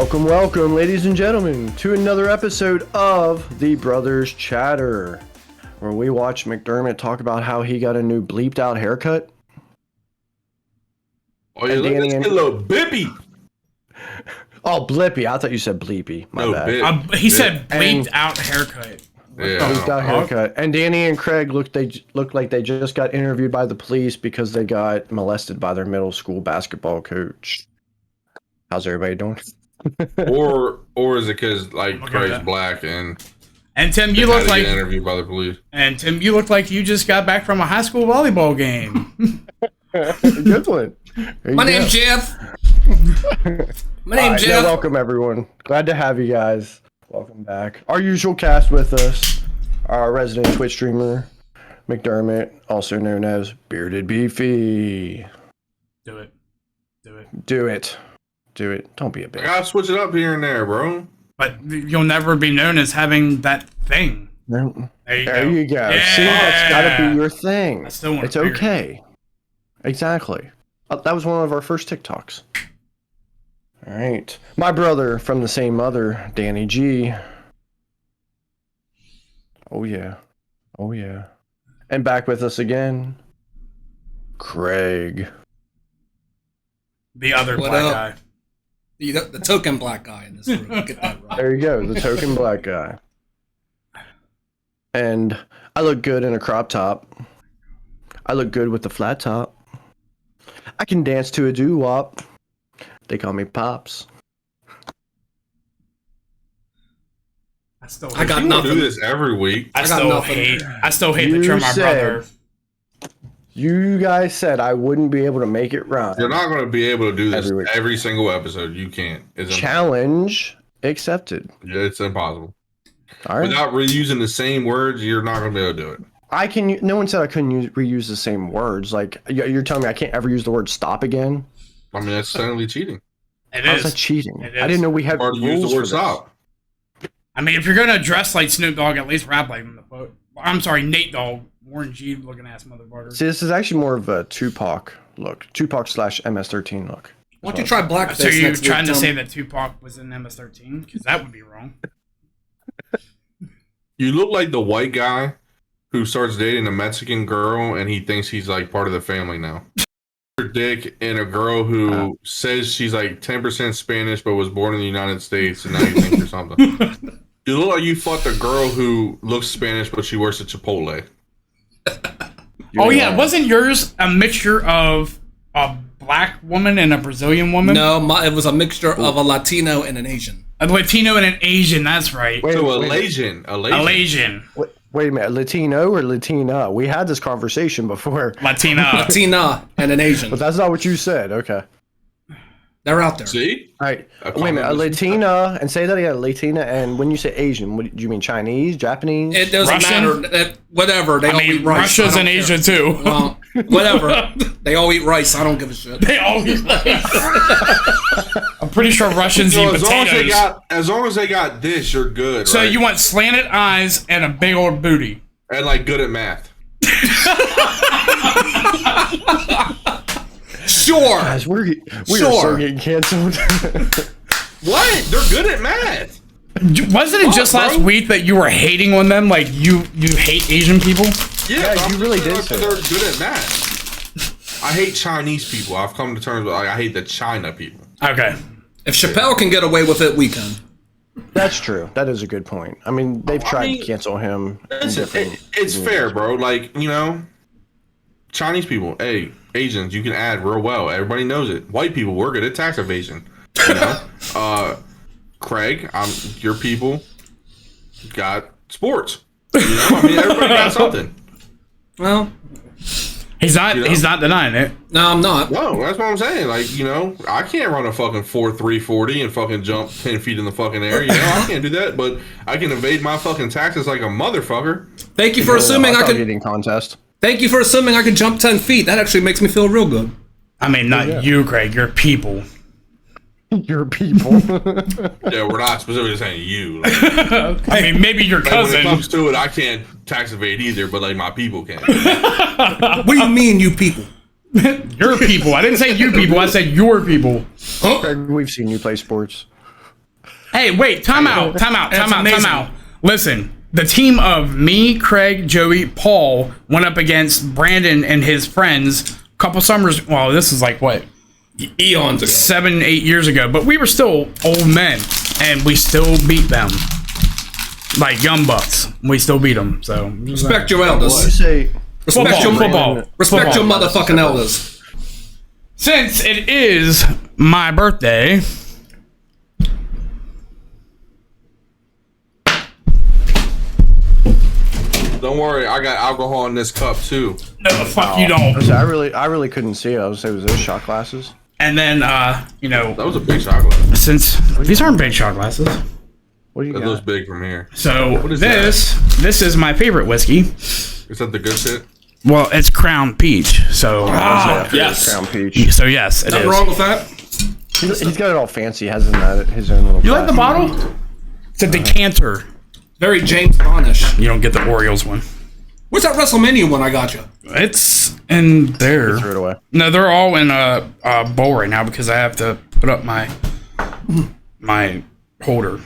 Welcome, ladies and gentlemen, to another episode of The Brothers Chatter, where we watch McDermott talk about how he got a new bleeped out haircut. Oh, yeah, let's get a little bippy. Oh, blippy. I thought you said bleepy. My bad. He said bleeped out haircut. Yeah. Bleeped out haircut. And Danny and Craig looked like they just got interviewed by the police because they got molested by their middle school basketball coach. How's everybody doing? or is it because Craig's black and Tim, you look like interviewed by the police? And Tim, you look like you just got back from a high school volleyball game. Good one. My name's Jeff. Jeff. Yeah, welcome everyone. Glad to have you guys. Welcome back. Our usual cast with us, our resident Twitch streamer, McDermott, also known as Bearded Beefy. Do it. Do it. Don't be a bitch. I gotta switch it up here and there, bro. But you'll never be known as having that thing. No. There you go. Yeah. See, that's gotta be your thing. I still want it's okay. Exactly. That was one of our first TikToks. All right. My brother from the same mother, DannyG. Oh, yeah. And back with us again, Craig. The other black guy. The token black guy in this room. Get that right. There you go, the token black guy. And I look good in a crop top. I look good with the flat top. I can dance to a doo-wop. They call me Pops. I got nothing. Do this every week. I still hate that you're my brother. You guys said I wouldn't be able to make it rhyme. You're not going to be able to do this every single episode. You can't. It's challenge accepted. It's impossible. All right. Without reusing the same words, you're not going to be able to do it. I can. No one said I couldn't reuse the same words. Like you're telling me I can't ever use the word stop again. I mean, that's technically cheating. How's that cheating? I didn't know we had rules use the word for stop. I mean, if you're gonna dress like Snoop Dogg, at least rap like him. I'm sorry, Nate Dogg, Warren G looking ass motherfucker. See, this is actually more of a Tupac look. Tupac / MS-13 look. Why don't you try blackface? So you're trying to say that Tupac was in MS-13? Because that would be wrong. You look like the white guy who starts dating a Mexican girl and he thinks he's like part of the family now. Your dick and a girl who says she's like 10% Spanish but was born in the United States and now you think you're something. You look like you fucked a girl who looks Spanish but she works at Chipotle. Wasn't yours a mixture of a black woman and a Brazilian woman? No, it was a mixture of a Latino and an Asian. A Latino and an Asian, that's right. A Lasian. Wait a minute, Latino or Latina? We had this conversation before. Latina and an Asian. But that's not what you said. Okay. They're out there. See? All right. Wait a minute, a Latina, and say that again, Latina, and when you say Asian, what do you mean, Chinese, Japanese? It doesn't matter. Whatever. They all eat rice. Russia's in Asia too. Well, whatever. They all eat rice. I don't give a shit. They all eat rice. I'm pretty sure Russians eat potatoes. As long as they got this, you're good. So right? you want slanted eyes and a big old booty. And like good at math. Sure. Guys, we are so getting canceled. What? They're good at math. Wasn't it just last week that you were hating on them? Like you hate Asian people? Yeah, you really did. They're good at math. I hate Chinese people. I've come to terms with I hate the China people. Okay. If Chappelle can get away with it, we can. That's true. That is a good point. I mean, they've tried to cancel him. It's fair, bro. Like, you know, Chinese people, hey, Asians, you can add real well. Everybody knows it. White people, we're good at tax evasion. You know, Craig, your people got sports. You know, I mean, everybody got something. Well, he's not denying it. No, I'm not. No, that's what I'm saying. Like, you know, I can't run a fucking 4.3 40 and fucking jump 10 feet in the fucking air. You know, I can't do that, but I can evade my fucking taxes like a motherfucker. Thank you for assuming I could. Eating contest. Thank you for assuming I can jump 10 feet. That actually makes me feel real good. I mean, not you, Craig. Your people. Your people. Yeah, we're not specifically saying you. Like, I mean, maybe your like, when cousin. it comes to it, I can't tax evade either, but like my people can. What do you mean, you people? Your people. I didn't say you people. I said your people. Craig, we've seen you play sports. Hey, wait. Time out. Listen. The team of me, Craig, Joey, Paul went up against Brandon and his friends a couple summers. Well, this is like what? Eons ago. 7-8 years ago. But we were still old men. And we still beat them. Like young bucks. We still beat them. So Respect your You elders. say Respect your football. Respect your motherfucking elders. Since it is my birthday, Don't worry, I got alcohol in this cup too. no, the fuck you don't. I really couldn't see it. I was say, was those shot glasses? And then, you know, That was a big shot glass. since these aren't big shot glasses, What do you That got? looks big from here. so What is this is my favorite whiskey. Is that the good shit? Well, it's Crown Peach, so Yes. Crown Peach. so yes, it Nothing is. wrong with that. He's got it all fancy. Has his own little. You like the glass. bottle? It's a decanter. Very James Bondish. You don't get the Orioles one. Where's that WrestleMania one I got you? It's in there. Threw it away. No, they're all in a bowl right now because I have to put up my holder.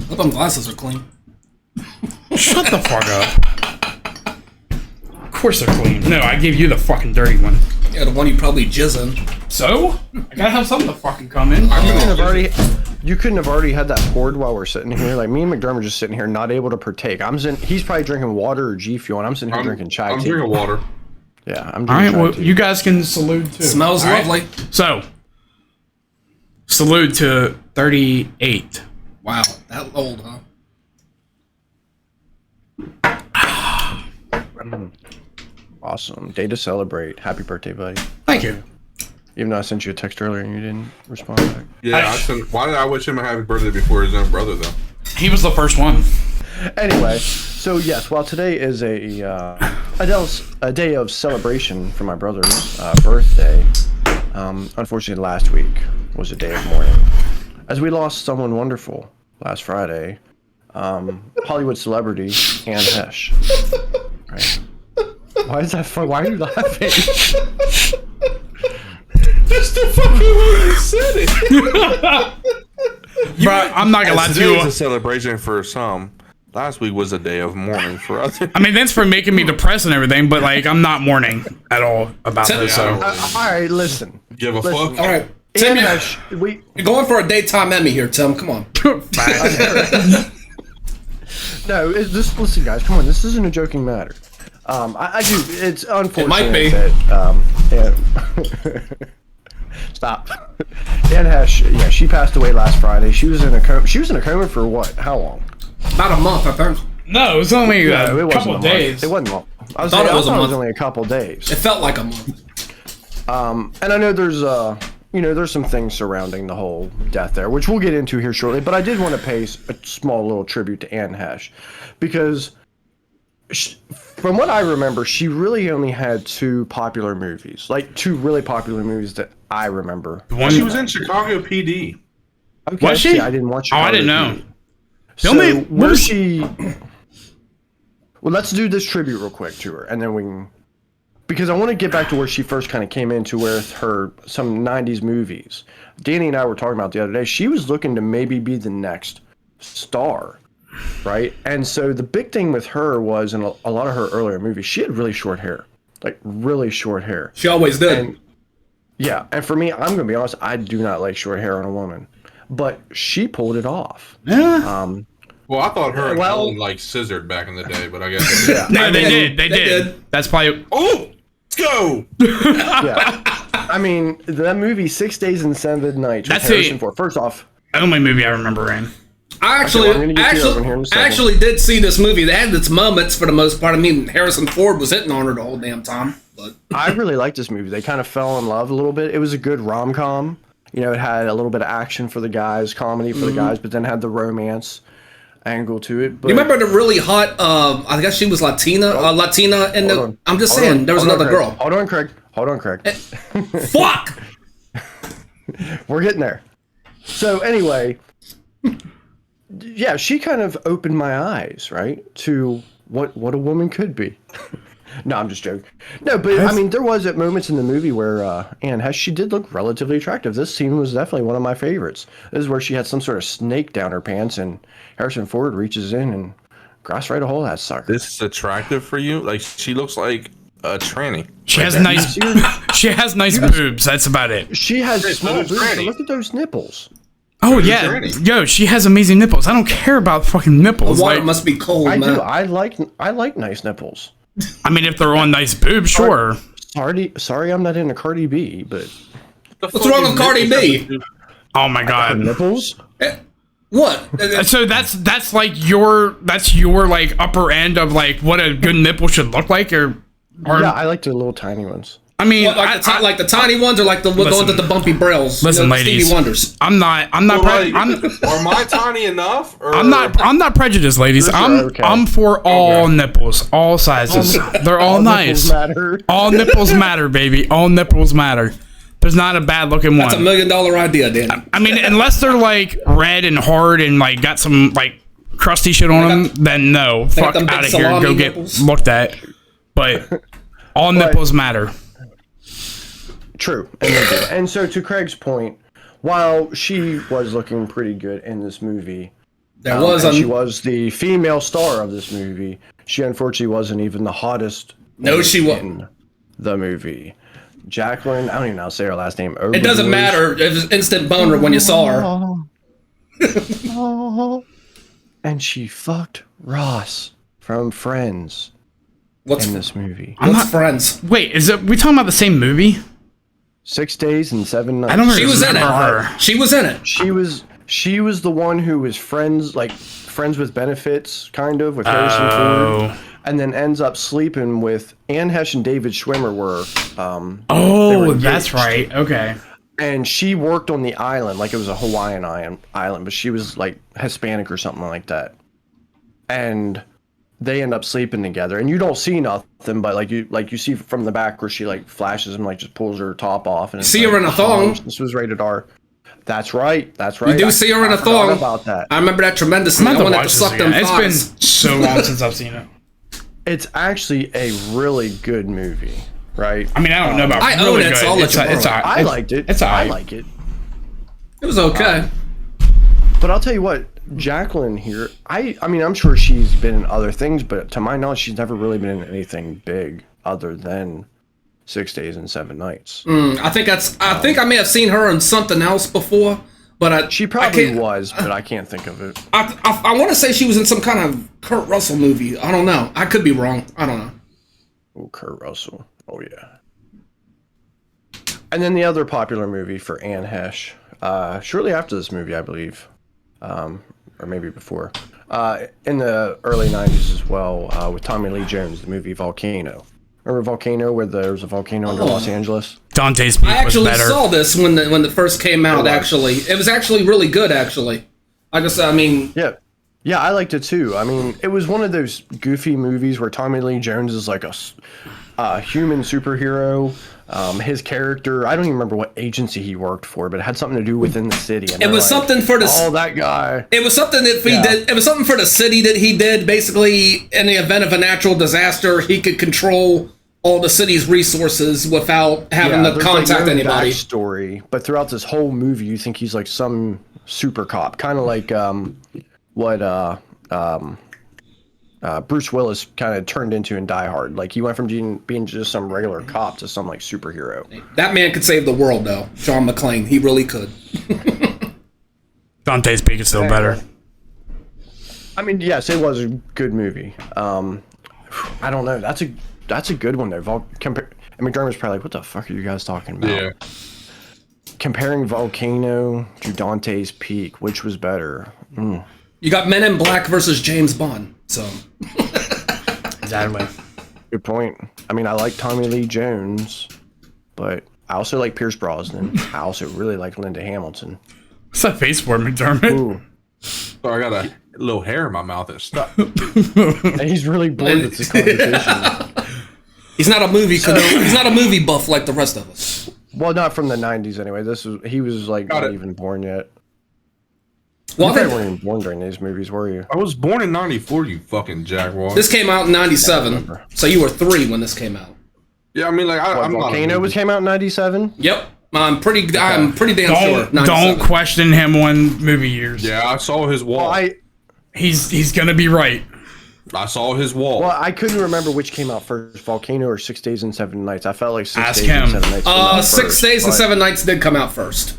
Hope them glasses are clean. Shut the fuck up. Of course they're clean. No, I gave you the fucking dirty one. Yeah, the one you probably jizz in. So? I gotta have something to fucking come in. You couldn't have already had that poured while we're sitting here. Like me and McDermott are just sitting here, not able to partake. He's probably drinking water or G Fuel, and I'm sitting here drinking chai I'm tea. drinking water. Yeah, I'm drinking Alright, chai well, tea. you guys can salute too. Smells All right? lovely. So, salute to 38. Wow, that old, huh? Awesome. Day to celebrate. Happy birthday, buddy. Thank you. Even though I sent you a text earlier and you didn't respond back. Yeah, why did I wish him a happy birthday before his own brother though? He was the first one. Anyway, so yes, while today is a day of celebration for my brother's birthday, unfortunately last week was a day of mourning, as we lost someone wonderful last Friday, Hollywood celebrity Anne Heche. Right. Why is that fun? Why are you laughing? That's the fucking way you said it. Bro, I'm not gonna lie to Today is you. a celebration for some. Last week was a day of mourning for others. I mean, thanks for making me depressed and everything, but like, I'm not mourning at all about this. So, All right, listen. Give a Listen. fuck. All right. Tim, Anne Heche, you're going for a daytime Emmy here, Tim. Come on. No, listen, guys. Come on, this isn't a joking matter. I do. It's unfortunate. It might be. That, stop. Anne Heche, yeah, she passed away last Friday. She was in a coma. She was in a coma for what? How long? About a month, I think. no, it was only No, a it wasn't couple a month. days. It wasn't long. I thought it was a month. only a couple days. It felt like a month. And I know there's there's some things surrounding the whole death there, which we'll get into here shortly. But I did want to pay a small little tribute to Anne Heche, because from what I remember, she really only had two popular movies, like two really popular movies that I remember. One, She was in Chicago PD. Okay, Was she? see, I didn't watch. Oh, I Chicago didn't know. PD. So only- what where was- she? Well, let's do this tribute real quick to her, and then we can, because I want to get back to where she first kind of came into with her some '90s movies. Danny and I were talking about the other day. She was looking to maybe be the next star, right? And so the big thing with her was in a lot of her earlier movies, she had really short hair, like really short hair. She always did. And yeah, and for me, I'm gonna be honest, I do not like short hair on a woman, but she pulled it off. yeah. Well, I thought her and Well- Ellen like scissored back in the day, but I guess Yeah, No, they did. did. They They did. did. That's probably. Oh, let's go. yeah. I mean, that movie 6 Days and 7 Nights. That's with Harrison it. Ford. First off, The only movie I remember in. I actually, I'm gonna get you over here in a second. actually did see this movie. They had its moments for the most part. I mean, Harrison Ford was hitting on her the whole damn time. But I really liked this movie. They kind of fell in love a little bit. It was a good rom-com. You know, it had a little bit of action for the guys, comedy for the guys, but then had the romance. angle to it. But You remember the really hot? I guess she was Latina. Latina in the. on. I'm just Hold saying, on. there was Hold on, another Craig. girl. Hold on, Craig. Fuck. We're getting there. So anyway, yeah, she kind of opened my eyes, right, to what a woman could be. No, I'm just joking. No, but I mean, there was at moments in the movie where Anne Heche, she did look relatively attractive. This scene was definitely one of my favorites. This is where she had some sort of snake down her pants, and Harrison Ford reaches in and grasps right a hole of that sucker. This is attractive for you? Like, she looks like a tranny. She has nice. She has nice boobs. That's about it. She has small there's boobs, but tranny. look at those nipples. Oh yeah, yo, she has amazing nipples. I don't care about fucking nipples. The water Like, must be cold, I man. do. I like nice nipples. I mean, if they're on nice boobs, sure. Sorry, I'm not into Cardi B, but What's wrong with Cardi B? Oh my her god. nipples. What? So that's like your like upper end of like what a good nipple should look like, or Yeah, I like the little tiny ones. I mean, What, like the tiny ones, or like the ones with the bumpy brails? Listen, the ladies. Stevie Wonders. I'm not Are my tiny enough? Or? I'm not prejudiced, ladies. Okay. I'm for all nipples, all sizes. They're all nice. Nipples matter. All nipples matter, baby. All nipples matter. There's not a bad looking one. That's $1 million idea, Dan. I mean, unless they're like red and hard and like got some like crusty shit on them, then no. Fuck them big out of here. salami Go get nipples. looked at. But all nipples matter. True, and they do. And so, to Craig's point, while she was looking pretty good in this movie, she was the female star of this movie. She unfortunately wasn't even the hottest. No, she in wasn't. the movie. Jacqueline, I don't even know how to say her last name. It doesn't matter. It was instant boner when you saw her. And she fucked Ross from Friends in this movie. What's Friends? Wait, we talking about the same movie? 6 days and 7 nights. I don't She was in remember it. her. She was in it. She was the one who was friends with benefits, kind of, with Harrison Ford, and then ends up sleeping with Anne Heche and David Schwimmer were. They were that's engaged. right. Okay. And she worked on the island, like it was a Hawaiian island, but she was like Hispanic or something like that. And they end up sleeping together, and you don't see nothing, but you see from the back where she like flashes him, like just pulls her top off, and it's See her like, in a thong. This was rated R. That's right. You do see her in a I forgot thong. about that. I remember that tremendously. I'm I about to wanted watch to this suck them again. It's thighs. been so long since I've seen it. It's actually a really good movie, right? I mean, I don't know about I really own it, good. so I'll let you borrow it. I liked it. It's I alright. like it. It was okay. But I'll tell you what, Jacqueline here, I mean, I'm sure she's been in other things, but to my knowledge, she's never really been in anything big other than 6 days and 7 nights. I think I may have seen her in something else before, but She probably was, but I can't think of it. I want to say she was in some kind of Kurt Russell movie. I don't know. I could be wrong. I don't know. Oh, Kurt Russell. Oh, yeah. And then the other popular movie for Anne Heche, shortly after this movie, I believe, or maybe before, in the early 90s as well, with Tommy Lee Jones, the movie Volcano. Remember Volcano, where there was a volcano under Los Angeles? Dante's Peak I was actually better. saw this when it first came out. It was actually really good. Actually, I mean, Yeah, I liked it too. I mean, it was one of those goofy movies where Tommy Lee Jones is like a human superhero. His character, I don't even remember what agency he worked for, but it had something to do within the city. And it was something for the. Oh, that guy. It was something that he did. It was something for the city that he did. Basically, in the event of a natural disaster, he could control all the city's resources without having to there's, contact no anybody. Backstory, but throughout this whole movie, you think he's like some super cop, kind of like what Bruce Willis kind of turned into in Die Hard. Like he went from being just some regular cop to some like superhero. That man could save the world, though. John McClane, he really could. Dante's Peak is still better. I mean, yes, it was a good movie. I don't know. That's a good one though. And McDermott's probably like, "What the fuck are you guys talking about?" Yeah. Comparing Volcano to Dante's Peak, which was better? You got Men in Black versus James Bond. So Exactly. Good point. I mean, I like Tommy Lee Jones, but I also like Pierce Brosnan. I also really like Linda Hamilton. What's that face for, McDermott? Ooh. So I got a little hair in my mouth and stuff. And he's really bored with this conversation. He's not a movie. He's not a movie buff like the rest of us. Well, not from the 90s anyway. He was like not even born yet. Well, You probably weren't even born during these movies, were you? I was born in '94. You fucking jaguar. This came out in '97, so you were 3 when this came out. Yeah, I mean, like I'm not. Volcano came out in '97. Yep, I'm pretty damn sure. Don't 97. question him on movie years. Yeah, I saw his wall. Well, He's gonna be right. I saw his wall. Well, I couldn't remember which came out first, Volcano or 6 Days and 7 Nights. I felt like 6 Ask Days him. and 7 Nights. came out 6 first, Days and but- 7 Nights did come out first.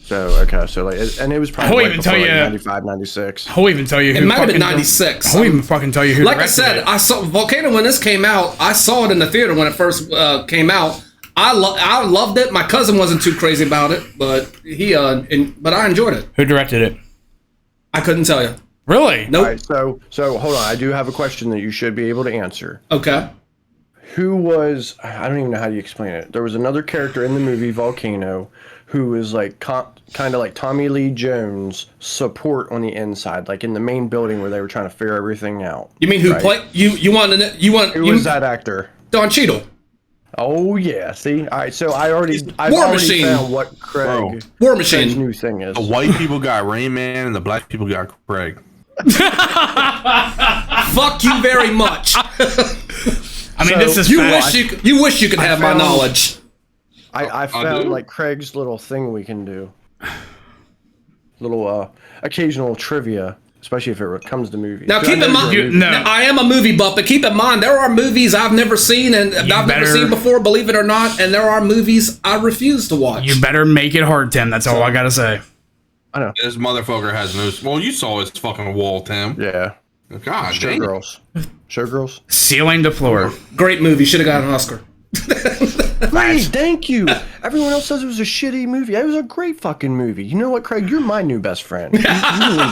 So and it was probably I'll right even before, tell like, you- 95, 96. I'll even tell you who It might have been fucking- 96. I'll even fucking tell you who Like I directed said, it. I saw Volcano when this came out. I saw it in the theater when it first came out. I loved it. My cousin wasn't too crazy about it, but but I enjoyed it. Who directed it? I couldn't tell you. Really? Nope. All right, so hold on. I do have a question that you should be able to answer. Okay. Who was, I don't even know how you explain it. There was another character in the movie Volcano who was like kind of like Tommy Lee Jones support on the inside, like in the main building where they were trying to figure everything out. You mean who right? played you want Who was that actor? Don Cheadle. Oh yeah, see? All right, so I've War already Machine. found what Bro. War Craig's Machine. new thing is. The white people got Rain Man and the black people got Craig. Fuck you very much. I mean, So, this is You fast. wish you could have my found- knowledge. I found do? like Craig's little thing we can do. Little occasional trivia, especially if it comes to movies. Now Dude, I keep know in you're a mind, movie- no. now, I am a movie buff, but keep in mind there are movies I've never seen and I've never better- seen before, believe it or not, and there are movies I refuse to watch. You better make it hard, Tim. That's all I gotta say. I know. This motherfucker has no. Well, you saw his fucking wall, Tim. Yeah. God damn. Showgirls. Showgirls. Ceiling to floor. Great movie, should have got an Oscar. Great, thank you. Everyone else says it was a shitty movie. It was a great fucking movie. You know what, Craig? You're my new best friend. You really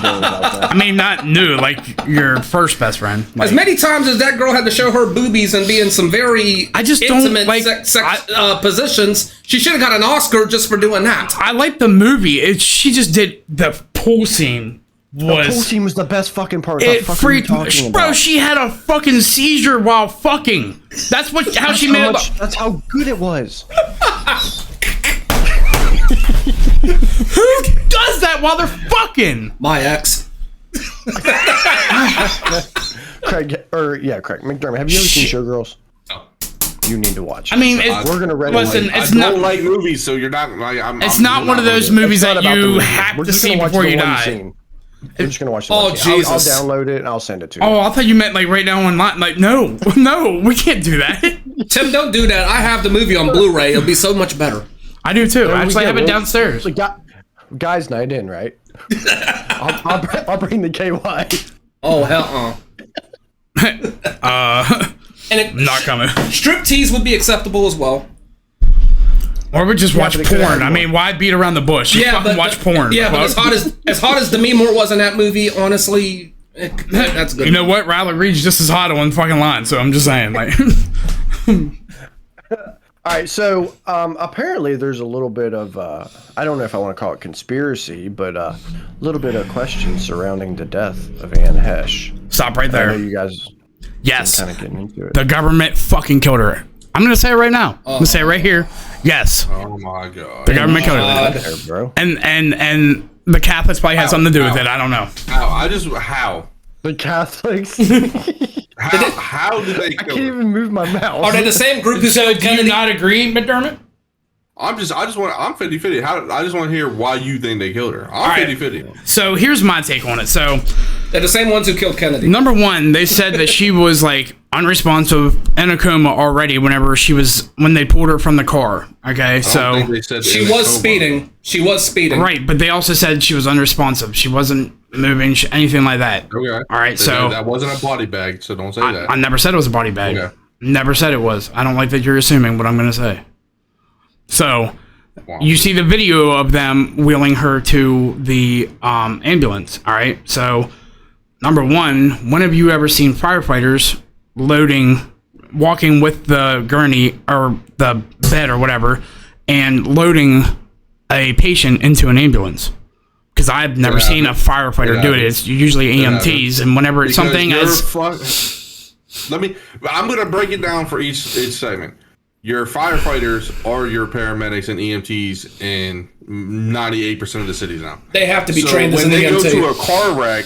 know about that. I mean, not new, like your first best friend. Like, As many times as that girl had to show her boobies and be in some very I just don't intimate like- positions, she should have got an Oscar just for doing that. I like the movie. She just did the pool scene. The pool Was scene was the best fucking part. What the it fuck are you freaked talking bro? about? She had a fucking seizure while fucking. That's what how she made it. That's how good it was. Who does that while they're fucking? My ex. Craig McDermott. Have you ever seen Showgirls? You need to watch. I mean, we're gonna listen. I It's don't not. like movies, so you're not like. It's not one of those movies It's not that about the you movie. have We're to just gonna see watch before the you one die. scene. We're just gonna watch the Oh, one scene. I'll Jesus. download it and I'll send it to you. Oh, I thought you meant like right now online. Like, no, no, we can't do that. Tim, don't do that. I have the movie on Blu-ray. It'll be so much better. I do too. we Actually, I have can. it downstairs. It's like guys' night in, right? I'll bring the KY. Oh, hell And it, Not coming. striptease would be acceptable as well. Or we just watch but it could've porn. had I more. mean, why beat around the bush? Just fucking watch porn. Yeah, but Fuck. as hot as Demi Moore was in that movie, honestly, that's good. You know what? Riley Reid's just as hot on one fucking line. So I'm just saying, like, All right, so apparently there's a little bit of I don't know if I want to call it conspiracy, but a little bit of question surrounding the death of Anne Heche. stop right I know there. you guys Yes, kind of getting into it. the government fucking killed her. I'm gonna say it right now. I'm gonna say it right here. Yes, Oh my god. the government killed her. There, bro. And the Catholics probably had something to do with it. I don't know. How? The Catholics. How did they I kill can't her? even move my mouth. Are they the same group who So killed do you Kennedy? not agree, McDermott? I'm 50-50. I just want to hear why you think they killed her. I'm right. 50-50. So here's my take on it. So They're the same ones who killed Kennedy. number one, they said that she was like unresponsive in a coma already when they pulled her from the car. Okay, I don't so think they said She in a was coma. speeding. She was speeding. right, but they also said she was unresponsive. She wasn't moving, anything like that. Okay. All right, They so said that wasn't a body bag, so don't say that. I never said it was a body bag. Okay. Never said it was. I don't like that you're assuming what I'm going to say. So Wow. you see the video of them wheeling her to the ambulance. All right. So number one, when have you ever seen firefighters walking with the gurney or the bed or whatever, and loading a patient into an ambulance? because I've never seen a firefighter do it. It's usually EMTs, and whenever it's something I'm gonna break it down for each segment. Your firefighters are your paramedics and EMTs in 98% of the cities now. They have to be trained as an EMT. When they go to a car wreck,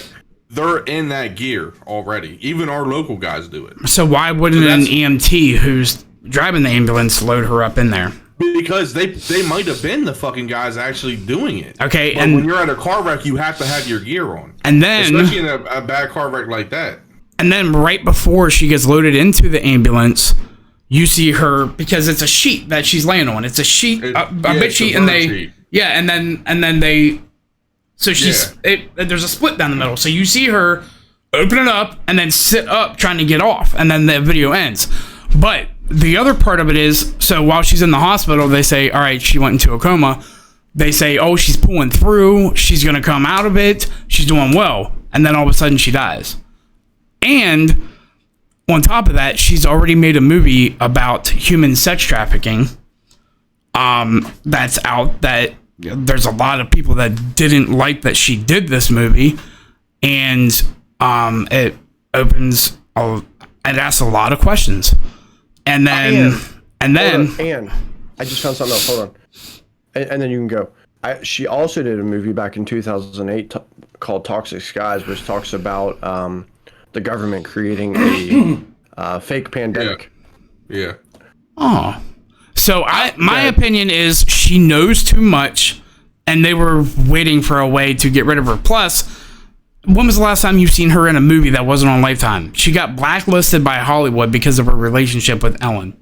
they're in that gear already. Even our local guys do it. So why wouldn't an EMT who's driving the ambulance load her up in there? Because they might have been the fucking guys actually doing it. Okay, but when you're at a car wreck, you have to have your gear on. And then, especially in a bad car wreck like that. And then right before she gets loaded into the ambulance, you see her, because it's a sheet that she's laying on. It's a sheet, a bed sheet, and sheet. And then they. So there's a split down the middle. So you see her open it up and then sit up trying to get off, and then the video ends. But the other part of it is, so while she's in the hospital, they say, all right, she went into a coma. They say, oh, she's pulling through. She's going to come out of it. She's doing well. And then all of a sudden she dies. And on top of that, she's already made a movie about human sex trafficking. That's out. That there's a lot of people that didn't like that she did this movie, and it asks a lot of questions. And then I just found something else. Hold on, and then you can go. She also did a movie back in 2008 called Toxic Skies, which talks about the government creating a fake pandemic. Yeah. Oh. So my opinion is she knows too much, and they were waiting for a way to get rid of her. Plus, when was the last time you've seen her in a movie that wasn't on Lifetime? She got blacklisted by Hollywood because of her relationship with Ellen.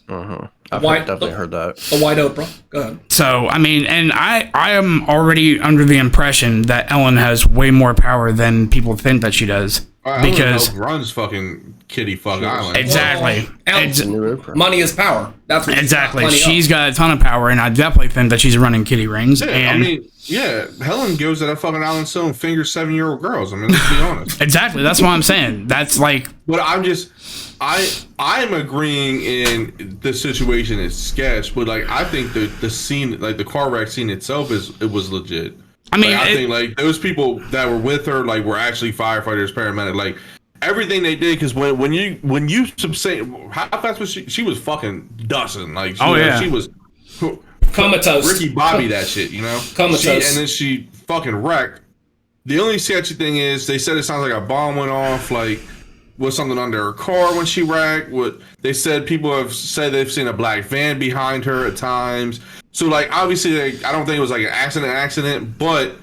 I've definitely heard that. The White Oprah. Go ahead. So, I mean, and I am already under the impression that Ellen has way more power than people think that she does. Because Ellen runs fucking Kitty Fuck Island. Exactly. Money is power. That's what exactly. She's got a ton of power, and I definitely think that she's running Kitty Rings. Yeah, and I mean, Helen goes to that fucking island so and fingers 7-year-old girls. I mean, let's be honest. Exactly. That's what I'm saying. That's like. But I'm agreeing in this situation is sketch, but like I think the scene, like the car wreck scene itself, it was legit. I mean, I think like those people that were with her, like were actually firefighters, paramedics, like everything they did. Because when you say how fast was she? She was fucking dusting. Like she was comatose. Ricky Bobby that shit, comatose. And then she fucking wrecked. The only sketchy thing is they said it sounds like a bomb went off. Like. Was something under her car when she wrecked? What they said, people have said they've seen a black van behind her at times. So, like, obviously, I don't think it was like an accident, but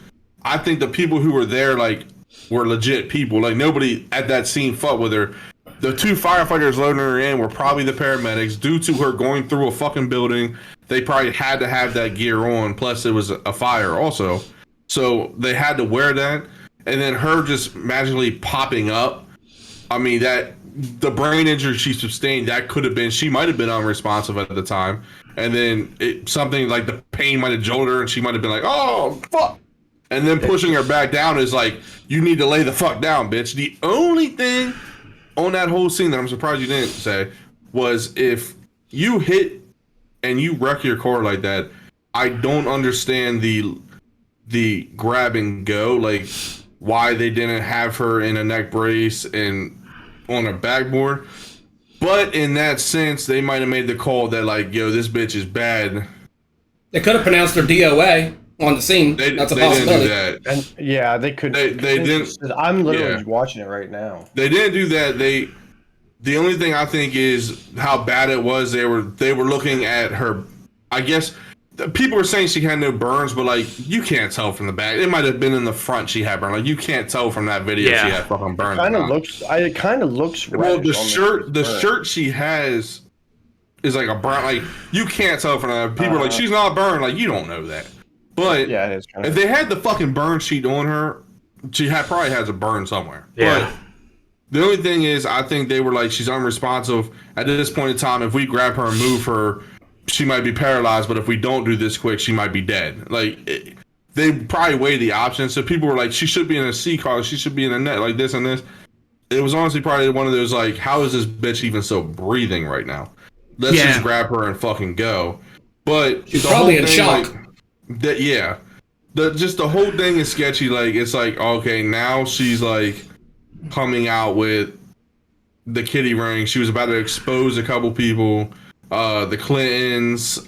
I think the people who were there, like, were legit people. Like, nobody at that scene fought with her. The two firefighters loading her in were probably the paramedics. Due to her going through a fucking building, they probably had to have that gear on. Plus, it was a fire also. So, they had to wear that. And then her just magically popping up. I mean, that the brain injury she sustained, that could have been, she might have been unresponsive at the time. And then something like the pain might have jolted her and she might have been like, oh, fuck. And then pushing her back down is like, you need to lay the fuck down, bitch. The only thing on that whole scene that I'm surprised you didn't say was if you hit and you wreck your car like that, I don't understand the grab and go, like why they didn't have her in a neck brace and on a backboard. But in that sense, they might have made the call that like, yo, this bitch is bad. They could have pronounced her DOA on the scene. That's a possibility. Didn't do that. And yeah, they could. They didn't. I'm literally watching it right now. They didn't do that. The only thing I think is how bad it was. They were looking at her. I guess people were saying she had no burns, but like you can't tell from the back. It might have been in the front she had burn. Like you can't tell from that video she had fucking burns. It kind of looks. Well, the shirt she has is like a burn. Like you can't tell from that. People are like, she's not burned. Like you don't know that. But yeah, it is if they had the fucking burn sheet on her, she probably has a burn somewhere. Yeah. But the only thing is, I think they were like, she's unresponsive. At this point in time, if we grab her and move her, she might be paralyzed. But if we don't do this quick, she might be dead. Like, they probably weigh the options. So people were like, she should be in a C car. She should be in a net, like this and this. It was honestly probably one of those, like, how is this bitch even still breathing right now? Let's just grab her and fucking go. But she's probably in shock. Like, the whole thing is sketchy. Like, it's like, okay, now she's like coming out with the kitty ring. She was about to expose a couple people, the Clintons,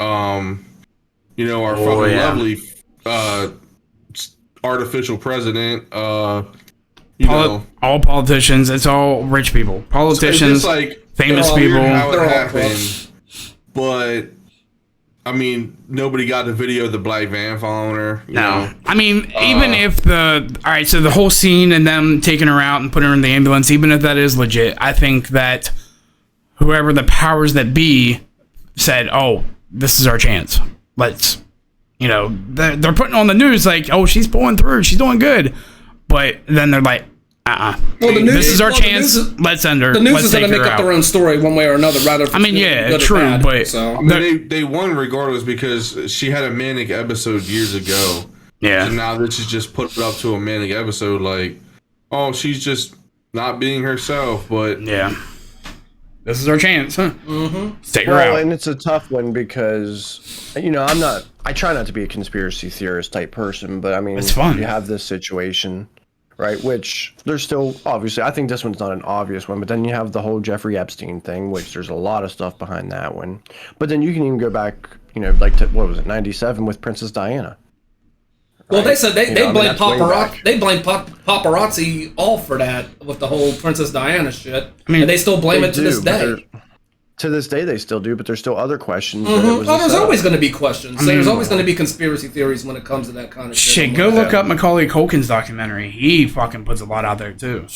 you know, our fucking lovely artificial president, you know, all politicians. It's all rich people, politicians, so it's like famous people. How it happened, but I mean, nobody got the video of the black van following her. You know? I mean, even if all right, so the whole scene and them taking her out and putting her in the ambulance, even if that is legit, I think that whoever the powers that be said, "Oh, this is our chance. Let's." You know, they're putting on the news like, "Oh, she's pulling through. She's doing good," but then they're like, Well, this is our chance. Let's end her. The news Let's is going to make up their own story one way or another. Rather, I mean, yeah, true, but so. I mean, they won regardless because she had a manic episode years ago. Yeah. So now this is just put up to a manic episode, like, oh, she's just not being herself. But yeah, this is our chance, huh? Mm-hmm. Take her out. And it's a tough one because, you know, I try not to be a conspiracy theorist type person, but I mean, it's fun. You have this situation, right? Which there's still, obviously, I think this one's not an obvious one, but then you have the whole Jeffrey Epstein thing, which there's a lot of stuff behind that one. But then you can even go back, you know, like to, what was it, 97 with Princess Diana. Well, right? They said they blame paparazzi. They blame paparazzi all for that with the whole Princess Diana shit. I mean, and they still blame it to this day. To this day, they still do, but there's still other questions. Mm-hmm. Oh, there's always going to be questions. I mean, there's always going to be conspiracy theories when it comes to that kind of shit. Shit, go look up Macaulay Culkin's documentary. He fucking puts a lot out there too.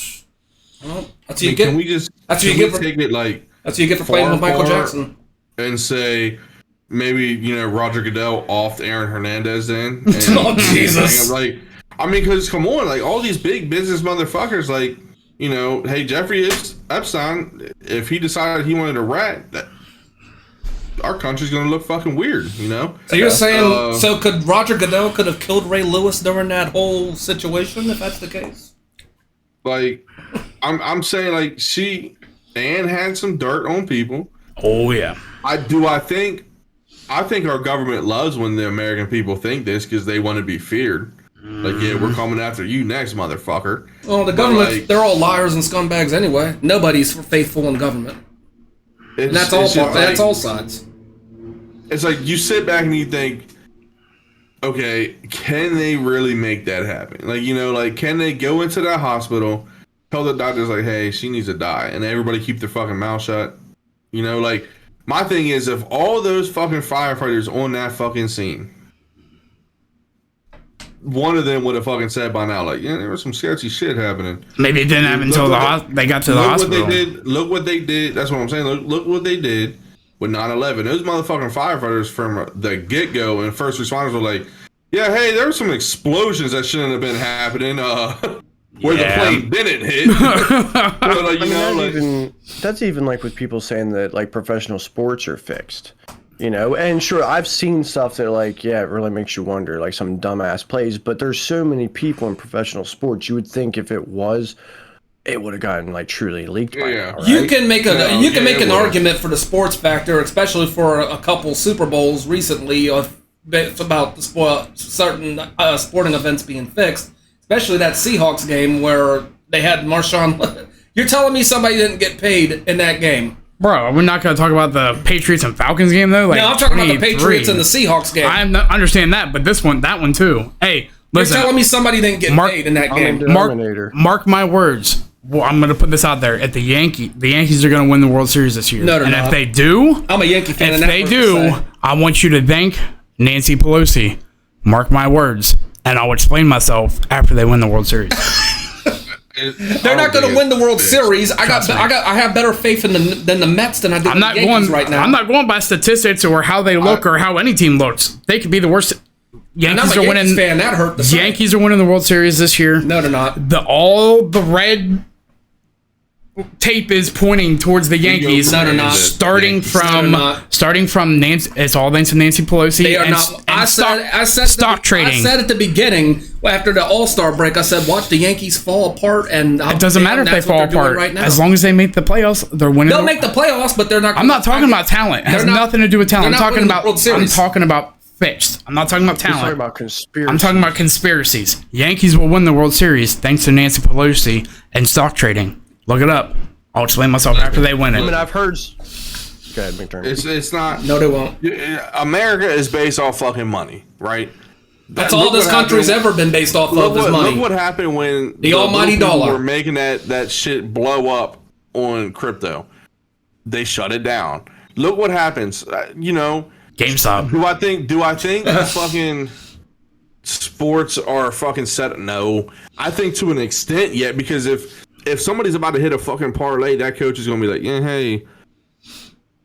Well, that's what you get. Can we just? That's what you get for take it like. That's what you get for playing with Michael Jackson. And say, maybe, you know, Roger Goodell off Aaron Hernandez then. And, oh Jesus! Like, I mean, because come on, like all these big business motherfuckers, like. You know, hey, Jeffrey Epstein, if he decided he wanted to rat, that our country's going to look fucking weird, you know? So you're saying, so could Roger Goodell could have killed Ray Lewis during that whole situation, if that's the case? Like, I'm saying, like, Anne had some dirt on people. Oh, yeah. I think our government loves when the American people think this because they want to be feared. Like, yeah, we're coming after you next, motherfucker. Well, the government, like, they're all liars and scumbags anyway. Nobody's faithful in government. And that's all that's all sides. It's like you sit back and you think, okay, can they really make that happen? Like, you know, like, can they go into that hospital, tell the doctors, like, hey, she needs to die, and everybody keep their fucking mouth shut? You know, like, my thing is, if all those fucking firefighters on that fucking scene, one of them would have fucking said by now, like, yeah, there was some sketchy shit happening. Maybe it didn't happen until they got to the hospital. Look what they did. That's what I'm saying. Look what they did with 9/11. Those motherfucking firefighters from the get-go and first responders were like, yeah, hey, there were some explosions that shouldn't have been happening where the plane didn't hit. That's even like with people saying that, like, professional sports are fixed. You know, and sure, I've seen stuff that, like, yeah, it really makes you wonder, like some dumbass plays, but there's so many people in professional sports, you would think if it would have gotten, like, truly leaked by now, right? You can make an argument for the sports factor, especially for a couple Super Bowls recently about certain sporting events being fixed, especially that Seahawks game where they had Marshawn. You're telling me somebody didn't get paid in that game? Bro, we're not going to talk about the Patriots and Falcons game, though? Like, no, I'm talking about the Patriots and the Seahawks game. I understand that, but that one, too. Hey, listen. You're telling me somebody didn't get paid in that game. Mark my words. Well, I'm going to put this out there. At the Yankees are going to win the World Series this year. No, they're not. If they do, I'm a Yankee fan. If they do, I want you to thank Nancy Pelosi. Mark my words. And I'll explain myself after they win the World Series. They're not going to win the World Series. I have better faith than the Mets than I do in the Yankees right now. I'm not going by statistics or how they look or how any team looks. They could be the worst. Yankees are winning. Fan, that hurt the Yankees are winning the World Series this year. No, they're not. All the red tape is pointing towards the Yankees. No, they're not. Starting from Nancy. It's all thanks to Nancy Pelosi. They are not. I said stock trading. I said at the beginning after the All-Star break, I said watch the Yankees fall apart, and it doesn't matter if they fall apart. Right now. As long as they make the playoffs, they're winning. They'll make the playoffs, but they're not. I'm not talking about talent. It has nothing to do with talent. I'm talking about. I'm talking about fixed. I'm not talking about He's talking talent. about conspiracy. I'm talking about conspiracies. Yankees will win the World Series thanks to Nancy Pelosi and stock trading. Look it up. I'll explain myself after they win I mean, it. I've heard. Go ahead, McDermott. It's not. No, they won't. America is based off fucking money, right? That's all this country's ever been based off of is money. Look what happened when the almighty people dollar were making that shit blow up on crypto. They shut it down. Look what happens. GameStop. Do I think fucking sports are fucking set? No, I think to an extent yet, because if somebody's about to hit a fucking parlay, that coach is gonna be like, yeah, hey,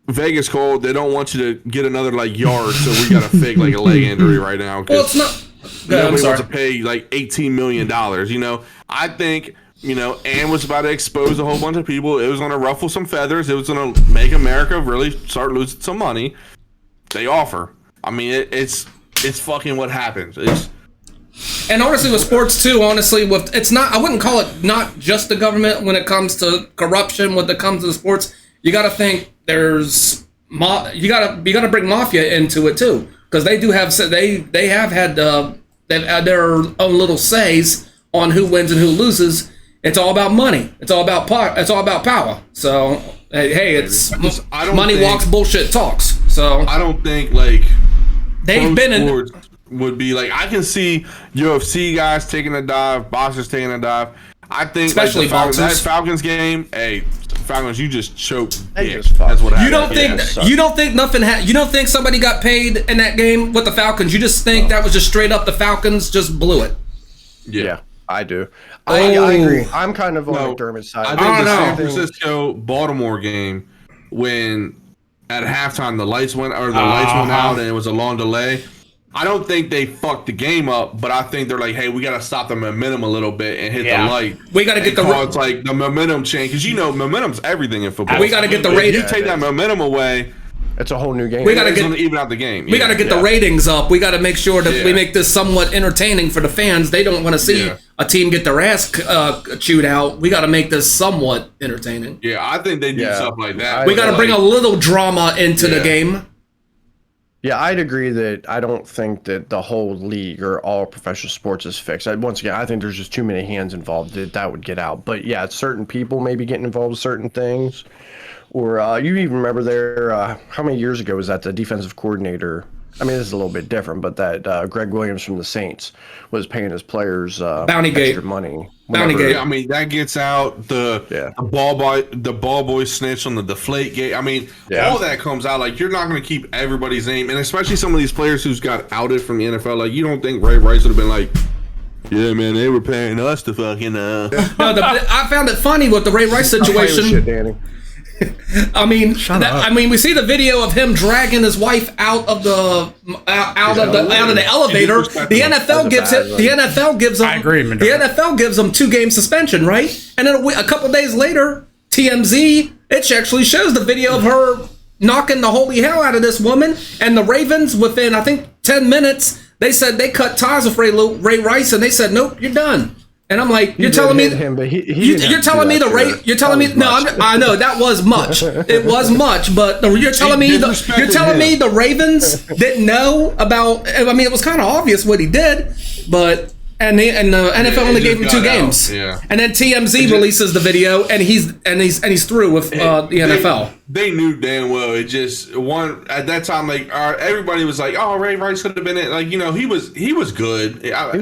Vegas called. They don't want you to get another yard, so we got to fake a leg injury right now. well, it's not. Nobody wants to pay $18 million. I think Ann was about to expose a whole bunch of people. It was going to ruffle some feathers. It was going to make America really start losing some money. They offer. I mean, it's fucking what happens. And honestly, with sports too, it's not. I wouldn't call it not just the government when it comes to corruption. When it comes to the sports, you got to think there's you got to bring mafia into it too, because they do have they have had they've had their own little says on who wins and who loses. It's all about money. It's all about it's all about power. So hey, it's money walks, bullshit talks. So I don't think they've been in. Would be I can see UFC guys taking a dive, boxers taking a dive. I think especially that Falcons game. Hey, Falcons, you just choked. That's what happened. You don't think you don't think nothing you don't think somebody got paid in that game with the Falcons? You just think that was just straight up the Falcons just blew it. Yeah, I do. I agree. I'm kind of on McDermott's side. I think the San Francisco Baltimore game, when at halftime the lights went out and it was a long delay. I don't think they fucked the game up, but I think they're like, hey, we got to stop the momentum a little bit and hit the light. We got to get it's the momentum change, because momentum's everything in football. We got to get the ratings. If you take that momentum away, it's a whole new game. We got to get even out the game. We got to get the ratings up. We got to make sure that we make this somewhat entertaining for the fans. They don't want to see a team get their ass chewed out. We got to make this somewhat entertaining. Yeah, I think they do stuff like that. We got to bring a little drama into the game. Yeah, I'd agree that I don't think that the whole league or all professional sports is fixed. Once again, I think there's just too many hands involved that would get out. But yeah, certain people maybe getting involved with certain things. Or you even remember how many years ago was that the defensive coordinator? I mean, this is a little bit different, but that Greg Williams from the Saints was paying his players extra money. Bountygate. I mean, that gets out the ball boy snitch on the deflate gate. I mean, all that comes out. You're not going to keep everybody's name, and especially some of these players who's got outed from the NFL. You don't think Ray Rice would have been like, yeah, man, they were paying us to fucking. No, I found it funny with the Ray Rice situation. Shit, Danny. I mean, we see the video of him dragging his wife out of the elevator. The NFL gives him. I agree, the NFL gives him 2-game suspension, right? And then a couple days later, TMZ it actually shows the video of her knocking the holy hell out of this woman. And the Ravens, within I think 10 minutes, they said they cut ties with Ray Rice, and they said, nope, you're done. And I'm like, you're telling me you're telling me I know that was much. It was much, but you're telling me the Ravens didn't know about. I mean, it was kind of obvious what he did, but and the NFL only gave him 2 games. Yeah. And then TMZ releases the video, and he's through with the NFL. They knew damn well. It just at that time, everybody was like, "Oh, Ray Rice could have been it." He was good. He was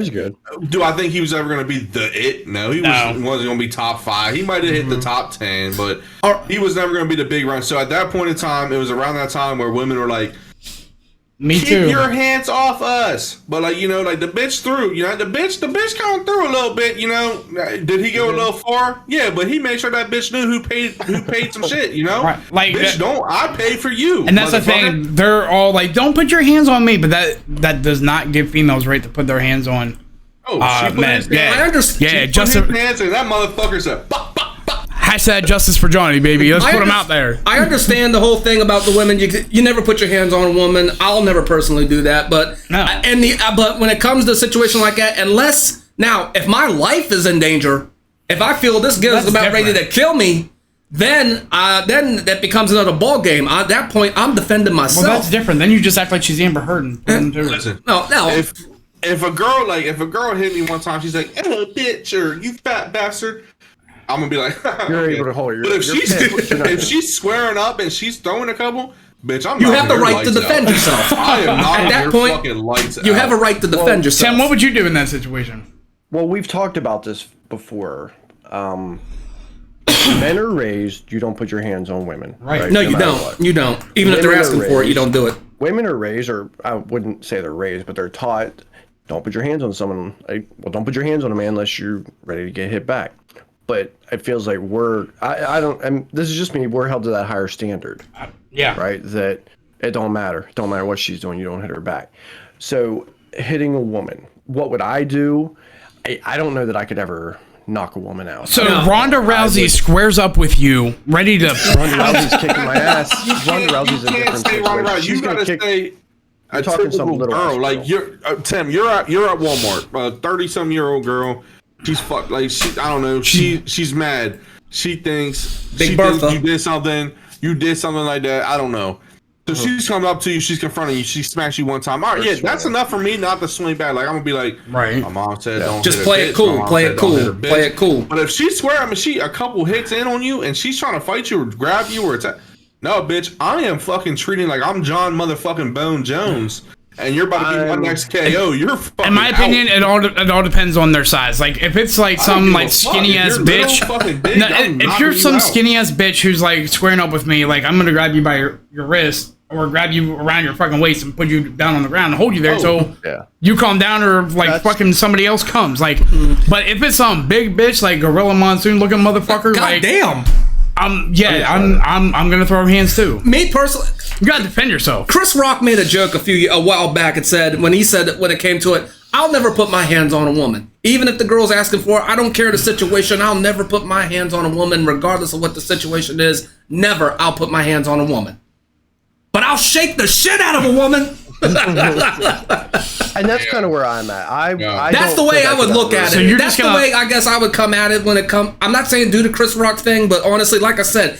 good. Do I think he was ever going to be the it? No, he wasn't going to be top 5. He might have hit the top 10, but he was never going to be the big run. So at that point in time, it was around that time where women were like, Me keep too. your hands off us. But the bitch threw, the bitch kind of threw a little bit, Did he go a little far? Yeah, but he made sure that bitch knew who paid some shit, Right. Bitch, I pay for you. And that's the thing. They're all like, don't put your hands on me, but that does not give females right to put their hands on men. Yeah. I understand. Yeah, Justin. Hands and that motherfucker said, "Bop, bop, bop." Hashtag justice for Johnny, baby. Let's put him out there. I understand the whole thing about the women. You never put your hands on a woman. I'll never personally do that. But but when it comes to a situation like that, if my life is in danger, if I feel this girl is about ready to kill me, then that becomes another ball game. At that point, I'm defending myself. Well, that's different. Then you just act like she's Amber Heard and Listen, no. If a girl hit me one time, she's like, "Oh, bitch," or "You fat bastard," I'm gonna be like, You're okay. able to hold your. But if she's squaring up and she's throwing a couple, bitch, I'm. You have the right to defend yourself. I am not at that your point. Fucking lights You out. have a right to defend yourself. Tim, what would you do in that situation? Well, we've talked about this before. Men are raised, you don't put your hands on women. Right. No, you don't. What. You don't. Even if they're Women asking are for it, you raised- don't do it. Women are raised, or I wouldn't say they're raised, but they're taught, don't put your hands on someone. Well, don't put your hands on a man unless you're ready to get hit back. But it feels like this is just me, we're held to that higher standard. Yeah. Right? That it don't matter. It don't matter what she's doing, you don't hit her back. So hitting a woman, what would I do? I don't know that I could ever knock a woman out. So Ronda Rousey squares up with you, ready to. Ronda Rousey's kicking my ass. Ronda Rousey's a different situation. You gotta say a talking some typical little girl. ass Like girl. you're Tim. You're at Walmart. 30-some-year-old girl. She's fucked. Like I don't know. She's mad. She thinks Big Bertha. you did something. You did something like that. I don't know. So she's coming up to you. She's confronting you. She smacks you one time. All right, yeah, that's enough for me not to swing back. Like I'm gonna be like, Right. My mom said don't. Just hit a play it bitch. cool. My mom Play said it don't cool. hit a bitch. Play it cool. But if she swear, I mean, she a couple hits in on you and she's trying to fight you or grab you or attack. No, bitch, I am fucking treating like I'm John motherfucking Bone Jones, and you're about to be my next KO. You're fucking. In my opinion, out. it all depends on their size. Like if it's like some give like a fuck. skinny If ass you're little bitch. fucking big, No, I'm if knocking you're you some out. skinny ass bitch who's like squaring up with me, like I'm gonna grab you by your wrist or grab you around your fucking waist and put you down on the ground and hold you there so yeah. you calm down or like fucking somebody else comes. Like, but if it's some big bitch like Gorilla Monsoon looking motherfucker, God like damn. I'm gonna throw hands too. Me personally, You gotta defend yourself. Chris Rock made a joke a while back and said when it came to it, I'll never put my hands on a woman. Even if the girl's asking for it, I don't care the situation. I'll never put my hands on a woman regardless of what the situation is. Never I'll put my hands on a woman. But I'll shake the shit out of a woman. And that's kind of where I'm at. I That's the don't way think I would could look ever- at So it. you're That's just the gonna- way I guess I would come at it when it comes. I'm not saying do the Chris Rock thing, but honestly, like I said,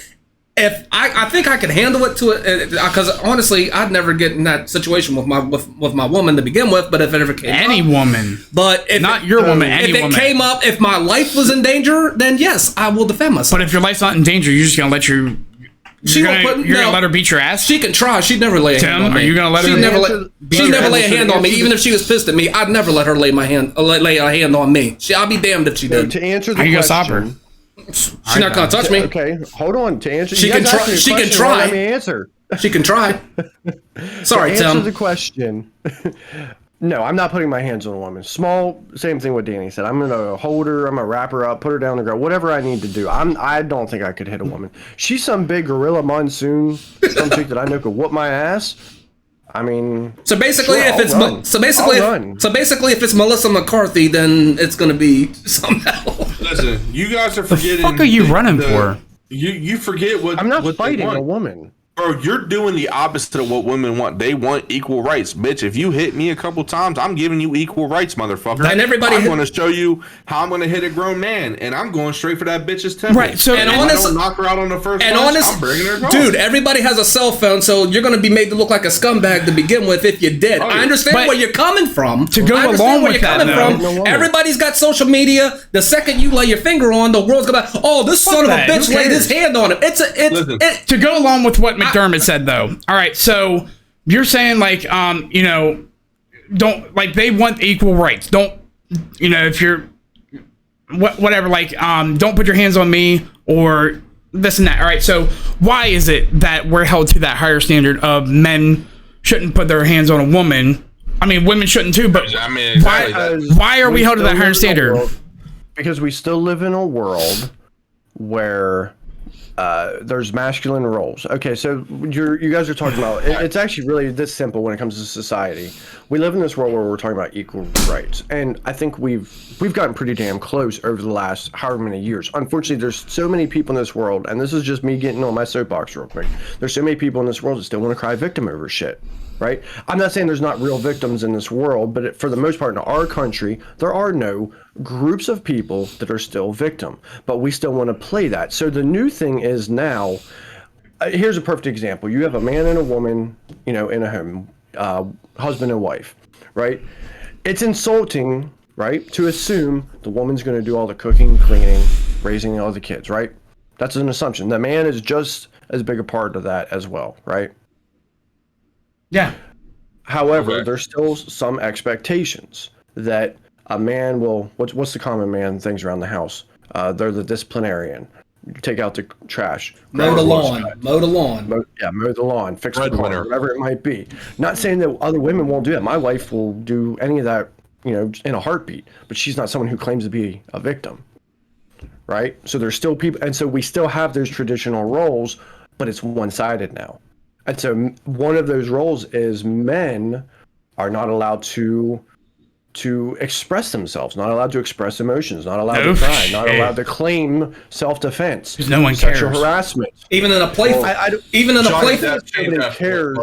if I think I could handle it to it, because honestly, I'd never get in that situation with my woman to begin with. But if it ever came Any up, woman. but if Not your woman, any if it woman. came up, if my life was in danger, then yes, I will defend myself. But if your life's not in danger, you're just gonna let you. She You're won't gonna, put- you're gonna no. let her beat your ass. She can try. She'd never lay a hand Tim, on me. are you gonna let she'd her never answer- she'd Beefy, never lay a answer- hand on me, answer even the- if she was pissed at me. I'd never let her lay a hand on me. I'll be damned if she No, did. to answer the How you gonna stop question. her? She's not gonna touch me. Okay, hold on. To answer, She you can guys try- asked me a she can question, try. Let me answer. She can try. Sorry, To answer Tim. the question. No, I'm not putting my hands on a woman. Small, same thing what Danny said. I'm gonna hold her. I'm gonna wrap her up, put her down the ground, whatever I need to do. I don't think I could hit a woman. She's some big Gorilla Monsoon, some chick that I know could whoop my ass. I mean, So basically, sure, if I'll it's run. I'll run. if it's Melissa McCarthy, then it's gonna be somehow. Listen, you guys are forgetting. fuck are you running for? You forget what I'm not what they fighting want. a woman. Bro, you're doing the opposite of what women want. They want equal rights, bitch. If you hit me a couple times, I'm giving you equal rights, motherfucker. And everybody- I'm going to show you how I'm going to hit a grown man, and I'm going straight for that bitch's temple. Right, so- and And if honest- I don't knock her out on the first And punch, honest, I'm bringing her home. dude, everybody has a cell phone, so you're gonna be made to look like a scumbag to begin with if you did. Oh, yeah. I understand But where you're coming from. to go I understand along where with you're that, coming though- No from. woman. Everybody's got social media. The second you lay your finger on, the world's gonna. Oh, this son of a that. bitch Who laid his cares? hand on him. Listen. To go along with what McDermott said, though. All right, so you're saying like, don't like they want equal rights. Don't, if you're whatever, like, don't put your hands on me or this and that. All right, so why is it that we're held to that higher standard of men shouldn't put their hands on a woman? I mean, women shouldn't too, but I mean, exactly that. why are we held to that higher standard? Because we still live in a world where there's masculine roles. Okay, so you guys are talking about it's actually really this simple when it comes to society. We live in this world where we're talking about equal rights, and I think we've gotten pretty damn close over the last however many years. Unfortunately, there's so many people in this world, and this is just me getting on my soapbox real quick. There's so many people in this world that still want to cry victim over shit. right? I'm not saying there's not real victims in this world, but for the most part in our country, there are no groups of people that are still victim, but we still want to play that. So the new thing is now, here's a perfect example. You have a man and a woman, in a home, husband and wife, right? It's insulting, right, to assume the woman's going to do all the cooking, cleaning, raising all the kids, right? That's an assumption. The man is just as big a part of that as well, right? Yeah. However, there's still some expectations that a man will. What's the common man things around the house? They're the disciplinarian. Take out the trash. Mow the lawn. Mow the lawn. Mow the lawn. Fix the car, whatever it might be. Not saying that other women won't do that. My wife will do any of that, in a heartbeat. But she's not someone who claims to be a victim, right? So there's still people, and so we still have those traditional roles, but it's one-sided now. And so one of those roles is men are not allowed to express themselves, not allowed to express emotions, not allowed to cry, not allowed to claim self-defense. Because no one sexual cares. harassment. Even in a playful, Nobody cares.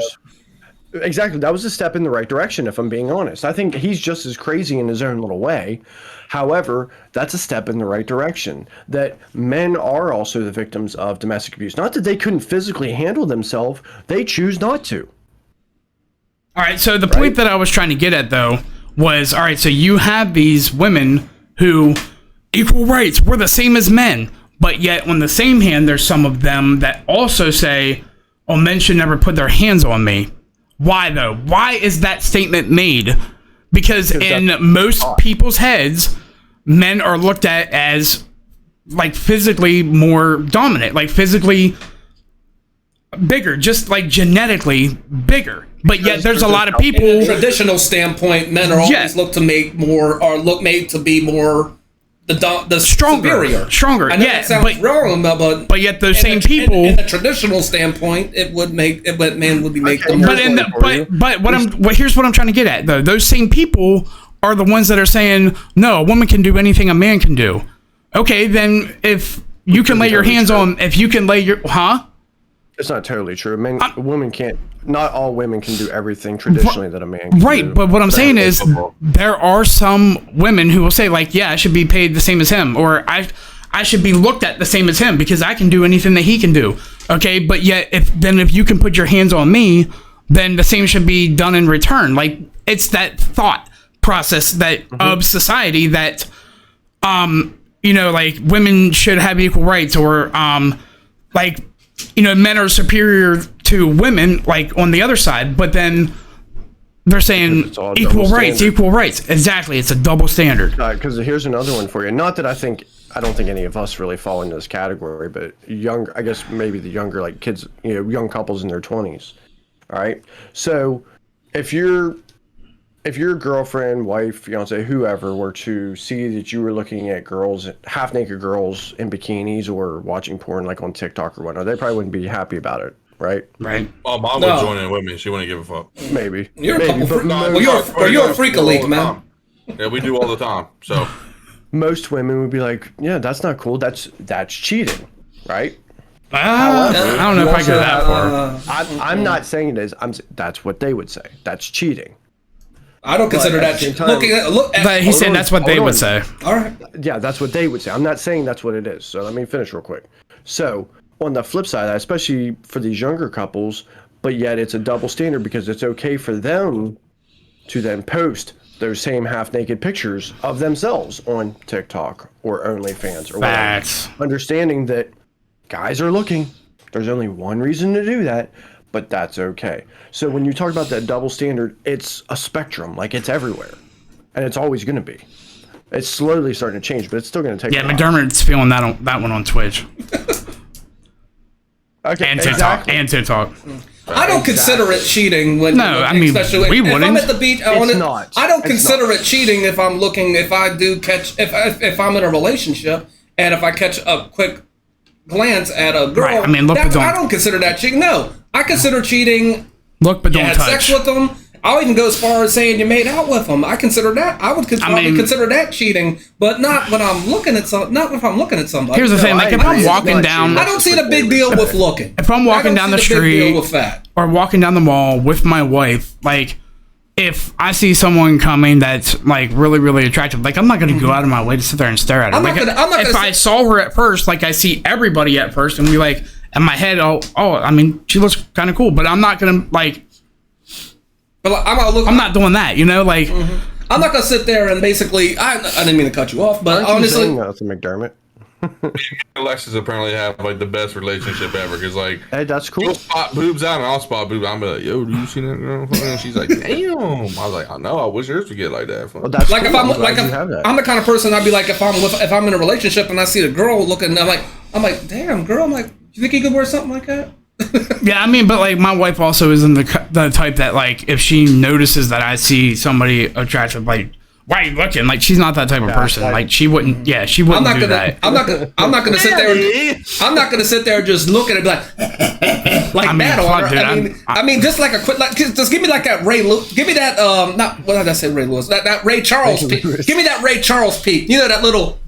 Exactly. That was a step in the right direction, if I'm being honest. I think he's just as crazy in his own little way. However, that's a step in the right direction. That men are also the victims of domestic abuse. Not that they couldn't physically handle themselves. They choose not to. All right. So the point that I was trying to get at, though, was, all right, so you have these women who, equal rights, we're the same as men. But yet, on the same hand, there's some of them that also say, oh, men should never put their hands on me. Why, though? Why is that statement made? Because in most people's heads, men are looked at as, like, physically more dominant, like, physically bigger, just, like, genetically bigger. But yet there's a lot of people... In a traditional standpoint, men are always looked to make more, or made to be more... The superior. Stronger. I know that sounds wrong, but yet those same people. In a traditional standpoint, men would be making. But here's what I'm trying to get at though. Those same people are the ones that are saying no, a woman can do anything a man can do. Okay, then if you can lay your hands on, It's not totally true. Women can't. Not all women can do everything traditionally that a man can right, do. but what I'm saying is there are some women who will say like, yeah, I should be paid the same as him, or I should be looked at the same as him because I can do anything that he can do. Okay, but yet if you can put your hands on me, then the same should be done in return. Like it's that thought process that of society that like women should have equal rights, or men are superior to women, like on the other side, but then they're saying equal rights. Exactly, it's a double standard. Because here's another one for you. Not that I don't think any of us really fall into this category, but I guess maybe the younger, like kids, young couples in their 20s. All right. So if your girlfriend, wife, fiance, whoever were to see that you were looking at girls, half-naked girls in bikinis or watching porn like on TikTok or whatnot, they probably wouldn't be happy about it, right? Right. Oh, mom would join in with me. She wouldn't give a fuck. Maybe. You're a freak elite, man. Yeah, we do all the time. So most women would be like, yeah, that's not cool. That's cheating, right? I don't know if I go that far. I'm not saying it is. That's what they would say. That's cheating. I don't consider that But he's saying that's what they would say. All right. Yeah, that's what they would say. I'm not saying that's what it is. So let me finish real quick. So on the flip side, especially for these younger couples, but yet it's a double standard because it's okay for them to then post those same half-naked pictures of themselves on TikTok or OnlyFans or whatever. Understanding that guys are looking. There's only one reason to do that, but that's okay. So when you talk about that double standard, it's a spectrum, like it's everywhere, and it's always going to be. It's slowly starting to change, but it's still going to take. Yeah, McDermott's feeling that one on Twitch. Okay, and TikTok. And TikTok. I don't consider it cheating when. No, I mean we wouldn't. If I'm at the beach, I don't consider it cheating if I'm looking. If I do catch, if I'm in a relationship and if I catch a quick glance at a girl, right. I mean, I don't consider that cheating. No, I consider cheating. Look, but don't touch. Sex with them. I'll even go as far as saying you made out with them. I consider that. I would consider that cheating, but not when I'm looking at not if I'm looking at somebody. Here's the thing: like if I'm walking down, I don't see the big deal with looking. If I'm walking down the street with that. or walking down the mall with my wife, like if I see someone coming that's like really, really attractive, like I'm not going to go out of my way to sit there and stare at her. If I saw her at first, like I see everybody at first, and be like in my head, I mean, she looks kind of cool, but I'm not going to like. But I'm not doing that, you know, like I'm not gonna sit there and basically. I didn't mean to cut you off, but honestly, that's a McDermott. Alexis apparently have like the best relationship ever because like, hey, that's cool. She'll spot boobs out and I'll spot boobs. I'm like, yo, do you see that girl? And she's like, damn. I was like, I know. I wish yours would get like that. Well, that's like cool. I'm the kind of person I'd be like if I'm in a relationship and I see a girl looking, I'm like, damn girl. I'm like, you think you could wear something like that? Yeah, I mean, but like my wife also isn't the type that like if she notices that I see somebody attractive, like why are you looking? Like she's not that type of person. Like she wouldn't. Yeah, she wouldn't do that. I'm not gonna sit there. I'm not gonna sit there and just look at it like that on her. Dude, I mean, just like a quick. Just give me like that Ray Lewis. Give me that. Not what did I say? Ray Lewis. That Ray Charles peak. Give me that Ray Charles peak. You know that little.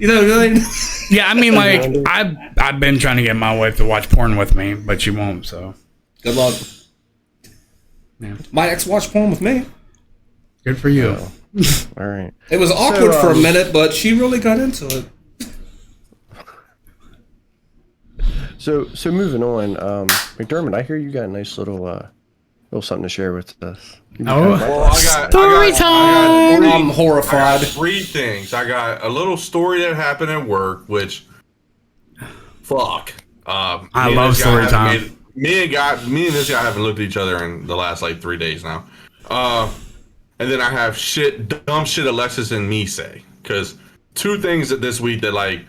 You know what I mean? Yeah, I mean, like I've been trying to get my wife to watch porn with me, but she won't. So good luck. Yeah. My ex watched porn with me. Good for you. All right. It was awkward for a minute, but she really got into it. So moving on, McDermott, I hear you got a nice little something to share with us. Well, story time. I'm horrified. I got 3 things. I got a little story that happened at work, which, fuck. I love story time. Me and this guy haven't looked at each other in the last like 3 days now. And then I have dumb shit Alexis and me say. Because 2 things this week that like,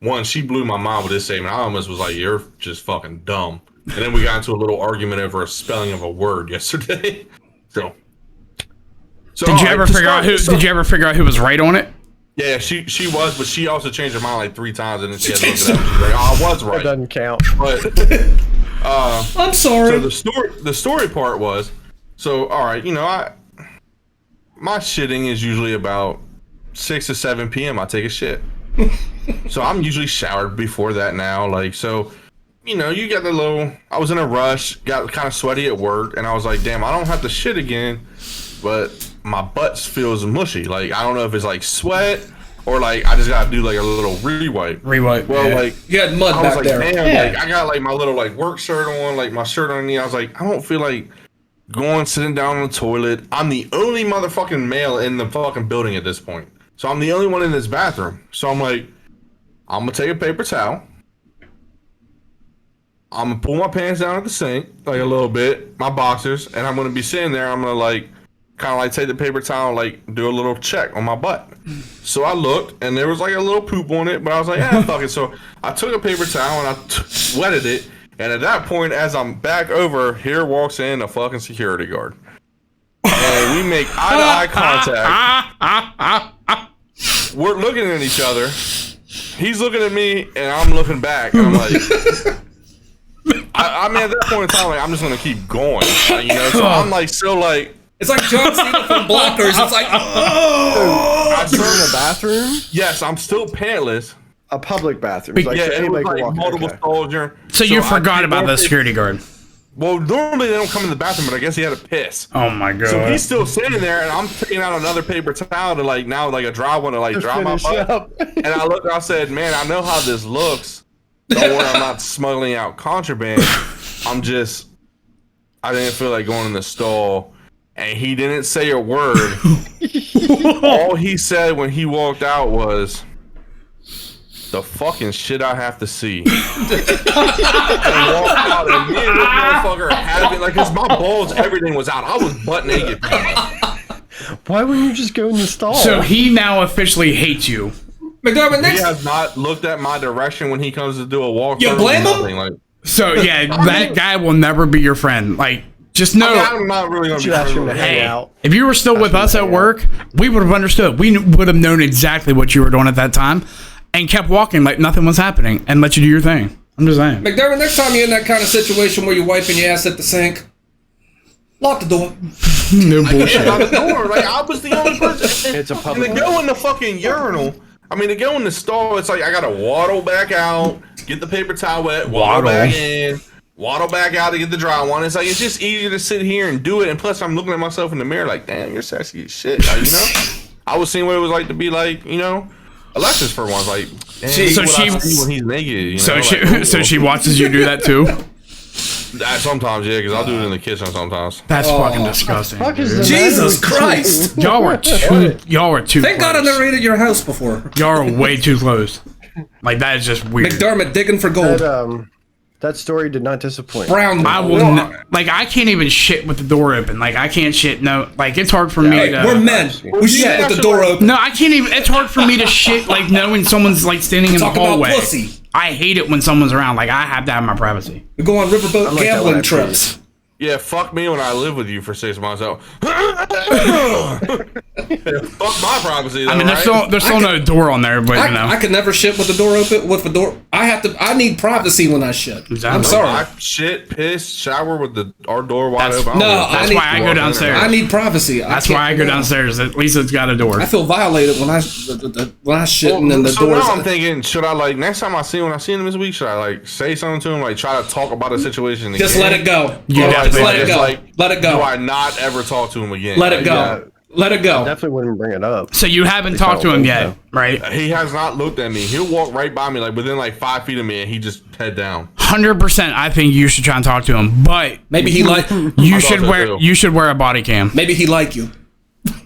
one, she blew my mind with this statement. I almost was like, you're just fucking dumb. And then we got into a little argument over a spelling of a word yesterday. So did you ever figure out who was right on it? Yeah, she was, but she also changed her mind like 3 times, and then she had to look it up. She's like, "Oh, I was right." That doesn't count. But I'm sorry. So the story part was, so all right, you know, my shitting is usually about 6 to 7 p.m. I take a shit, so I'm usually showered before that now, like so. You know, you get I was in a rush, got kind of sweaty at work, and I was like, damn, I don't have to shit again, but my butt feels mushy. Like, I don't know if it's like sweat or like I just gotta do like a little re-wipe. Well, like, you had mud back there. Damn, like, I got like my little like work shirt on, like my shirt underneath. I was like, I don't feel like sitting down on the toilet. I'm the only motherfucking male in the fucking building at this point. So I'm the only one in this bathroom. So I'm like, I'm gonna take a paper towel. I'm gonna pull my pants down at the sink, like a little bit, my boxers, and I'm gonna be sitting there. I'm gonna like, kind of like take the paper towel, like do a little check on my butt. So I looked, and there was like a little poop on it, but I was like, yeah, fuck it. So I took a paper towel and I wetted it, and at that point, as I'm back over, here walks in a fucking security guard, and we make eye-to-eye contact. We're looking at each other. He's looking at me, and I'm looking back, and I'm like. I mean, at that point in time, like, I'm just gonna keep going, you know. So I'm like, it's like John Cena from Blockers. It's like, oh. I turn in a bathroom. Yes, I'm still pantless. A public bathroom. Like, yeah, it was like multiple soldier. So you forgot about the security guard. Well, normally they don't come in the bathroom, but I guess he had a piss. Oh my god! So he's still sitting there, and I'm taking out another paper towel to like a dry one to like dry my butt. And I looked, and I said, "Man, I know how this looks." Don't worry, I'm not smuggling out contraband. I didn't feel like going in the stall. And he didn't say a word. All he said when he walked out was, the fucking shit I have to see. And walked out, and me and this motherfucker having, like, cause my balls, everything was out. I was butt naked. Why wouldn't you just go in the stall? So he now officially hates you. McDermott, he has not looked at my direction when he comes to do a walk. You blame him? Like, so yeah, that guy will never be your friend. Like, just know. I'm not really gonna be him to hang out. If you were still with us at work, we would have understood. We would have known exactly what you were doing at that time, and kept walking like nothing was happening, and let you do your thing. I'm just saying. McDermott, next time you're in that kind of situation where you're wiping your ass at the sink, Lock the door. No I bullshit. can't lock the door. Like, I was the only person. It's a And public. to go in the fucking urinal. I mean, to go in the stall, it's like I gotta waddle back out, get the paper towel wet, waddle back in, waddle back out to get the dry one. It's like it's just easier to sit here and do it. And plus, I'm looking at myself in the mirror like, damn, you're sexy as shit. Like, you know, I was seeing what it was like to be like, you know, Alexis for once. Like, damn, So what she- I see when he's naked. You know? So she, like, so she watches you do that too. sometimes, yeah, because I'll do it in the kitchen sometimes. That's fucking disgusting. Fuck is the Jesus matter with Christ! Y'all were too. Y'all were too. Thank God I close. never ate at your house before. Y'all are way too close. Like that is just weird. McDermott digging for gold. That story did not disappoint. Brown. I will like I can't even shit with the door open. Like I can't shit. No, like it's hard for me to. We're men. We shit with the door open. No, I can't even. It's hard for me to shit like knowing someone's like standing in Talk the about hallway. pussy. I hate it when someone's around. Like I have to have my privacy. We go on riverboat like that gambling when I trips. Yeah, fuck me when I live with you for 6 months. Out. Fuck my privacy. Though, I mean, right? there's still no door on there, but you know. I could never shit with the door open. With the door, I need privacy when I shit. Exactly. I'm sorry. I shit, piss, shower with our door wide That's- open. No, That's why I go downstairs. I need privacy. That's why I go downstairs. At least it's got a door. I feel violated when I shit and then the so doors. now I'm thinking, should I like next time I see him this week? Should I like say something to him, like try to talk about a situation? Just again? let it go. Yeah, Just let it Just, go. like, Let it Do go. I not ever talk to him again? Let it Like, go. yeah. Let it go. Definitely wouldn't bring it up. So you haven't talked to him yet, right? He has not looked at me. He'll walk right by me, like within like 5 feet of me, and he just head down. 100%. I think you should try and talk to him, but Maybe he like. you should so, wear too. you should wear a body cam. Maybe he like you.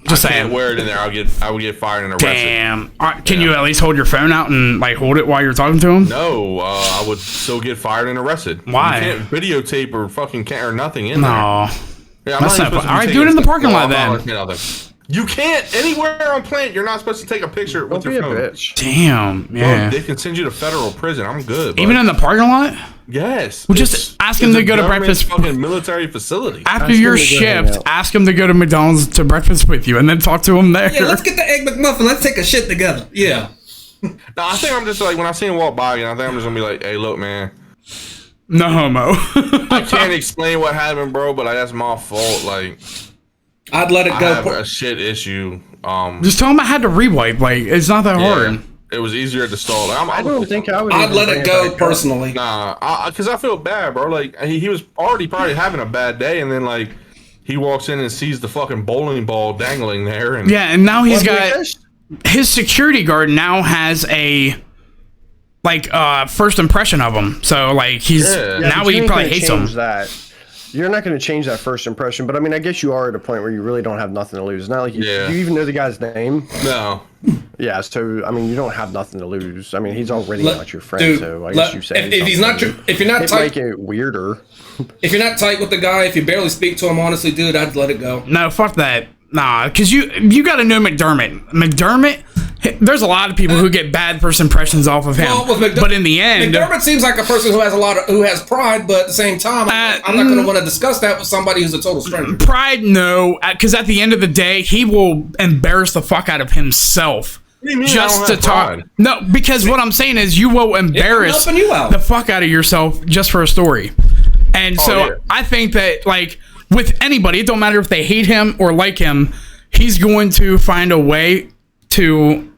Just I can't saying. wear it in there. I would get fired and arrested. Damn. Can you at least hold your phone out and like hold it while you're talking to him? No, I would still get fired and arrested. Why? You can't videotape or fucking or nothing in there. No. Yeah, I'm That's not even not supposed to all right, be do it in the taking- parking No, lot I'm then. not looking at nothing. You can't anywhere on plant. You're not supposed to take a picture Don't with be your a phone. bitch. Damn. Bro, Yeah. they can send you to federal prison. I'm good. Bro. Even in the parking lot? yes. Well, just It's- ask him it's to a go to government breakfast. Fucking military facility. After Ask him your to go hang shift, out. ask him to go to McDonald's to breakfast with you and then talk to him there. Yeah, let's get the egg McMuffin. Let's take a shit together. Yeah. No, I think I'm just like when I see him walk by, I think I'm just gonna be like, "Hey, look, man, No homo. I can't explain what happened, bro, but like, that's my fault. Like, I'd let it I go. have a shit issue. Just tell him I had to rewipe. Like, it's not that Yeah, hard. it was easier to stall. Like, I don't think I would. I'd even let bring it go back up. personally. Nah, because I feel bad, bro. Like he was already probably having a bad day, and then like he walks in and sees the fucking bowling ball dangling there, and Yeah, and now he's Well, I mean, I got guess- his security guard now has a like first impression of him. So like he's Yeah. Yeah, now but you he ain't probably gonna hates change him. That. You're not going to change that first impression, but I mean, I guess you are at a point where you really don't have nothing to lose. It's not like Yeah. do you even know the guy's name? no, Yeah, so I mean, you don't have nothing to lose. I mean, he's already Let- not your friend, dude, so I guess let- you say if he's not your, if you're not it tight, make it weirder. if you're not tight with the guy, if you barely speak to him, honestly, dude, I'd let it go. No, fuck that. Nah, because you got to know McDermott. McDermott, there's a lot of people who get bad first impressions off of him. Well, with But in the end, McDermott seems like a person who has pride, but at the same time, I'm not going to want to discuss that with somebody who's a total stranger. pride, no, because at the end of the day, he will embarrass the fuck out of himself. What do you mean I Just don't to have talk. pride? No, because what I'm saying is you will embarrass helping you out. the fuck out of yourself just for a story. And so yeah. I think that like with anybody, it don't matter if they hate him or like him, he's going to find a way to,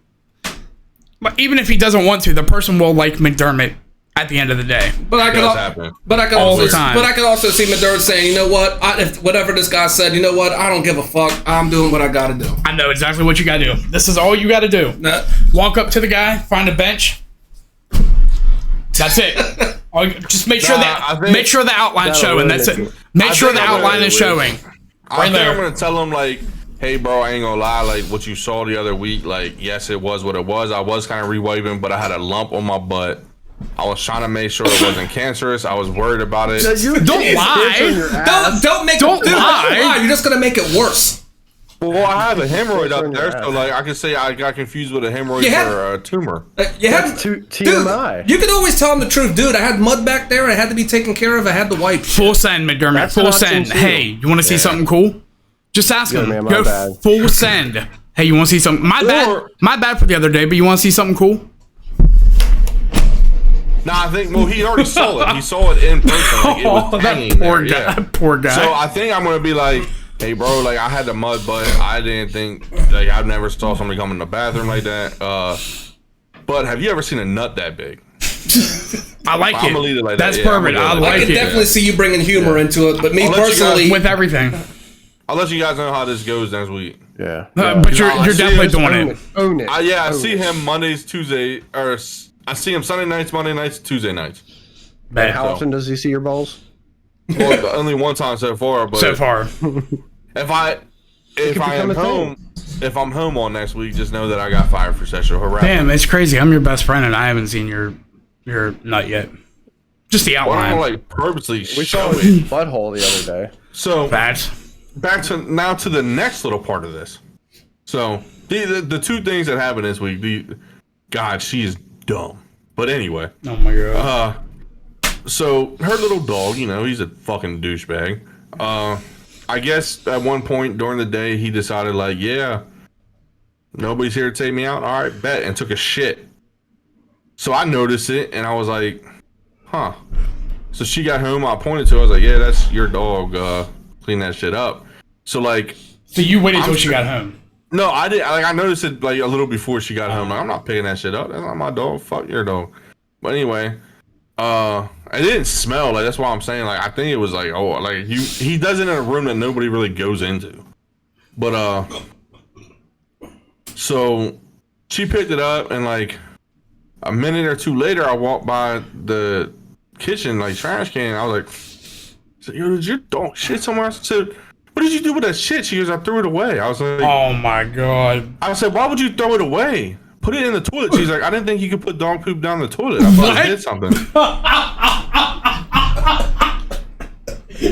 even if he doesn't want to, the person will like McDermott at the end of the day. But I could, does happen. but I could All also, the time. but I could also see McDermott saying, you know what, if whatever this guy said, you know what, I don't give a fuck. I'm doing what I got to do. I know exactly what you got to do. This is all you got to do. Nah. Walk up to the guy, find a bench. That's it. Just make sure Nah, that I think make sure the outline's that'll showing. ruin That's it. it. Make I sure think the I'm outline gonna is win. showing. I think there. I'm gonna tell him like, hey, bro, I ain't gonna lie. Like what you saw the other week, like yes, it was what it was. I was kind of rewaving, but I had a lump on my butt. I was trying to make sure it wasn't cancerous. I was worried about it. Don't lie. Don't make Don't dude, lie. You're just gonna make it worse. Well, I have a hemorrhoid Turn up there, your so ass. like I could say I got confused with a hemorrhoid You had- for a tumor. You had That's TMI. Dude, you can always tell him the truth, dude. I had mud back there. I had to be taken care of. I had to wipe. Full send, McDermott. That's Full an option, send. too. Hey, you want to see something cool? Just ask Yeah, him. man, my Go bad. full send. Hey, you want to see something? My Or- bad. My bad for the other day, but you want to see something cool? I think he already saw it. He saw it in person. Like, it was hanging poor there, guy. yeah. Poor guy. So I think I'm gonna be like, hey, bro, like I had the mud butt. I didn't think like I've never saw somebody come in the bathroom like that. But have you ever seen a nut that big? I like I'm it. gonna leave it like That's that. Yeah, perfect. I like I can it. definitely see you bringing humor into it, but me I'll let you guys- personally, With everything. I'll let you guys know how this goes next week. Yeah. But you're I see definitely it. doing it. Own it. I Own see it. him Mondays, Tuesday, or I see him Sunday nights, Monday nights, Tuesday nights. And how often does he see your balls? Well, only one time so far. But So far. if I could am become a thing. home, if I'm home on next week, just know that I got fired for sexual harassment. Damn, it's crazy. I'm your best friend and I haven't seen your nut yet. Just the Well, I outline. don't like purposely We show saw it. his butthole the other day. So That. back to the next little part of this. So the two things that happened this week. God, she is dumb. But anyway, Oh my god. so her little dog, he's a fucking douchebag. I guess at one point during the day he decided like, yeah, nobody's here to take me out. All right, bet, and took a shit. So I noticed it and I was like, huh. So she got home. I pointed to her. I was like, yeah, that's your dog. Clean that shit up. So like, So you waited till she got home. no, I did. Like I noticed it like a little before she got home. Like, I'm not picking that shit up. That's not my dog. Fuck your dog. But anyway, it didn't smell. Like that's why I'm saying. Like I think it was like, oh, like he does it in a room that nobody really goes into. But so she picked it up and like a minute or two later, I walked by the kitchen like trash can. I was like, yo, did your dog shit somewhere? I said, what did you do with that shit? She goes, I threw it away. I was like, Oh my god. I said, why would you throw it away? Put it in the toilet. She's like, I didn't think you could put dog poop down the toilet. I thought What? it did something.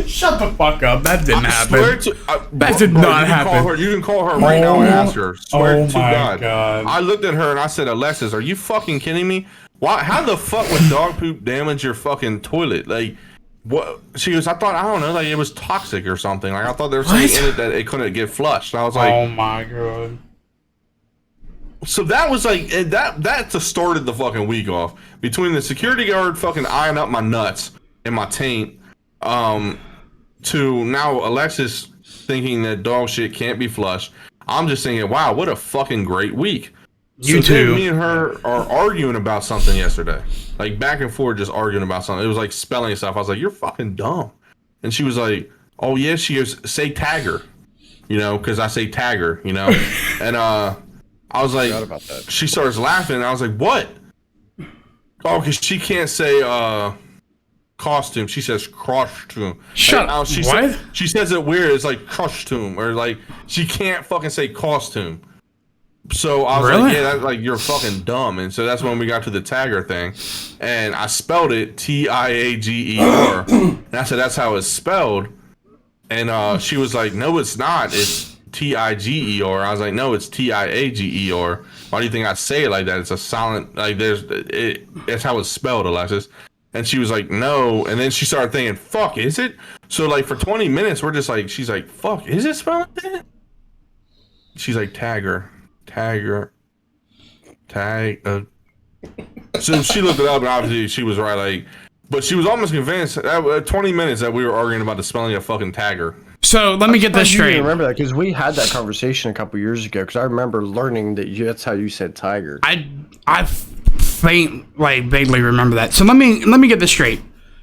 Shut the fuck up. That didn't Swear happen. to, That did bro, not you can call happen. her- you can call her right now and ask her. Swear oh to my God. God. I looked at her and I said, Alexis, are you fucking kidding me? Why? How the fuck would dog poop damage your fucking toilet? Like, what? She goes, I don't know, like it was toxic or something. Like I thought there was something in it that it couldn't get flushed. And I was like, Oh my god. so that was like that just started the fucking week off. Between the security guard fucking eyeing up my nuts and my taint, to now Alexis thinking that dog shit can't be flushed. I'm just thinking, wow, what a fucking great week. You so then too. me and her are arguing about something yesterday, like back and forth, just arguing about something. It was like spelling stuff. I was like, "You're fucking dumb," and she was like, "Oh yeah." She goes, "Say tagger," because I say tagger, and I was like, Forgot about that. she starts laughing. And I was like, "What?" Oh, because she can't say costume. She says costume. Shut Now up. she What? she says it weird. It's like costume, or like she can't fucking say costume. So I was Really? like, yeah, that's like you're fucking dumb. And so that's when we got to the tagger thing, and I spelled it Tiager, and I said that's how it's spelled. And she was like, no, it's not. It's Tiger. I was like, no, it's Tiager. Why do you think I say it like that? It's a silent, like that's how it's spelled, Alexis. And she was like, no. And then she started thinking, fuck, is it? So like for 20 minutes, we're just like, she's like, fuck, is it spelled like that? She's like, tagger. So she looked it up, and obviously she was right. Like, but she was almost convinced. 20 minutes that we were arguing about the spelling of fucking tagger. So let me get this You straight. remember that because we had that conversation a couple years ago. Because I remember learning that that's how you said tiger. I vaguely remember that. So let me get this straight.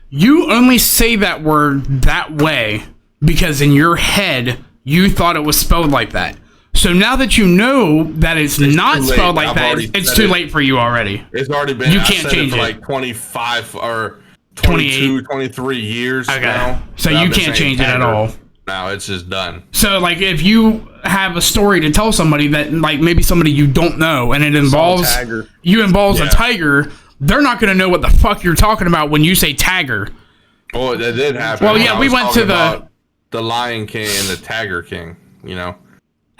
You only say that word that way because in your head you thought it was spelled like that. So now that you know that it's not too late. spelled like I've that, already it's said too it. late for you already. It's already been. You I can't said change for it. like 25 or 22, 23 years Okay. now. So that I've you been can't saying change it at tagger. all. No, it's just done. So like if you have a story to tell somebody that like maybe somebody you don't know and it involves tiger. a tiger, they're not going to know what the fuck you're talking about when you say tagger. Oh, that did happen. Well, when yeah, I we was went talking to the- about the Lion King and the Tagger King.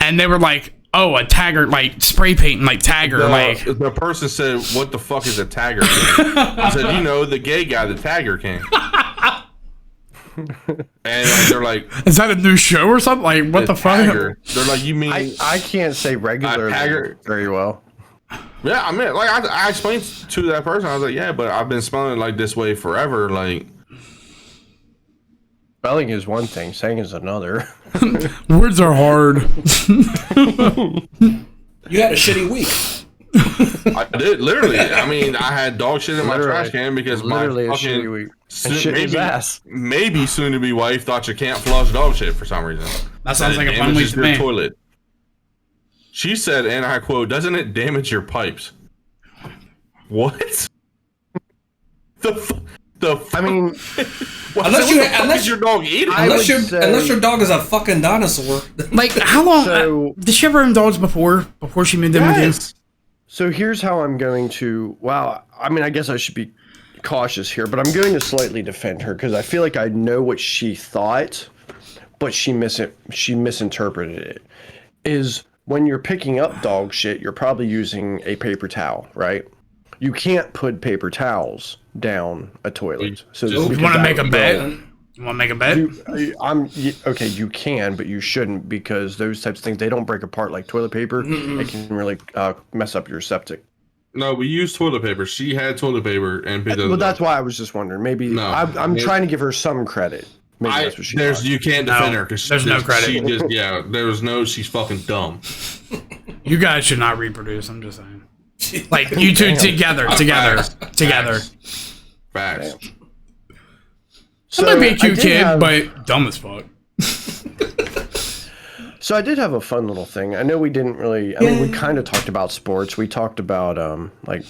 And they were like, "Oh, a tagger, like spray painting, like tagger, like." The person said, "What the fuck is a Tagger King?" I said, the gay guy, the Tagger King. And like, they're like, Is that a new show or something? Like, what the fuck? Tagger. They're like, you mean I can't say regular tiger? very well. Yeah, I mean, like I explained to that person, I was like, yeah, but I've been smelling it like this way forever. Like, Spelling is one thing, saying is another. Words are hard. You had a shitty week. I did literally. I mean, I had dog shit in my trash can because literally my a shitty fucking week. And shit in his ass. maybe soon to be wife thought you can't flush dog shit for some reason. That sounds And like it a fun week damages to your me. toilet. She said, and I quote, "Doesn't it damage your pipes?" What? I mean, Unless your dog eating? Unless your dog is a fucking dinosaur. Like, how long? So- did she ever indulge before she moved in with you? so here's how I'm going to. Wow, I mean, I guess I should be cautious here, but I'm going to slightly defend her because I feel like I know what she thought, but she misinterpreted it. Is when you're picking up dog shit, you're probably using a paper towel, right? You can't put paper towels down a toilet. So You want to make a bet? You want to make a bet? Okay, you can, but you shouldn't because those types of things, they don't break apart like toilet paper. It can really mess up your septic. No, we used toilet paper. She had toilet paper and Well, that's why I was just wondering. Maybe No. I'm trying to give her some credit. Maybe that's what she thought. You can't defend her because there's no credit. She just she's fucking dumb. You guys should not reproduce. I'm just saying. Like you two together. Facts. So, might be a cute I did kid, have- but dumb as fuck. So I did have a fun little thing. I know we didn't really. I mean, we kind of talked about sports. We talked about like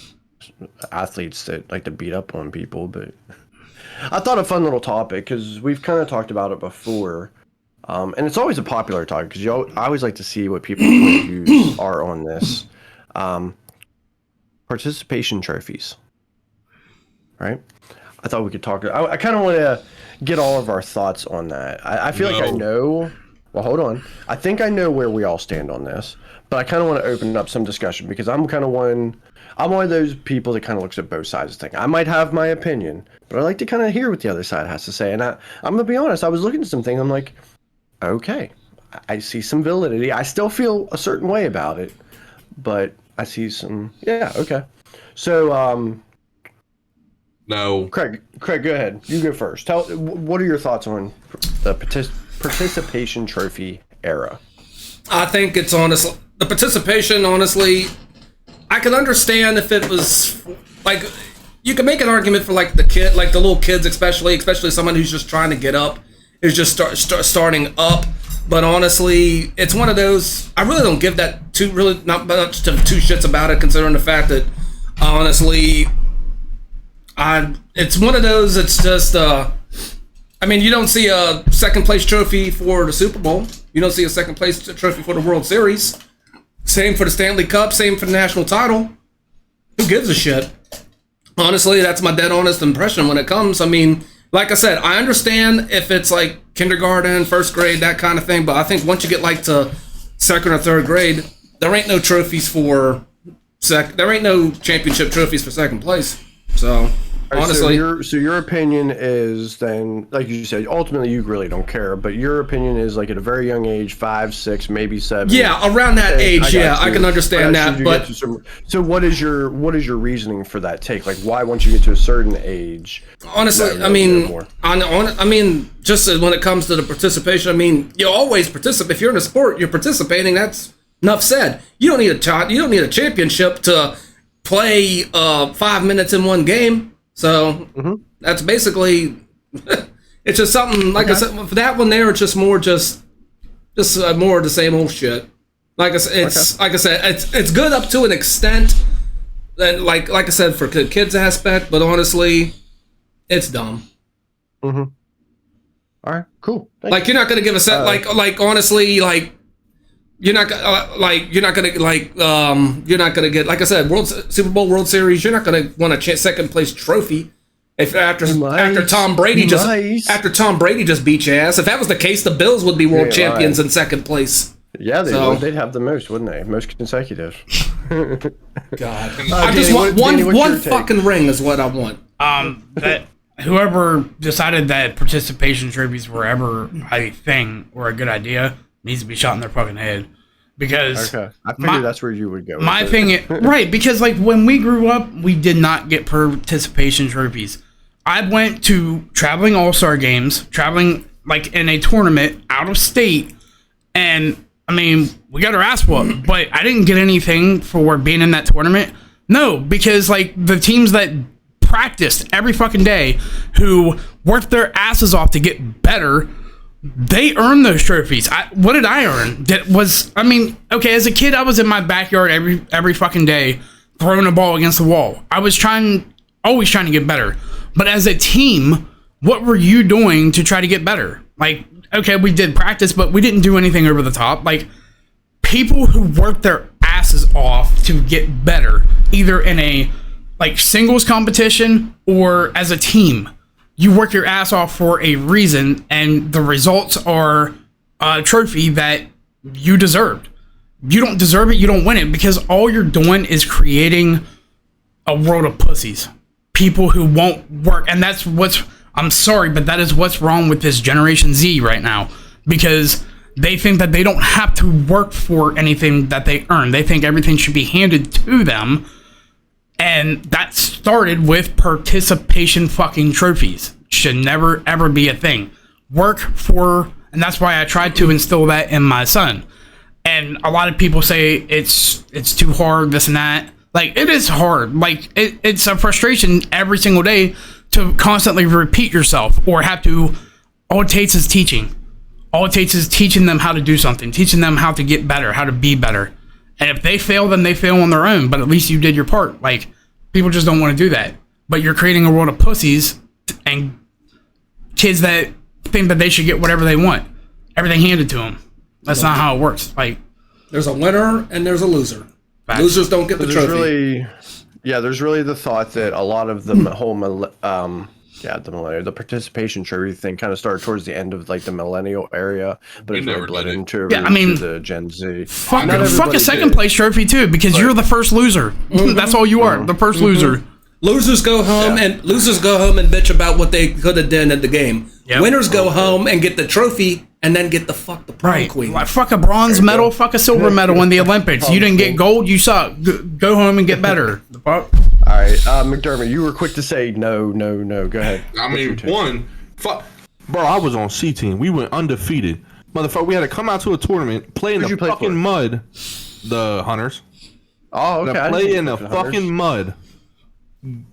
athletes that like to beat up on people, but I thought a fun little topic because we've kind of talked about it before, and it's always a popular topic because I always like to see what people's views are on this. Participation trophies, right? I thought we could talk. I kind of want to get all of our thoughts on that. I feel like I know. Well, hold on. I think I know where we all stand on this, but I kind of want to open up some discussion because I'm one of those people that kind of looks at both sides of the thing. I might have my opinion, but I like to kind of hear what the other side has to say. And I'm gonna be honest. I was looking at some things. I'm like, okay, I see some validity. I still feel a certain way about it, but I see some. Yeah, okay. So, No. Craig, go ahead. You go first. What are your thoughts on the participation trophy era? I think it's honestly the participation. Honestly, I can understand if it was like you can make an argument for like the little kids, especially someone who's just trying to get up, is just starting up. But honestly, it's one of those. I really don't give that not much to two shits about it, considering the fact that honestly, it's one of those. It's just. I mean, you don't see a second place trophy for the Super Bowl. You don't see a second place trophy for the World Series. Same for the Stanley Cup. Same for the national title. Who gives a shit? Honestly, that's my dead honest impression when it comes. I mean, like I said, I understand if it's like kindergarten, first grade, that kind of thing. But I think once you get like to second or third grade, there ain't no trophies for there ain't no championship trophies for second place. So. Honestly, so your opinion is then, like you said, ultimately you really don't care, but your opinion is like at a very young age, 5, 6, maybe 7. Yeah, around that age, I can understand that. But so what is your reasoning for that take? Like, why once you get to a certain age? Honestly, I mean, just when it comes to the participation, I mean, you always participate. If you're in a sport, you're participating. That's enough said. You don't need a championship to play 5 minutes in one game. So that's basically it's just something like I said for that one there. It's just more of the same old shit. Like I said, it's good up to an extent. And like I said for the kids aspect, but honestly, it's dumb. Mm-hmm. All right, cool. Like you're not gonna give a set like honestly like. You're not gonna get, like I said, Super Bowl, World Series. You're not gonna want a second place trophy if after Tom Brady just beat your ass. If that was the case, the Bills would be world champions in second place. Yeah, they'd have the most, wouldn't they? Most consecutive. God, I just want one fucking ring is what I want. That whoever decided that participation trophies were ever a thing or a good idea needs to be shot in their fucking head. because Okay, I figured that's where you would go. My with thing, it. right? Because like when we grew up, we did not get participation trophies. I went to traveling all-star games, traveling like in a tournament out of state, and I mean, we got our ass whooped, but I didn't get anything for being in that tournament. No, because like the teams that practiced every fucking day, who worked their asses off to get better, they earned those trophies. What did I earn? Okay, as a kid, I was in my backyard every fucking day, throwing a ball against the wall. I was always trying to get better. But as a team, what were you doing to try to get better? Like, okay, we did practice, but we didn't do anything over the top. Like, people who worked their asses off to get better, either in a like singles competition or as a team, you work your ass off for a reason, and the results are a trophy that you deserved. You don't deserve it, you don't win it, because all you're doing is creating a world of pussies. People who won't work, and that's I'm sorry, but that is what's wrong with this Generation Z right now, because they think that they don't have to work for anything that they earn. They think everything should be handed to them, and that started with participation fucking trophies. Should never ever be a thing. Work for, and that's why I tried to instill that in my son. And a lot of people say it's too hard, this and that. Like, it is hard. Like, it's a frustration every single day to constantly repeat yourself, or have to. All it takes is teaching. All it takes is teaching them how to do something, teaching them how to get better, how to be better. And if they fail, then they fail on their own, but at least you did your part. Like, people just don't want to do that. But you're creating a world of pussies and kids that think that they should get whatever they want. Everything handed to them. That's not how it works. Like, there's a winner and there's a loser. Facts. Losers don't get the trophy. There's really the thought that a lot of the whole the participation trophy thing kind of started towards the end of like the millennial area, but We it's really never bled did it. into the Gen Z. fuck Not a everybody second did. place trophy too, because you're the first loser. That's all you are, the 1st loser. Losers go home and bitch about what they could have done in the game. Yep. Winners go home and get the trophy and then get the prom Right. queen. Like, fuck a bronze medal, fuck a silver medal in the Olympics. You didn't get gold, you suck. Go home and get better. The fuck? All right, McDermott, you were quick to say no. Go ahead. I mean, Fuck, bro, I was on C team. We went undefeated, motherfucker. We had to come out to a tournament, play in Who'd the you play fucking for? mud. The Hunters. Oh, okay. That play in the fucking mud.